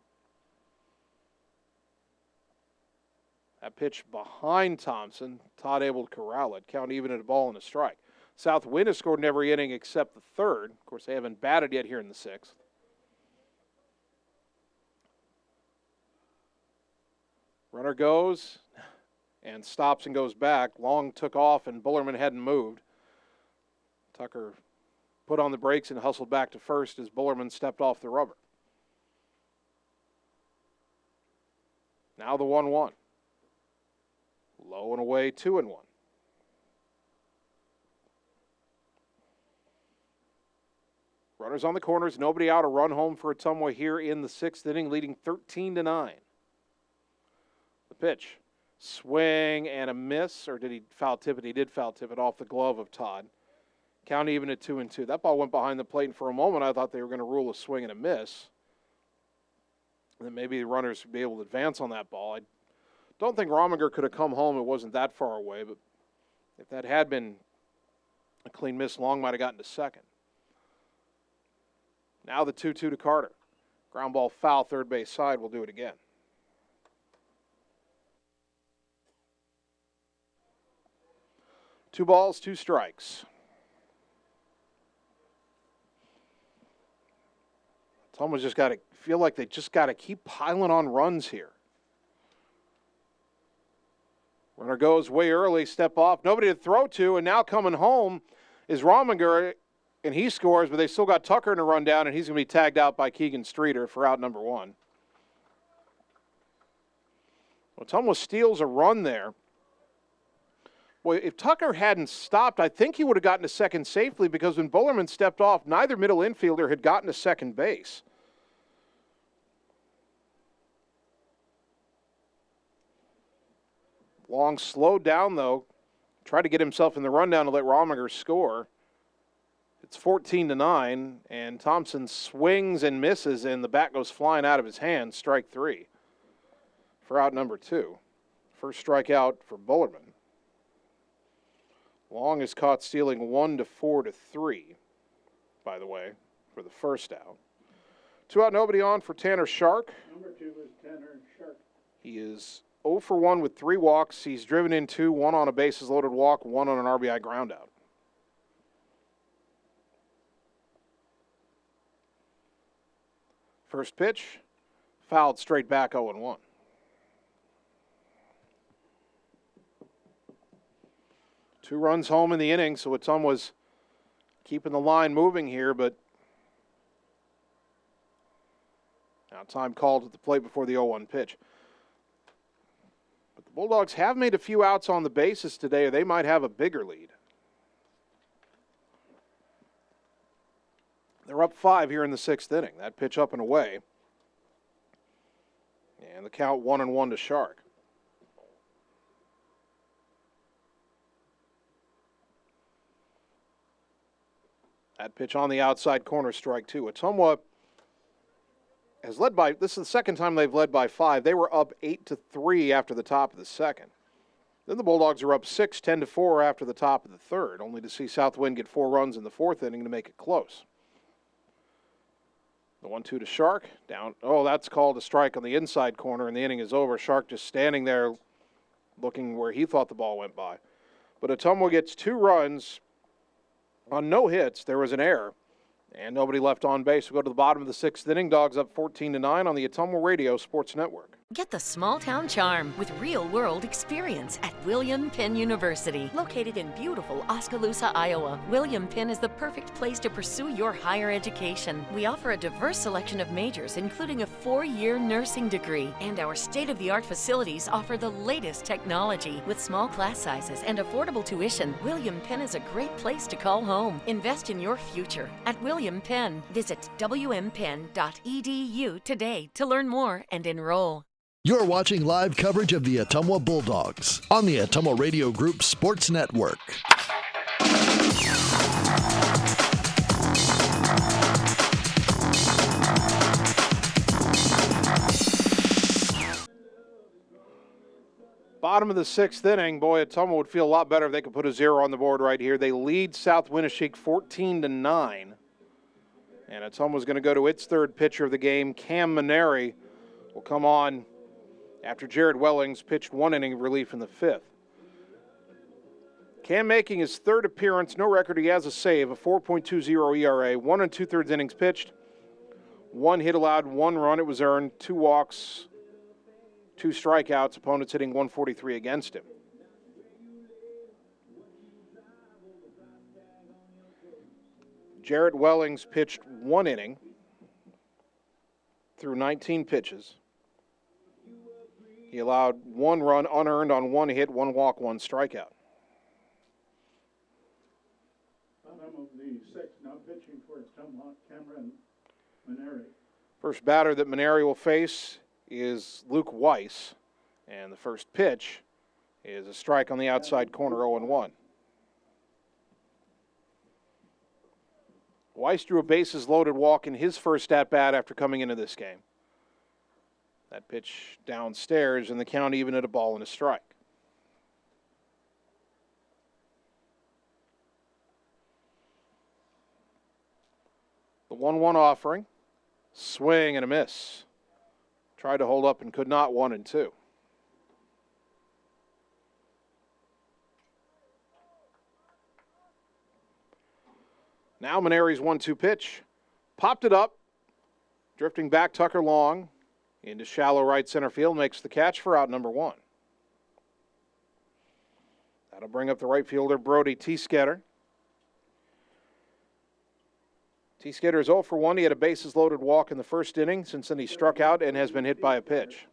That pitch behind Thompson. Todd able to corral it. Count even at a ball and a strike. South Wind has scored in every inning except the third. Of course, they haven't batted yet here in the sixth. Runner goes and stops and goes back. Long took off and Bullerman hadn't moved. Tucker put on the brakes and hustled back to first as Bullerman stepped off the rubber. Now the 1-1. Low and away, 2-1. Runners on the corners, nobody out. A run home for Ottumwa here in the sixth inning, leading 13-9. The pitch, swing and a miss, or did he foul tip it? He did foul tip it off the glove of Todd. Count even at 2-2. That ball went behind the plate, and for a moment I thought they were going to rule a swing and a miss. And then maybe the runners would be able to advance on that ball. I don't think Rominger could have come home. It wasn't that far away, but if that had been a clean miss, Long might have gotten to second. Now the 2-2 to Carter. Ground ball foul, third base side. We'll do it again. Two balls, 2 strikes. Ottumwa's just got to feel like they just got to keep piling on runs here. Runner goes way early, step off, nobody to throw to, and now coming home is Rominger, and he scores, but they still got Tucker in a run down, and he's going to be tagged out by Keegan Streeter for out number 1. Ottumwa steals a run there. Well, if Tucker hadn't stopped, I think he would have gotten to second safely, because when Bullerman stepped off, neither middle infielder had gotten to second base. Long slowed down, though. Tried to get himself in the rundown to let Rominger score. It's 14-9, and Thompson swings and misses, and the bat goes flying out of his hand. Strike 3 for out number 2. First strikeout for Bullerman. Long is caught stealing 1 to 4 to 3, by the way, for the first out. 2 out, nobody on for Tanner Shark. Number 2 is Tanner Shark. He is 0 for 1 with 3 walks. He's driven in 2, 1 on a bases-loaded walk, 1 on an RBI groundout. First pitch, fouled straight back 0-1. Two runs home in the inning, so Ottumwa's keeping the line moving here, but now time called at the plate before the 0-1 pitch. But the Bulldogs have made a few outs on the bases today, or they might have a bigger lead. They're up 5 here in the 6th inning. That pitch up and away. And the count 1-1 to Shark. That pitch on the outside corner, strike 2. Ottumwa has led by, this is the second time they've led by 5. They were up 8-3 after the top of the second. Then the Bulldogs are up 6, 10-4 after the top of the third, only to see Southwind get 4 runs in the 4th inning to make it close. The 1-2 to Shark, down. Oh, that's called a strike on the inside corner, and the inning is over. Shark just standing there looking where he thought the ball went by. But Ottumwa gets 2 runs on no hits. There was an error, and nobody left on base. We go to the bottom of the 6th inning. Dogs up 14-9 on the Ottumwa Radio Sports Network. Get the small town charm with real-world experience at William Penn University. Located in beautiful Oskaloosa, Iowa, William Penn is the perfect place to pursue your higher education. We offer a diverse selection of majors, including a 4-year nursing degree. And our state-of-the-art facilities offer the latest technology. With small class sizes and affordable tuition, William Penn is a great place to call home. Invest in your future at William Penn. Visit wmpenn.edu today to learn more and enroll. You're watching live coverage of the Ottumwa Bulldogs on the Ottumwa Radio Group Sports Network. Bottom of the 6th inning, boy, Ottumwa would feel a lot better if they could put a 0 on the board right here. They lead South Winneshiek 14-9. And Ottumwa's going to go to its 3rd pitcher of the game. Cam Maneri will come on after Jared Wellings pitched 1 inning of relief in the 5th. Cam making his 3rd appearance, no record, he has a save, a 4.20 ERA, 1 2/3 innings pitched, 1 hit allowed, 1 run, it was earned, 2 walks, 2 strikeouts, opponents hitting 143 against him. Jared Wellings pitched 1 inning through 19 pitches. He allowed 1 run unearned on 1 hit, 1 walk, 1 strikeout. Bottom of the 6th, now pitching for Ottumwa, Cameron Maneri. First batter that Maneri will face is Luke Weiss, and the first pitch is a strike on the outside corner, 0-1. Weiss drew a bases-loaded walk in his first at-bat after coming into this game. That pitch downstairs, and the count even at a ball and a strike. The 1-1 offering, swing and a miss. Tried to hold up and could not, 1-2. Now Maneri's 1-2 pitch. Popped it up. Drifting back, Tucker Long into shallow right center field, makes the catch for out number 1. That'll bring up the right fielder, Brody T-Sketter. T-Sketter is 0 for 1. He had a bases-loaded walk in the 1st inning. Since then, he struck out and has been hit by a pitch.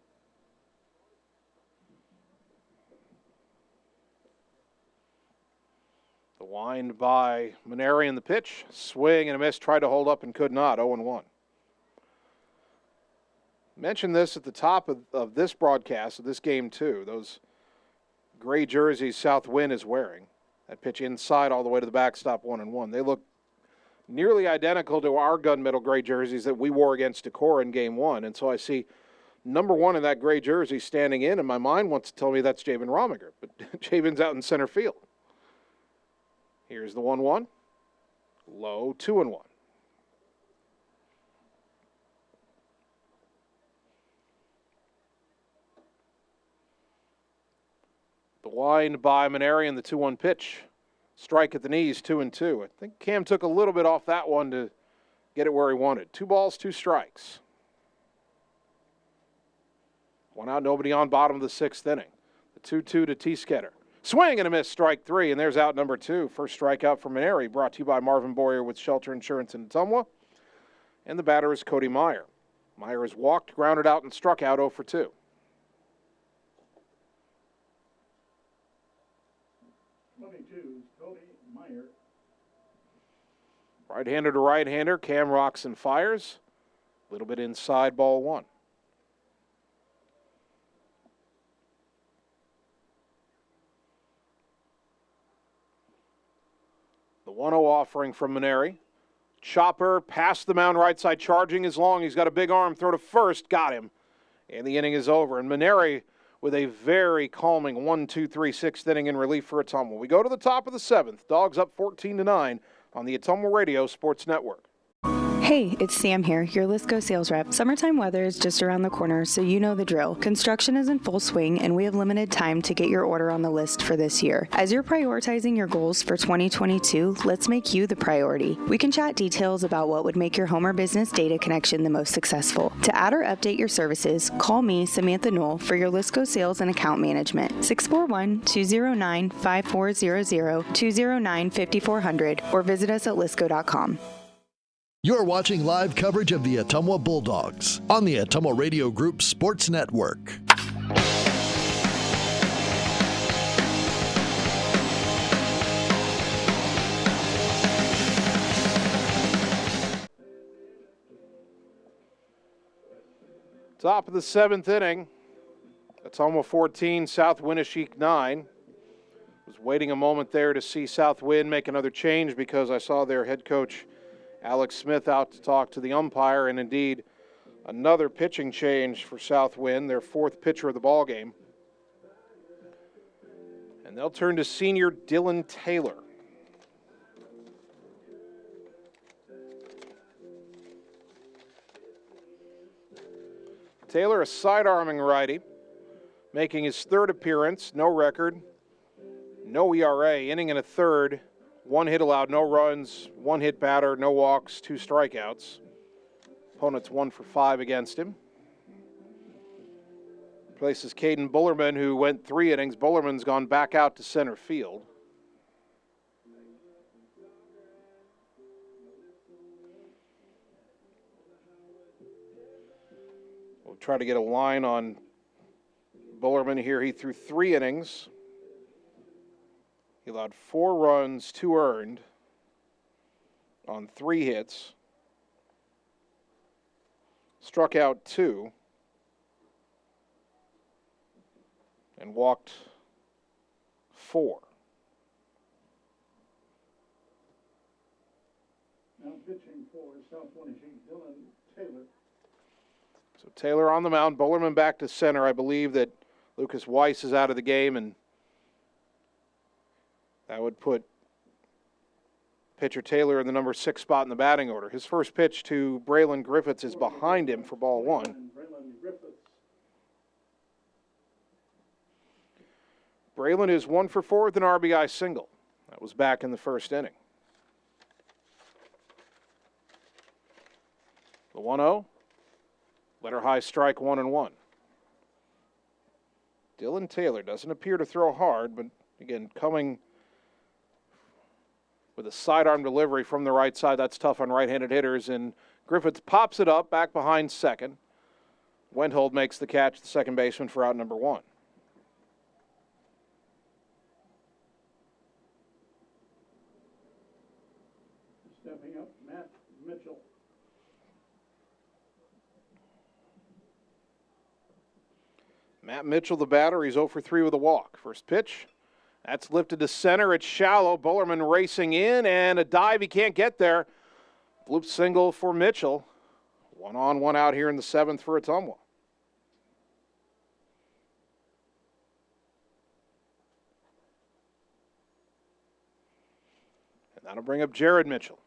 The wind by Maneri in the pitch. Swing and a miss. Tried to hold up and could not. 0-1. Mentioned this at the top of this broadcast, of this game too. Those gray jerseys South Wind is wearing. That pitch inside all the way to the backstop, 1-1. They look nearly identical to our gunmetal gray jerseys that we wore against Decorah in Game 1. And so I see number 1 in that gray jersey standing in, and my mind wants to tell me that's Javen Rominger. But Javen's out in center field. Here's the 1-1. Low, 2-1. The wind by Maneri and the 2-1 pitch. Strike at the knees, 2-2. I think Cam took a little bit off that one to get it where he wanted. 2 balls, 2 strikes. 1 out, nobody on, bottom of the 6th inning. The 2-2 to T-Sketter. Swing and a miss, strike 3, and there's out number 2. First strikeout for Maneri, brought to you by Marvin Boyer with Shelter Insurance in Ottumwa. And the batter is Cody Meyer. Meyer has walked, grounded out, and struck out 0 for 2. Cody Meyer. Right-hander to right-hander, Cam rocks and fires. A little bit inside, ball 1. The 1-0 offering from Maneri. Chopper past the mound, right side, charging is long. He's got a big arm, throw to first, got him. And the inning is over. And Maneri with a very calming 1-2-3 6th inning in relief for Ottumwa. We go to the top of the 7th. Dogs up 14-9 on the Ottumwa Radio Sports Network. Hey, it's Sam here, your Lisco sales rep. Summertime weather is just around the corner, so you know the drill. Construction is in full swing, and we have limited time to get your order on the list for this year. As you're prioritizing your goals for 2022, let's make you the priority. We can chat details about what would make your home or business data connection the most successful. To add or update your services, call me, Samantha Knoll, for your Lisco sales and account management. 641-209-5400, 209-5400, or visit us at lisco.com. You're watching live coverage of the Ottumwa Bulldogs on the Ottumwa Radio Group Sports Network. Top of the 7th inning. Ottumwa 14, South Winneshiek 9. Was waiting a moment there to see South Wind make another change because I saw their head coach Alex Smith out to talk to the umpire, and indeed another pitching change for South Wind, their 4th pitcher of the ball game. And they'll turn to senior Dylan Taylor. Taylor, a side-arming righty, making his 3rd appearance, no record, no ERA, inning and a third. 1 hit allowed, no runs, 1 hit batter, no walks, 2 strikeouts. Opponents 1 for 5 against him. Places Caden Bullerman, who went 3 innings. Bullerman's gone back out to center field. We'll try to get a line on Bullerman here. He threw 3 innings. He allowed 4 runs, 2 earned on 3 hits. Struck out 2 and walked 4. Now pitching for South Winneshiek, Dylan Taylor. So Taylor on the mound, Bullerman back to center. I believe that Lucas Weiss is out of the game, and that would put pitcher Taylor in the number 6 spot in the batting order. His first pitch to Braylon Griffiths is behind him for ball 1. Braylon is 1 for 4 with an RBI single. That was back in the 1st inning. The 1-0. Letter high strike, 1-1. Dylan Taylor doesn't appear to throw hard, but again, coming with a sidearm delivery from the right side. That's tough on right-handed hitters, and Griffiths pops it up back behind second. Wendhold makes the catch, the second baseman, for out number 1. Stepping up, Matt Mitchell. Matt Mitchell, the batter, he's 0 for 3 with a walk. First pitch, that's lifted to center. It's shallow. Bullerman racing in, and a dive. He can't get there. Bloop single for Mitchell. 1 on, 1 out here in the 7th for Ottumwa. And that'll bring up Jared Mitchell.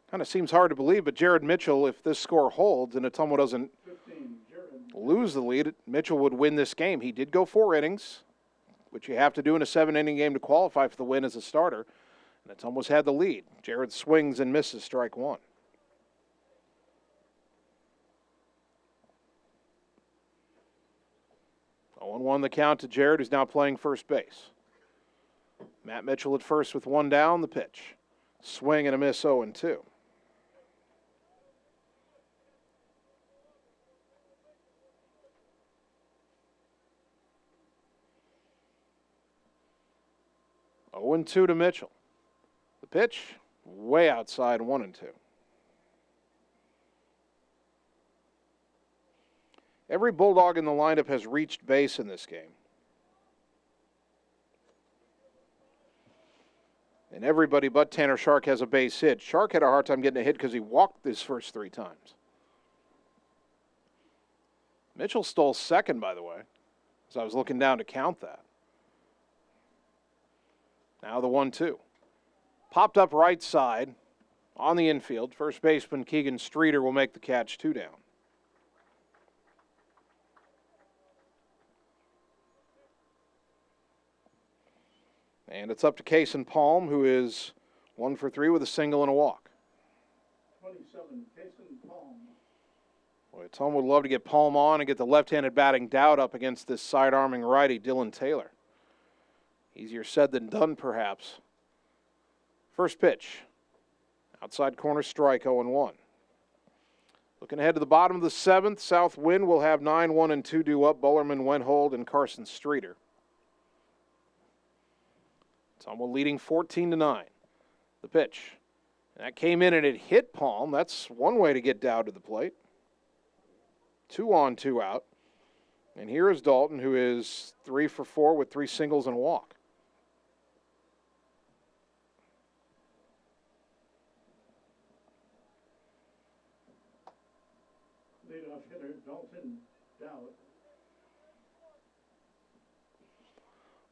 Kind of seems hard to believe, but Jared Mitchell, if this score holds and Ottumwa doesn't lose the lead, Mitchell would win this game. He did go 4 innings, which you have to do in a 7-inning game to qualify for the win as a starter. And Ottumwa's had the lead. Jared swings and misses, strike 1. Oh, 1 the count to Jared, who's now playing first base. Matt Mitchell at first with 1 down, the pitch. Swing and a miss, 0-2. Oh, 2 to Mitchell. The pitch, way outside, 1-2. Every Bulldog in the lineup has reached base in this game. And everybody but Tanner Shark has a base hit. Shark had a hard time getting a hit because he walked his first 3 times. Mitchell stole second, by the way, as I was looking down to count that. Now the 1-2. Popped up right side on the infield. First baseman Keegan Streeter will make the catch, 2 down. And it's up to Kason Palm, who is 1 for 3 with a single and a walk. 27, Kason Palm. Boy, Tom would love to get Palm on and get the left-handed batting doubt up against this side-arming righty, Dylan Taylor. Easier said than done, perhaps. First pitch. Outside corner strike, 0-1. Looking ahead to the bottom of the 7th, South Wind will have 9, 1, and 2 due up. Bullerman, Wenthold, and Carson Streeter. Ottumwa leading 14-9. The pitch. That came in and it hit Palm. That's one way to get down to the plate. 2 on, 2 out. And here is Dalton, who is 3 for 4 with 3 singles and a walk. Leadoff hitter Dalton Dowd.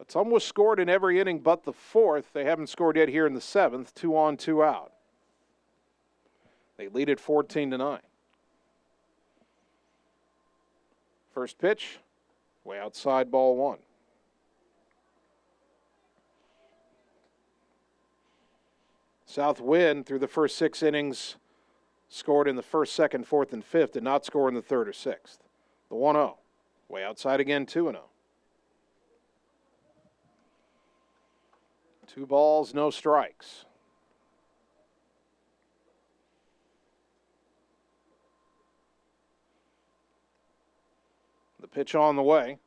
Ottumwa scored in every inning but the 4th. They haven't scored yet here in the 7th. 2 on, 2 out. They lead at 14-9. First pitch, way outside, ball 1. South Wind, through the first 6 innings, scored in the 1st, 2nd, 4th, and 5th, did not score in the 3rd or 6th. The 1-0, way outside again, 2-0. 2 balls, no strikes. The pitch on the way.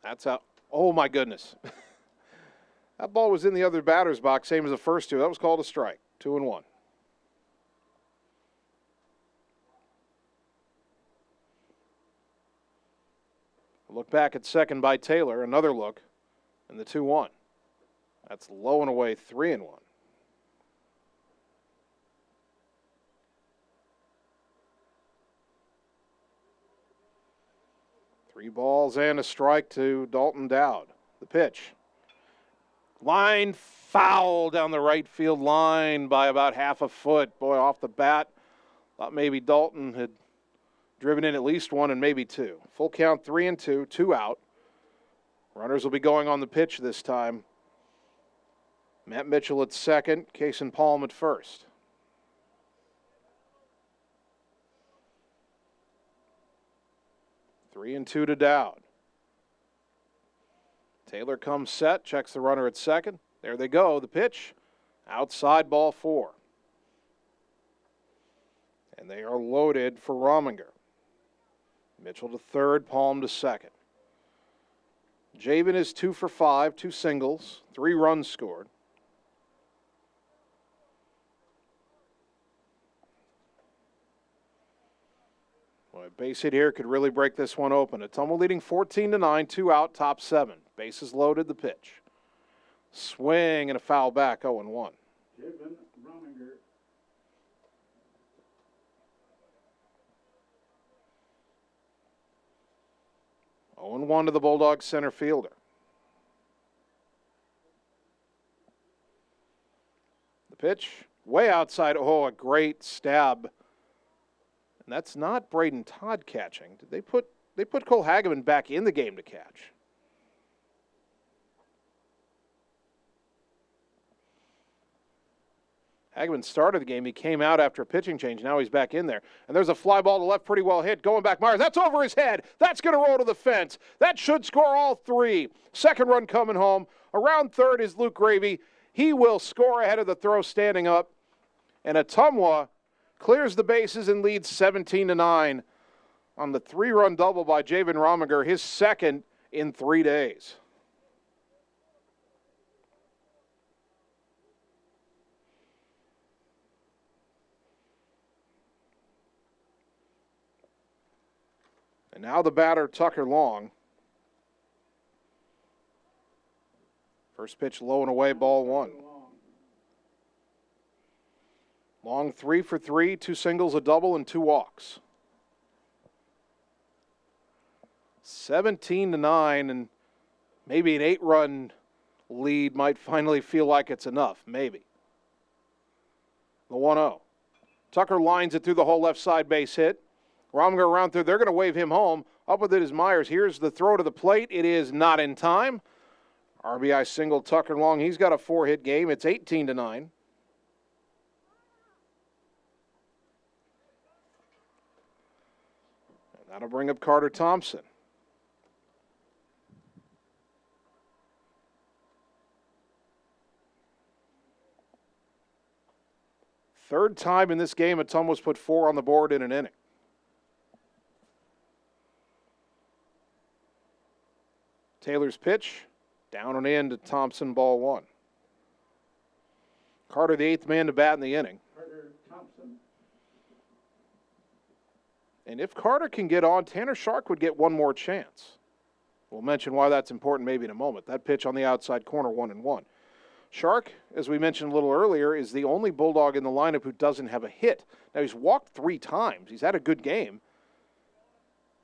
That's out. Oh, my goodness. That ball was in the other batter's box, same as the first 2. That was called a strike. 2-1. Look back at second by Taylor. Another look. And the 2-1. That's low and away, 3-1. Three balls and a strike to Dalton Dowd. The pitch. Line foul down the right field line by about half a foot. Boy, off the bat, thought maybe Dalton had driven in at least 1 and maybe 2. Full count, 3-2, 2 out. Runners will be going on the pitch this time. Matt Mitchell at second, Kason Palm at first. 3-2 to Dowd. Taylor comes set, checks the runner at second. There they go, the pitch. Outside, ball 4. And they are loaded for Rominger. Mitchell to third, Palm to second. Javen is 2 for 5, 2 singles, 3 runs scored. Boy, base hit here could really break this one open. Ottumwa leading 14-9, 2 out, top 7. Bases loaded, the pitch. Swing and a foul back, 0-1. Javen Rominger. 0-1 to the Bulldogs center fielder. The pitch, way outside. Oh, a great stab. And that's not Braden Todd catching. Did they put Cole Hageman back in the game to catch? Hageman started the game. He came out after a pitching change. Now he's back in there. And there's a fly ball to left, pretty well hit. Going back, Myers. That's over his head. That's going to roll to the fence. That should score all 3. Second run coming home. Around third is Luke Gravy. He will score ahead of the throw standing up. And Ottumwa clears the bases and leads 17-9 on the 3-run double by Javen Rominger, his second in 3 days. And now the batter, Tucker Long. First pitch low and away, ball 1. Long 3 for 3, 2 singles, a double, and 2 walks. 17-9, and maybe an 8-run lead might finally feel like it's enough, maybe. The 1-0. Tucker lines it through the whole left side base hit. Rominger around third. They're going to wave him home. Up with it is Myers. Here's the throw to the plate. It is not in time. RBI single, Tucker Long. He's got a 4-hit game. It's 18-9. And that'll bring up Carter Thompson. Third time in this game, Ottumwa's put 4 on the board in an inning. Taylor's pitch, down and in to Thompson, ball 1. Carter, the 8th man to bat in the inning. Carter Thompson. And if Carter can get on, Tanner Shark would get one more chance. We'll mention why that's important maybe in a moment. That pitch on the outside corner, 1-1. Shark, as we mentioned a little earlier, is the only Bulldog in the lineup who doesn't have a hit. Now, he's walked 3 times. He's had a good game.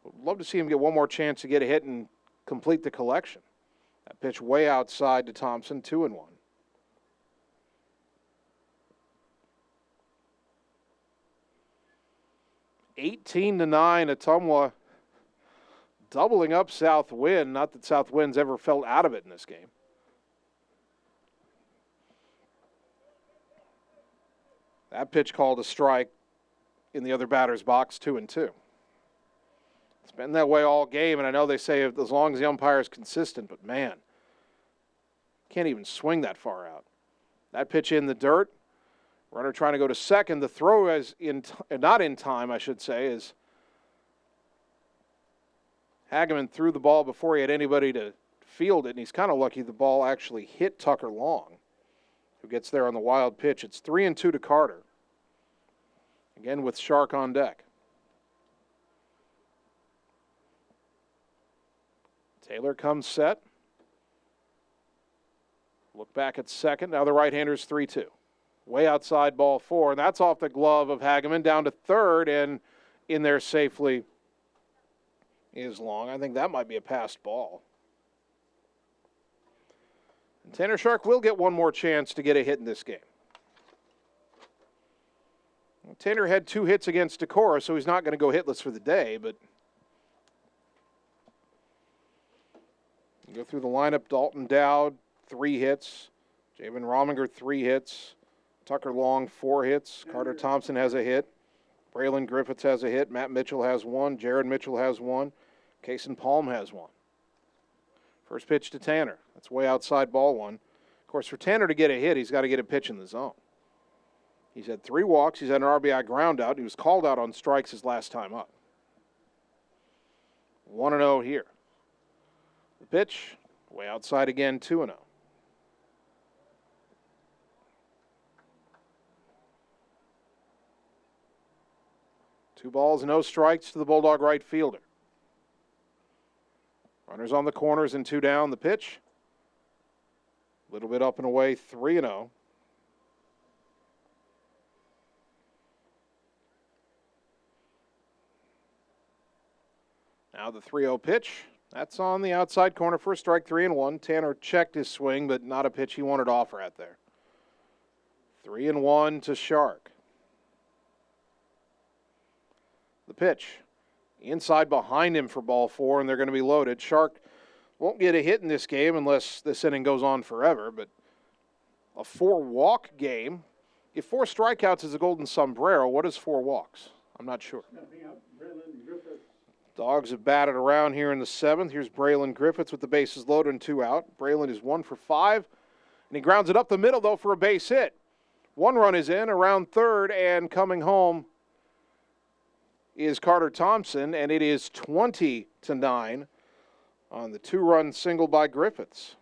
Would love to see him get one more chance to get a hit and complete the collection. That pitch way outside to Thompson, 2-1. (18-9), Ottumwa doubling up South Wind. Not that South Wind's ever felt out of it in this game. That pitch called a strike in the other batter's box, 2-2. It's been that way all game, and I know they say as long as the umpire is consistent, but man, can't even swing that far out. That pitch in the dirt. Runner trying to go to second. The throw is not in time, I should say, is Hageman threw the ball before he had anybody to field it, and he's kind of lucky the ball actually hit Tucker Long, who gets there on the wild pitch. It's 3-2 to Carter. Again with Shark on deck. Taylor comes set. Look back at second. Now the right-hander's 3-2. Way outside, ball 4, and that's off the glove of Hageman down to third, and in there safely is Long. I think that might be a passed ball. And Tanner Shark will get one more chance to get a hit in this game. Well, Tanner had 2 hits against Decorah, so he's not going to go hitless for the day, but you go through the lineup. Dalton Dowd, 3 hits. Javen Rominger, 3 hits. Tucker Long, 4 hits. Carter Thompson has a hit. Braylon Griffiths has a hit. Matt Mitchell has 1. Jared Mitchell has 1. Kason Palm has 1. First pitch to Tanner. That's way outside, ball 1. Of course, for Tanner to get a hit, he's got to get a pitch in the zone. He's had 3 walks. He's had an RBI ground out. He was called out on strikes his last time up. 1-0 here. The pitch, way outside again, 2-0. 2 balls, no strikes to the Bulldog right fielder. Runners on the corners and 2 down. The pitch. A little bit up and away, 3-0. Now the 3-0 pitch. That's on the outside corner for a strike, 3-1. Tanner checked his swing, but not a pitch he wanted to offer at there. 3-1 to Shark. The pitch. Inside behind him for ball 4, and they're going to be loaded. Shark won't get a hit in this game unless this inning goes on forever, but a 4-walk game. If 4 strikeouts is a golden sombrero, what is 4 walks? I'm not sure. Dogs have batted around here in the 7th. Here's Braylon Griffiths with the bases loaded and 2 out. Braylon is 1 for 5, and he grounds it up the middle, though, for a base hit. 1 run is in, around third, and coming home is Carter Thompson, and it is 20-9 on the 2-run single by Griffiths.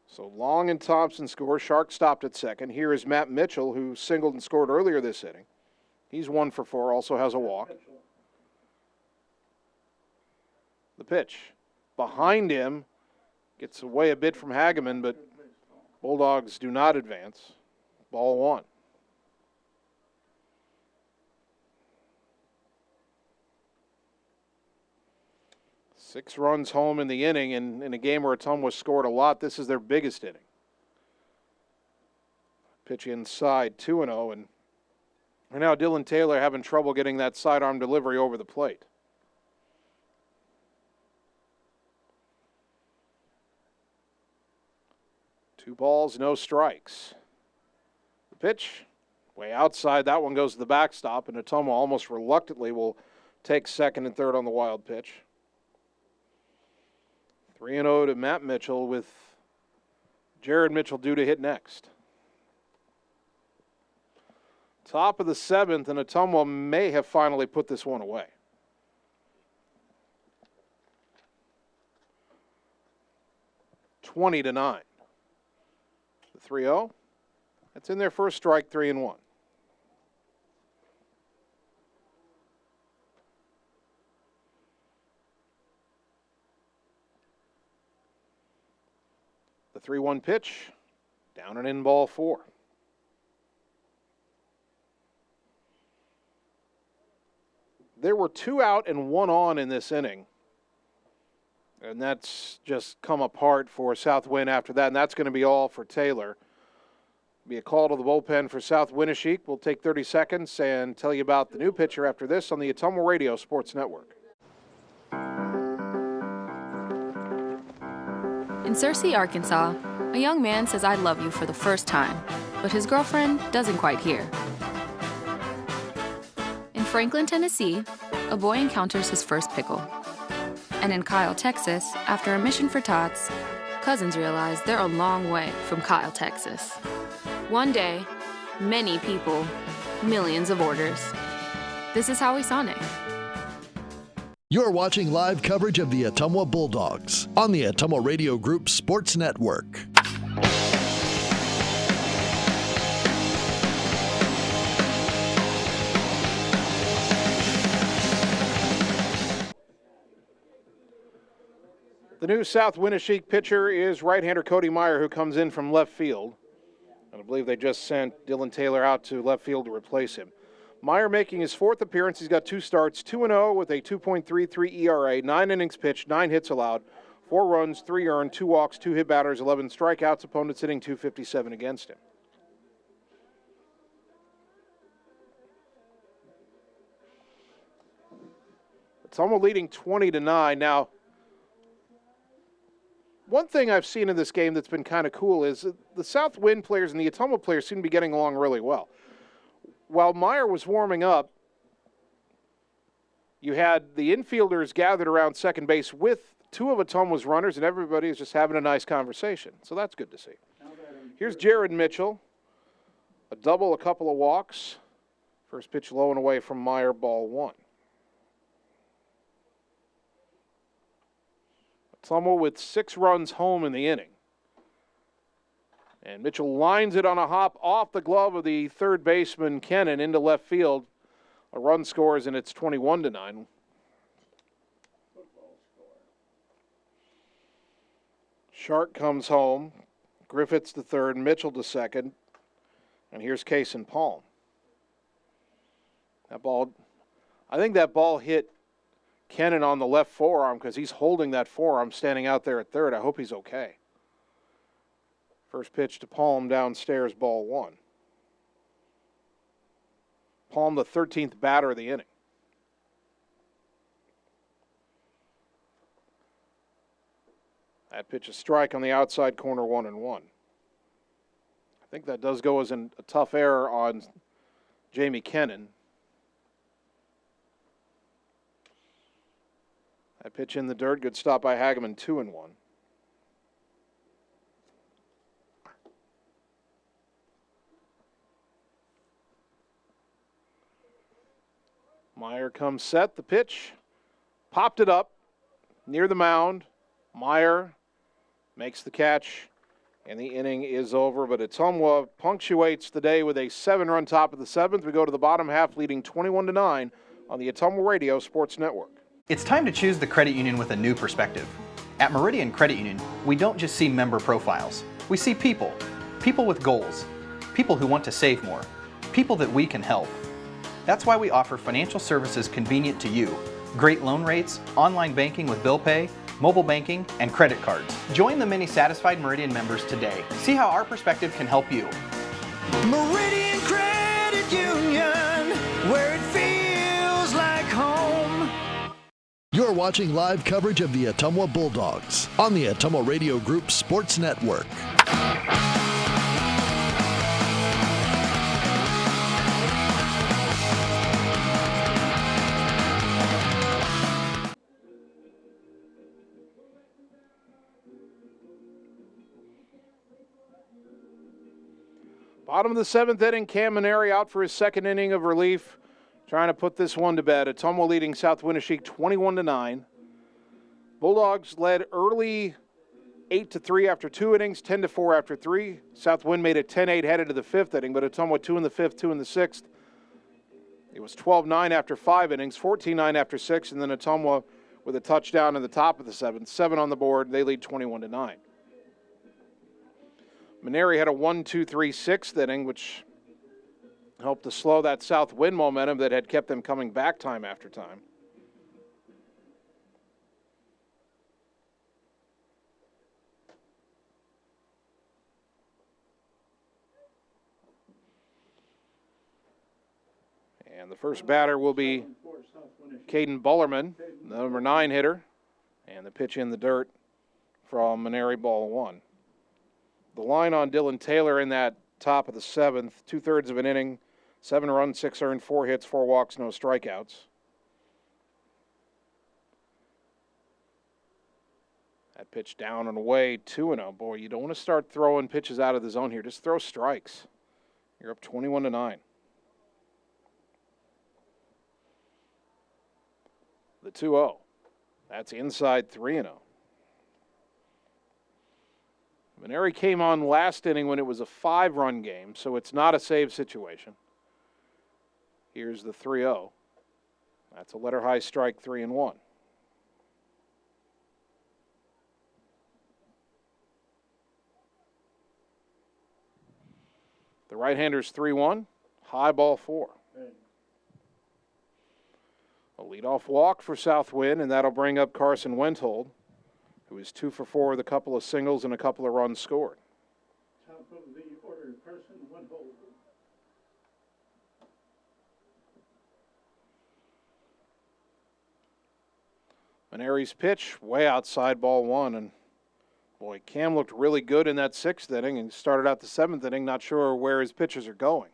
So Long and Thompson score. Shark stopped at second. Here is Matt Mitchell, who singled and scored earlier this inning. He's 1 for 4, also has a walk. The pitch. Behind him, gets away a bit from Hageman, but Bulldogs do not advance. Ball 1. Six runs home in the inning, and in a game where Ottumwa scored a lot, this is their biggest inning. Pitch inside, 2-0, and now Dylan Taylor having trouble getting that sidearm delivery over the plate. Two balls, no strikes. The pitch, way outside. That one goes to the backstop, and Ottumwa almost reluctantly will take second and third on the wild pitch. 3-0 to Matt Mitchell, with Jared Mitchell due to hit next. Top of the 7th, and Ottumwa may have finally put this one away. $20-9. The 3-0. That's in their first strike, 3-1. The 3-1 pitch, down and in, ball 4. There were 2 out and 1 on in this inning. And that's just come apart for Southwind after that, and that's going to be all for Taylor. Be a call to the bullpen for South Winneshiek. We'll take 30 seconds and tell you about the new pitcher after this on the Ottumwa Radio Sports Network. In Searcy, Arkansas, a young man says I love you for the first time, but his girlfriend doesn't quite hear. In Franklin, Tennessee, a boy encounters his first pickle. And in Kyle, Texas, after a mission for tots, cousins realize they're a long way from Kyle, Texas. One day, many people, millions of orders. This is Howie Sonic. You're watching live coverage of the Ottumwa Bulldogs on the Ottumwa Radio Group Sports Network. The new South Winneshiek pitcher is right-hander Cody Meyer, who comes in from left field. And I believe they just sent Dylan Taylor out to left field to replace him. Meyer making his 4th appearance. He's got 2 starts, 2-0 with a 2.33 ERA, 9 innings pitched, 9 hits allowed, 4 runs, 3 earned, 2 walks, 2 hit batters, 11 strikeouts. Opponents hitting .257 against him. Ottumwa leading 20-9. Now, one thing I've seen in this game that's been kind of cool is the South Wind players and the Ottumwa players seem to be getting along really well. While Meyer was warming up, you had the infielders gathered around second base with 2 of Ottumwa's runners, and everybody is just having a nice conversation. So that's good to see. Here's Jared Mitchell. A double, a couple of walks. First pitch low and away from Meyer, ball 1. Ottumwa with 6 runs home in the inning. And Mitchell lines it on a hop off the glove of the third baseman, Kennan, into left field. A run scores, and it's 21-9. Shark comes home. Griffiths to third, Mitchell to second. And here's Case and Palm. I think that ball hit Kennan on the left forearm because he's holding that forearm standing out there at third. I hope he's okay. First pitch to Palm downstairs, ball 1. Palm, the 13th batter of the inning. That pitch a strike on the outside corner, 1-1. I think that does go as a tough error on Jamie Kennan. That pitch in the dirt, good stop by Hageman, 2-1. Meyer comes set, the pitch, popped it up near the mound. Meyer makes the catch, and the inning is over. But Ottumwa punctuates the day with a 7-run top of the 7th. We go to the bottom half, leading 21-9 on the Ottumwa Radio Sports Network. It's time to choose the credit union with a new perspective. At Meridian Credit Union, we don't just see member profiles. We see people. People with goals. People who want to save more. People that we can help. That's why we offer financial services convenient to you. Great loan rates, online banking with bill pay, mobile banking, and credit cards. Join the many satisfied Meridian members today. See how our perspective can help you. Meridian Credit Union, where it feels like home. You're watching live coverage of the Ottumwa Bulldogs on the Ottumwa Radio Group Sports Network. Bottom of the 7th inning, Cam Maneri out for his second inning of relief, trying to put this one to bed. Ottumwa leading South Winneshiek 21-9. Bulldogs led early 8-3 after 2 innings, 10-4 after 3. South Win made it 10-8 headed to the 5th inning, but Ottumwa 2 in the 5th, 2 in the 6th. It was 12-9 after 5 innings, 14-9 after 6, and then Ottumwa with a touchdown in the top of the 7th. 7 on the board, they lead 21-9. Maneri had a 1-2-3 6th inning, which helped to slow that South Wind momentum that had kept them coming back time after time. And the first batter will be Caden Bullerman, the number 9 hitter, and the pitch in the dirt from Maneri, ball 1. The line on Dylan Taylor in that top of the 7th, 2/3 of an inning, 7 runs, 6 earned, 4 hits, 4 walks, no strikeouts. That pitch down and away, 2-0. Boy, you don't want to start throwing pitches out of the zone here. Just throw strikes. You're up 21-9. The 2-0. That's inside 3-0. Maneri came on last inning when it was a 5-run game, so it's not a save situation. Here's the 3-0. That's a letter high strike, 3-1. The right-hander's 3-1, high ball 4. A leadoff walk for South Wind, and that'll bring up Carson Wenthold, who is 2 for 4 with a couple of singles and a couple of runs scored. Top of the order, Carson Wenthold. Maneri's pitch way outside, ball 1, and boy, Cam looked really good in that 6th inning and started out the 7th inning, not sure where his pitches are going.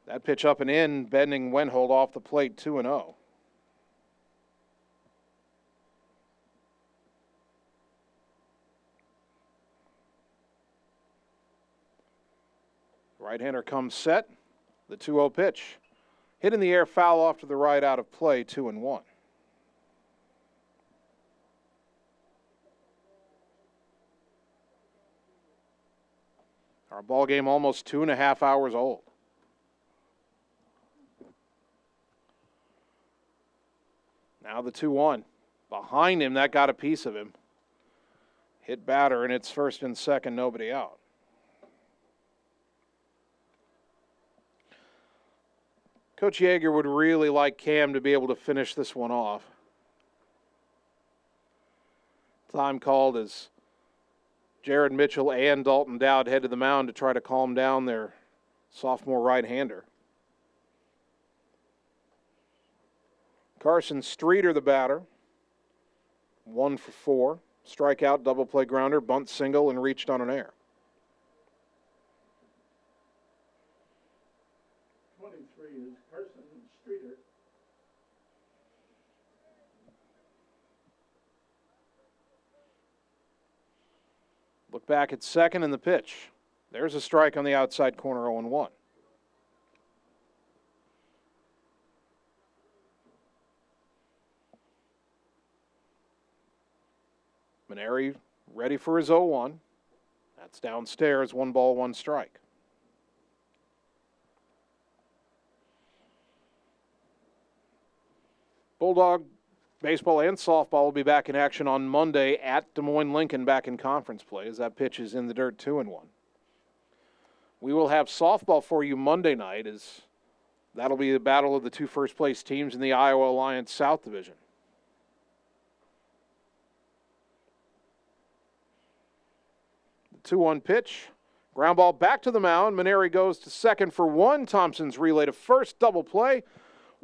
That pitch up and in, bending Wenthold off the plate, 2-0. Right-hander comes set. The 2-0 pitch. Hit in the air, foul off to the right, out of play, 2-1. Our ball game almost 2.5 hours old. Now the 2-1. Behind him, that got a piece of him. Hit batter, and it's first and second, nobody out. Coach Yeager would really like Cam to be able to finish this one off. Time called as Jared Mitchell and Dalton Dowd head to the mound to try to calm down their sophomore right-hander. Carson Streeter, the batter. 1 for 4. Strikeout, double play grounder, bunt single, and reached on an error. 23 is Carson Streeter. Look back at second and the pitch. There's a strike on the outside corner, 0-1. Maneri ready for his 0-1. That's downstairs, 1 ball, 1 strike. Bulldog baseball and softball will be back in action on Monday at Des Moines Lincoln, back in conference play as that pitch is in the dirt, 2-1. We will have softball for you Monday night as that'll be the battle of the 2 first-place teams in the Iowa Alliance South Division. The 2-1 pitch. Ground ball back to the mound. Maneri goes to second for 1. Thompson's relay to first. Double play.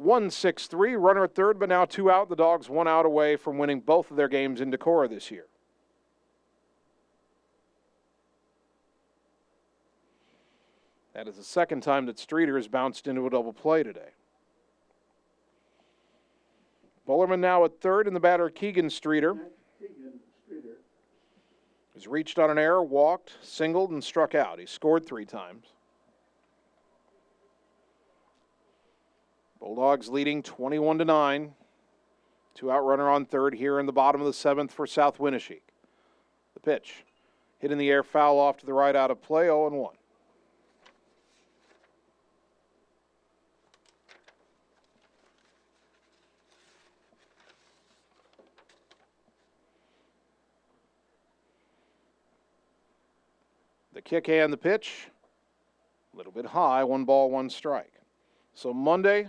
1-6-3. Runner at third, but now 2 out. The Dogs 1 out away from winning both of their games in Decorah this year. That is the second time that Streeter has bounced into a double play today. Bullerman now at third, and the batter Keegan Streeter. He's reached on an error, walked, singled, and struck out. He scored 3 times. Bulldogs leading 21-9. 2-out runner on third here in the bottom of the 7th for South Winneshiek. The pitch. Hit in the air, foul off to the right, out of play, 0-1. The kick and the pitch, a little bit high, 1 ball, 1 strike. So Monday,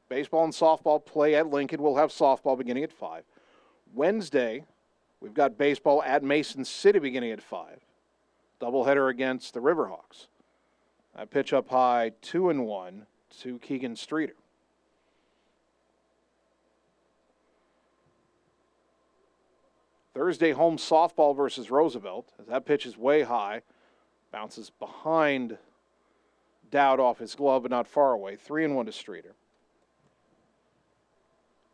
baseball and softball play at Lincoln. We'll have softball beginning at 5. Wednesday, we've got baseball at Mason City beginning at 5. Doubleheader against the Riverhawks. That pitch up high, 2-1 to Keegan Streeter. Thursday, home softball versus Roosevelt. As that pitch is way high. Bounces behind Dowd off his glove, but not far away. 3-1 to Streeter.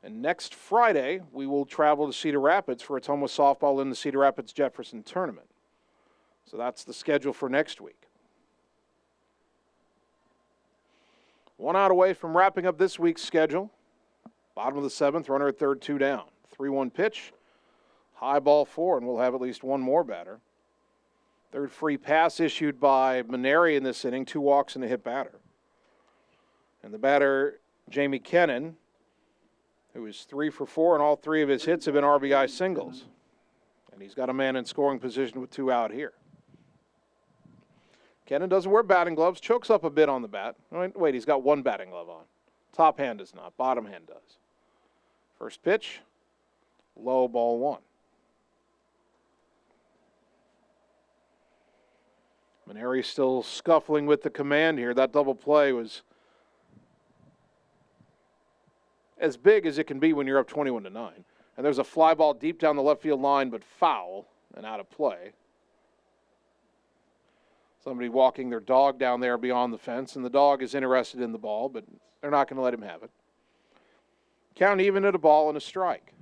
And next Friday, we will travel to Cedar Rapids for Ottumwa softball in the Cedar Rapids Jefferson tournament. So that's the schedule for next week. 1 out away from wrapping up this week's schedule. Bottom of the 7th, runner at third, 2 down. 3-1 pitch, high ball 4, and we'll have at least 1 more batter. Third free pass issued by Maneri in this inning, 2 walks and a hit batter. And the batter, Jamie Kennan, who is 3 for 4, and all 3 of his hits have been RBI singles. And he's got a man in scoring position with 2 out here. Kennan doesn't wear batting gloves, chokes up a bit on the bat. Wait, he's got 1 batting glove on. Top hand does not, bottom hand does. First pitch, low, ball 1. Maneri still scuffling with the command here. That double play was as big as it can be when you're up 21-9. And there's a fly ball deep down the left field line, but foul and out of play. Somebody walking their dog down there beyond the fence, and the dog is interested in the ball, but they're not going to let him have it. Count even at a ball and a strike.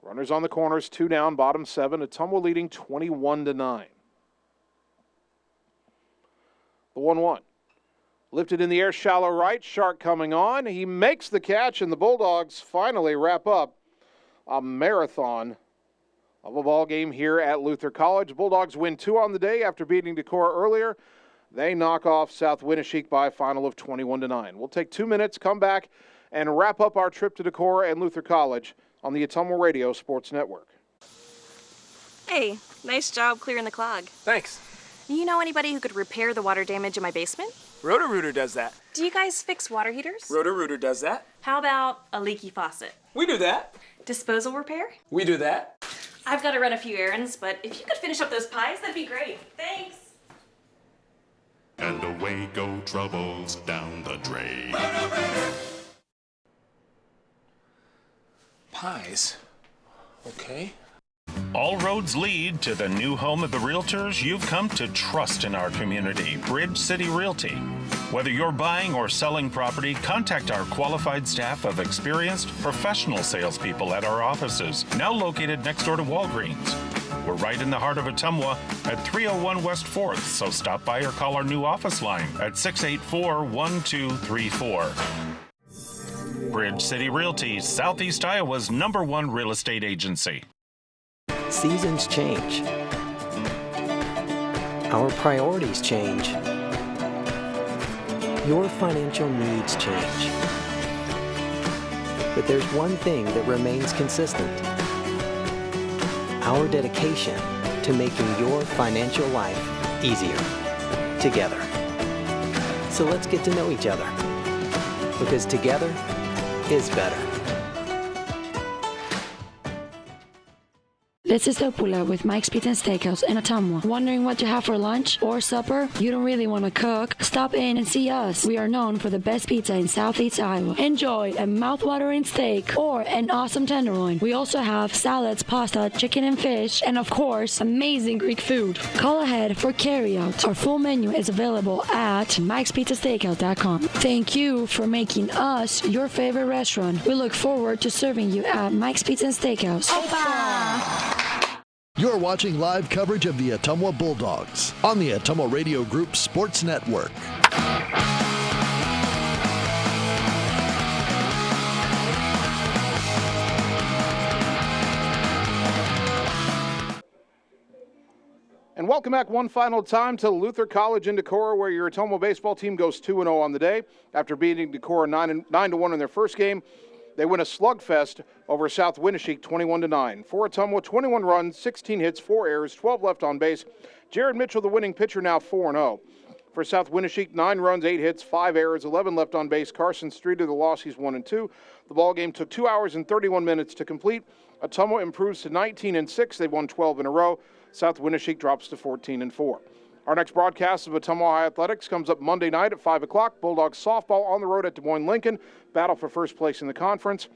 Runners on the corners, 2 down, bottom 7. Ottumwa leading 21-9. The 1-1. Lifted in the air, shallow right. Shark coming on. He makes the catch, and the Bulldogs finally wrap up a marathon of a ball game here at Luther College. Bulldogs win 2 on the day after beating Decorah earlier. They knock off South Winneshiek by a final of 21-9. We'll take 2 minutes, come back, and wrap up our trip to Decorah and Luther College on the Ottumwa Radio Sports Network. Hey, nice job clearing the clog. Thanks. You know anybody who could repair the water damage in my basement? Roto-Rooter does that. Do you guys fix water heaters? Roto-Rooter does that. How about a leaky faucet? We do that. Disposal repair? We do that. I've got to run a few errands, but if you could finish up those pies, that'd be great. Thanks. And away go troubles down the drain. Pies. Okay. All roads lead to the new home of the realtors you've come to trust in our community, Bridge City Realty. Whether you're buying or selling property, contact our qualified staff of experienced professional salespeople at our offices, now located next door to Walgreens. We're right in the heart of Ottumwa at 301 West 4th, so stop by or call our new office line at 684-1234. Bridge City Realty, Southeast Iowa's #1 real estate agency. Seasons change. Our priorities change. Your financial needs change. But there's one thing that remains consistent. Our dedication to making your financial life easier together. So let's get to know each other, because together is better. This is Opula with Mike's Pizza and Steakhouse in Ottumwa. Wondering what to have for lunch or supper? You don't really want to cook? Stop in and see us. We are known for the best pizza in Southeast Iowa. Enjoy a mouth-watering steak or an awesome tenderloin. We also have salads, pasta, chicken and fish, and of course, amazing Greek food. Call ahead for carryout. Our full menu is available at Mike'sPizzaSteakhouse.com. Thank you for making us your favorite restaurant. We look forward to serving you at Mike's Pizza and Steakhouse. Opa! You're watching live coverage of the Ottumwa Bulldogs on the Ottumwa Radio Group Sports Network. And welcome back one final time to Luther College in Decorah, where your Ottumwa baseball team goes 2-0 on the day. After beating Decorah 9-1 in their first game, they win a slugfest over South Winneshiek 21-9. For Ottumwa, 21 runs, 16 hits, 4 errors, 12 left on base. Jared Mitchell, the winning pitcher, now 4-0. For South Winneshiek, 9 runs, 8 hits, 5 errors, 11 left on base. Carson Streeter, the loss, he's 1-2. The ball game took 2 hours and 31 minutes to complete. Ottumwa improves to 19-6. They've won 12 in a row. South Winneshiek drops to 14-4. Our next broadcast of Ottumwa High Athletics comes up Monday night at 5 o'clock. Bulldogs softball on the road at Des Moines Lincoln. Battle for first place in the conference.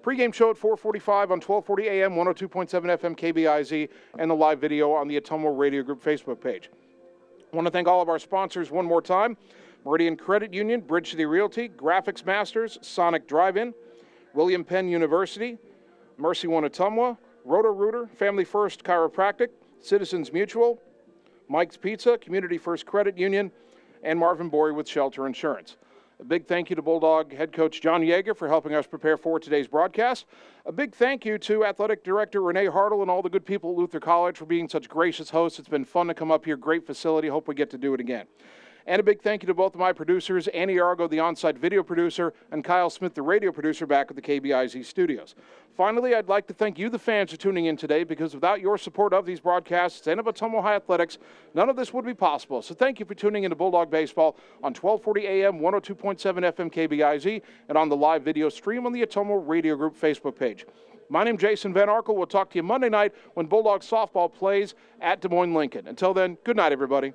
Pre-game show at 4:45 on 1240 AM, 102.7 FM KBIZ, and the live video on the Ottumwa Radio Group Facebook page. I want to thank all of our sponsors one more time. Meridian Credit Union, Bridge City Realty, Graphics Masters, Sonic Drive-In, William Penn University, Mercy One Ottumwa, Roto-Rooter, Family First Chiropractic, Citizens Mutual, Mike's Pizza, Community First Credit Union, and Marvin Bory with Shelter Insurance. A big thank you to Bulldog head coach John Yeager for helping us prepare for today's broadcast. A big thank you to Athletic Director Renee Hartle and all the good people at Luther College for being such gracious hosts. It's been fun to come up here. Great facility. Hope we get to do it again. And a big thank you to both of my producers, Annie Argo, the on-site video producer, and Kyle Smith, the radio producer, back at the KBIZ studios. Finally, I'd like to thank you, the fans, for tuning in today, because without your support of these broadcasts and of Ottumwa High Athletics, none of this would be possible. So thank you for tuning into Bulldog Baseball on 1240 AM, 102.7 FM KBIZ, and on the live video stream on the Ottumwa Radio Group Facebook page. My name's Jason Van Arkel. We'll talk to you Monday night when Bulldog softball plays at Des Moines Lincoln. Until then, good night, everybody.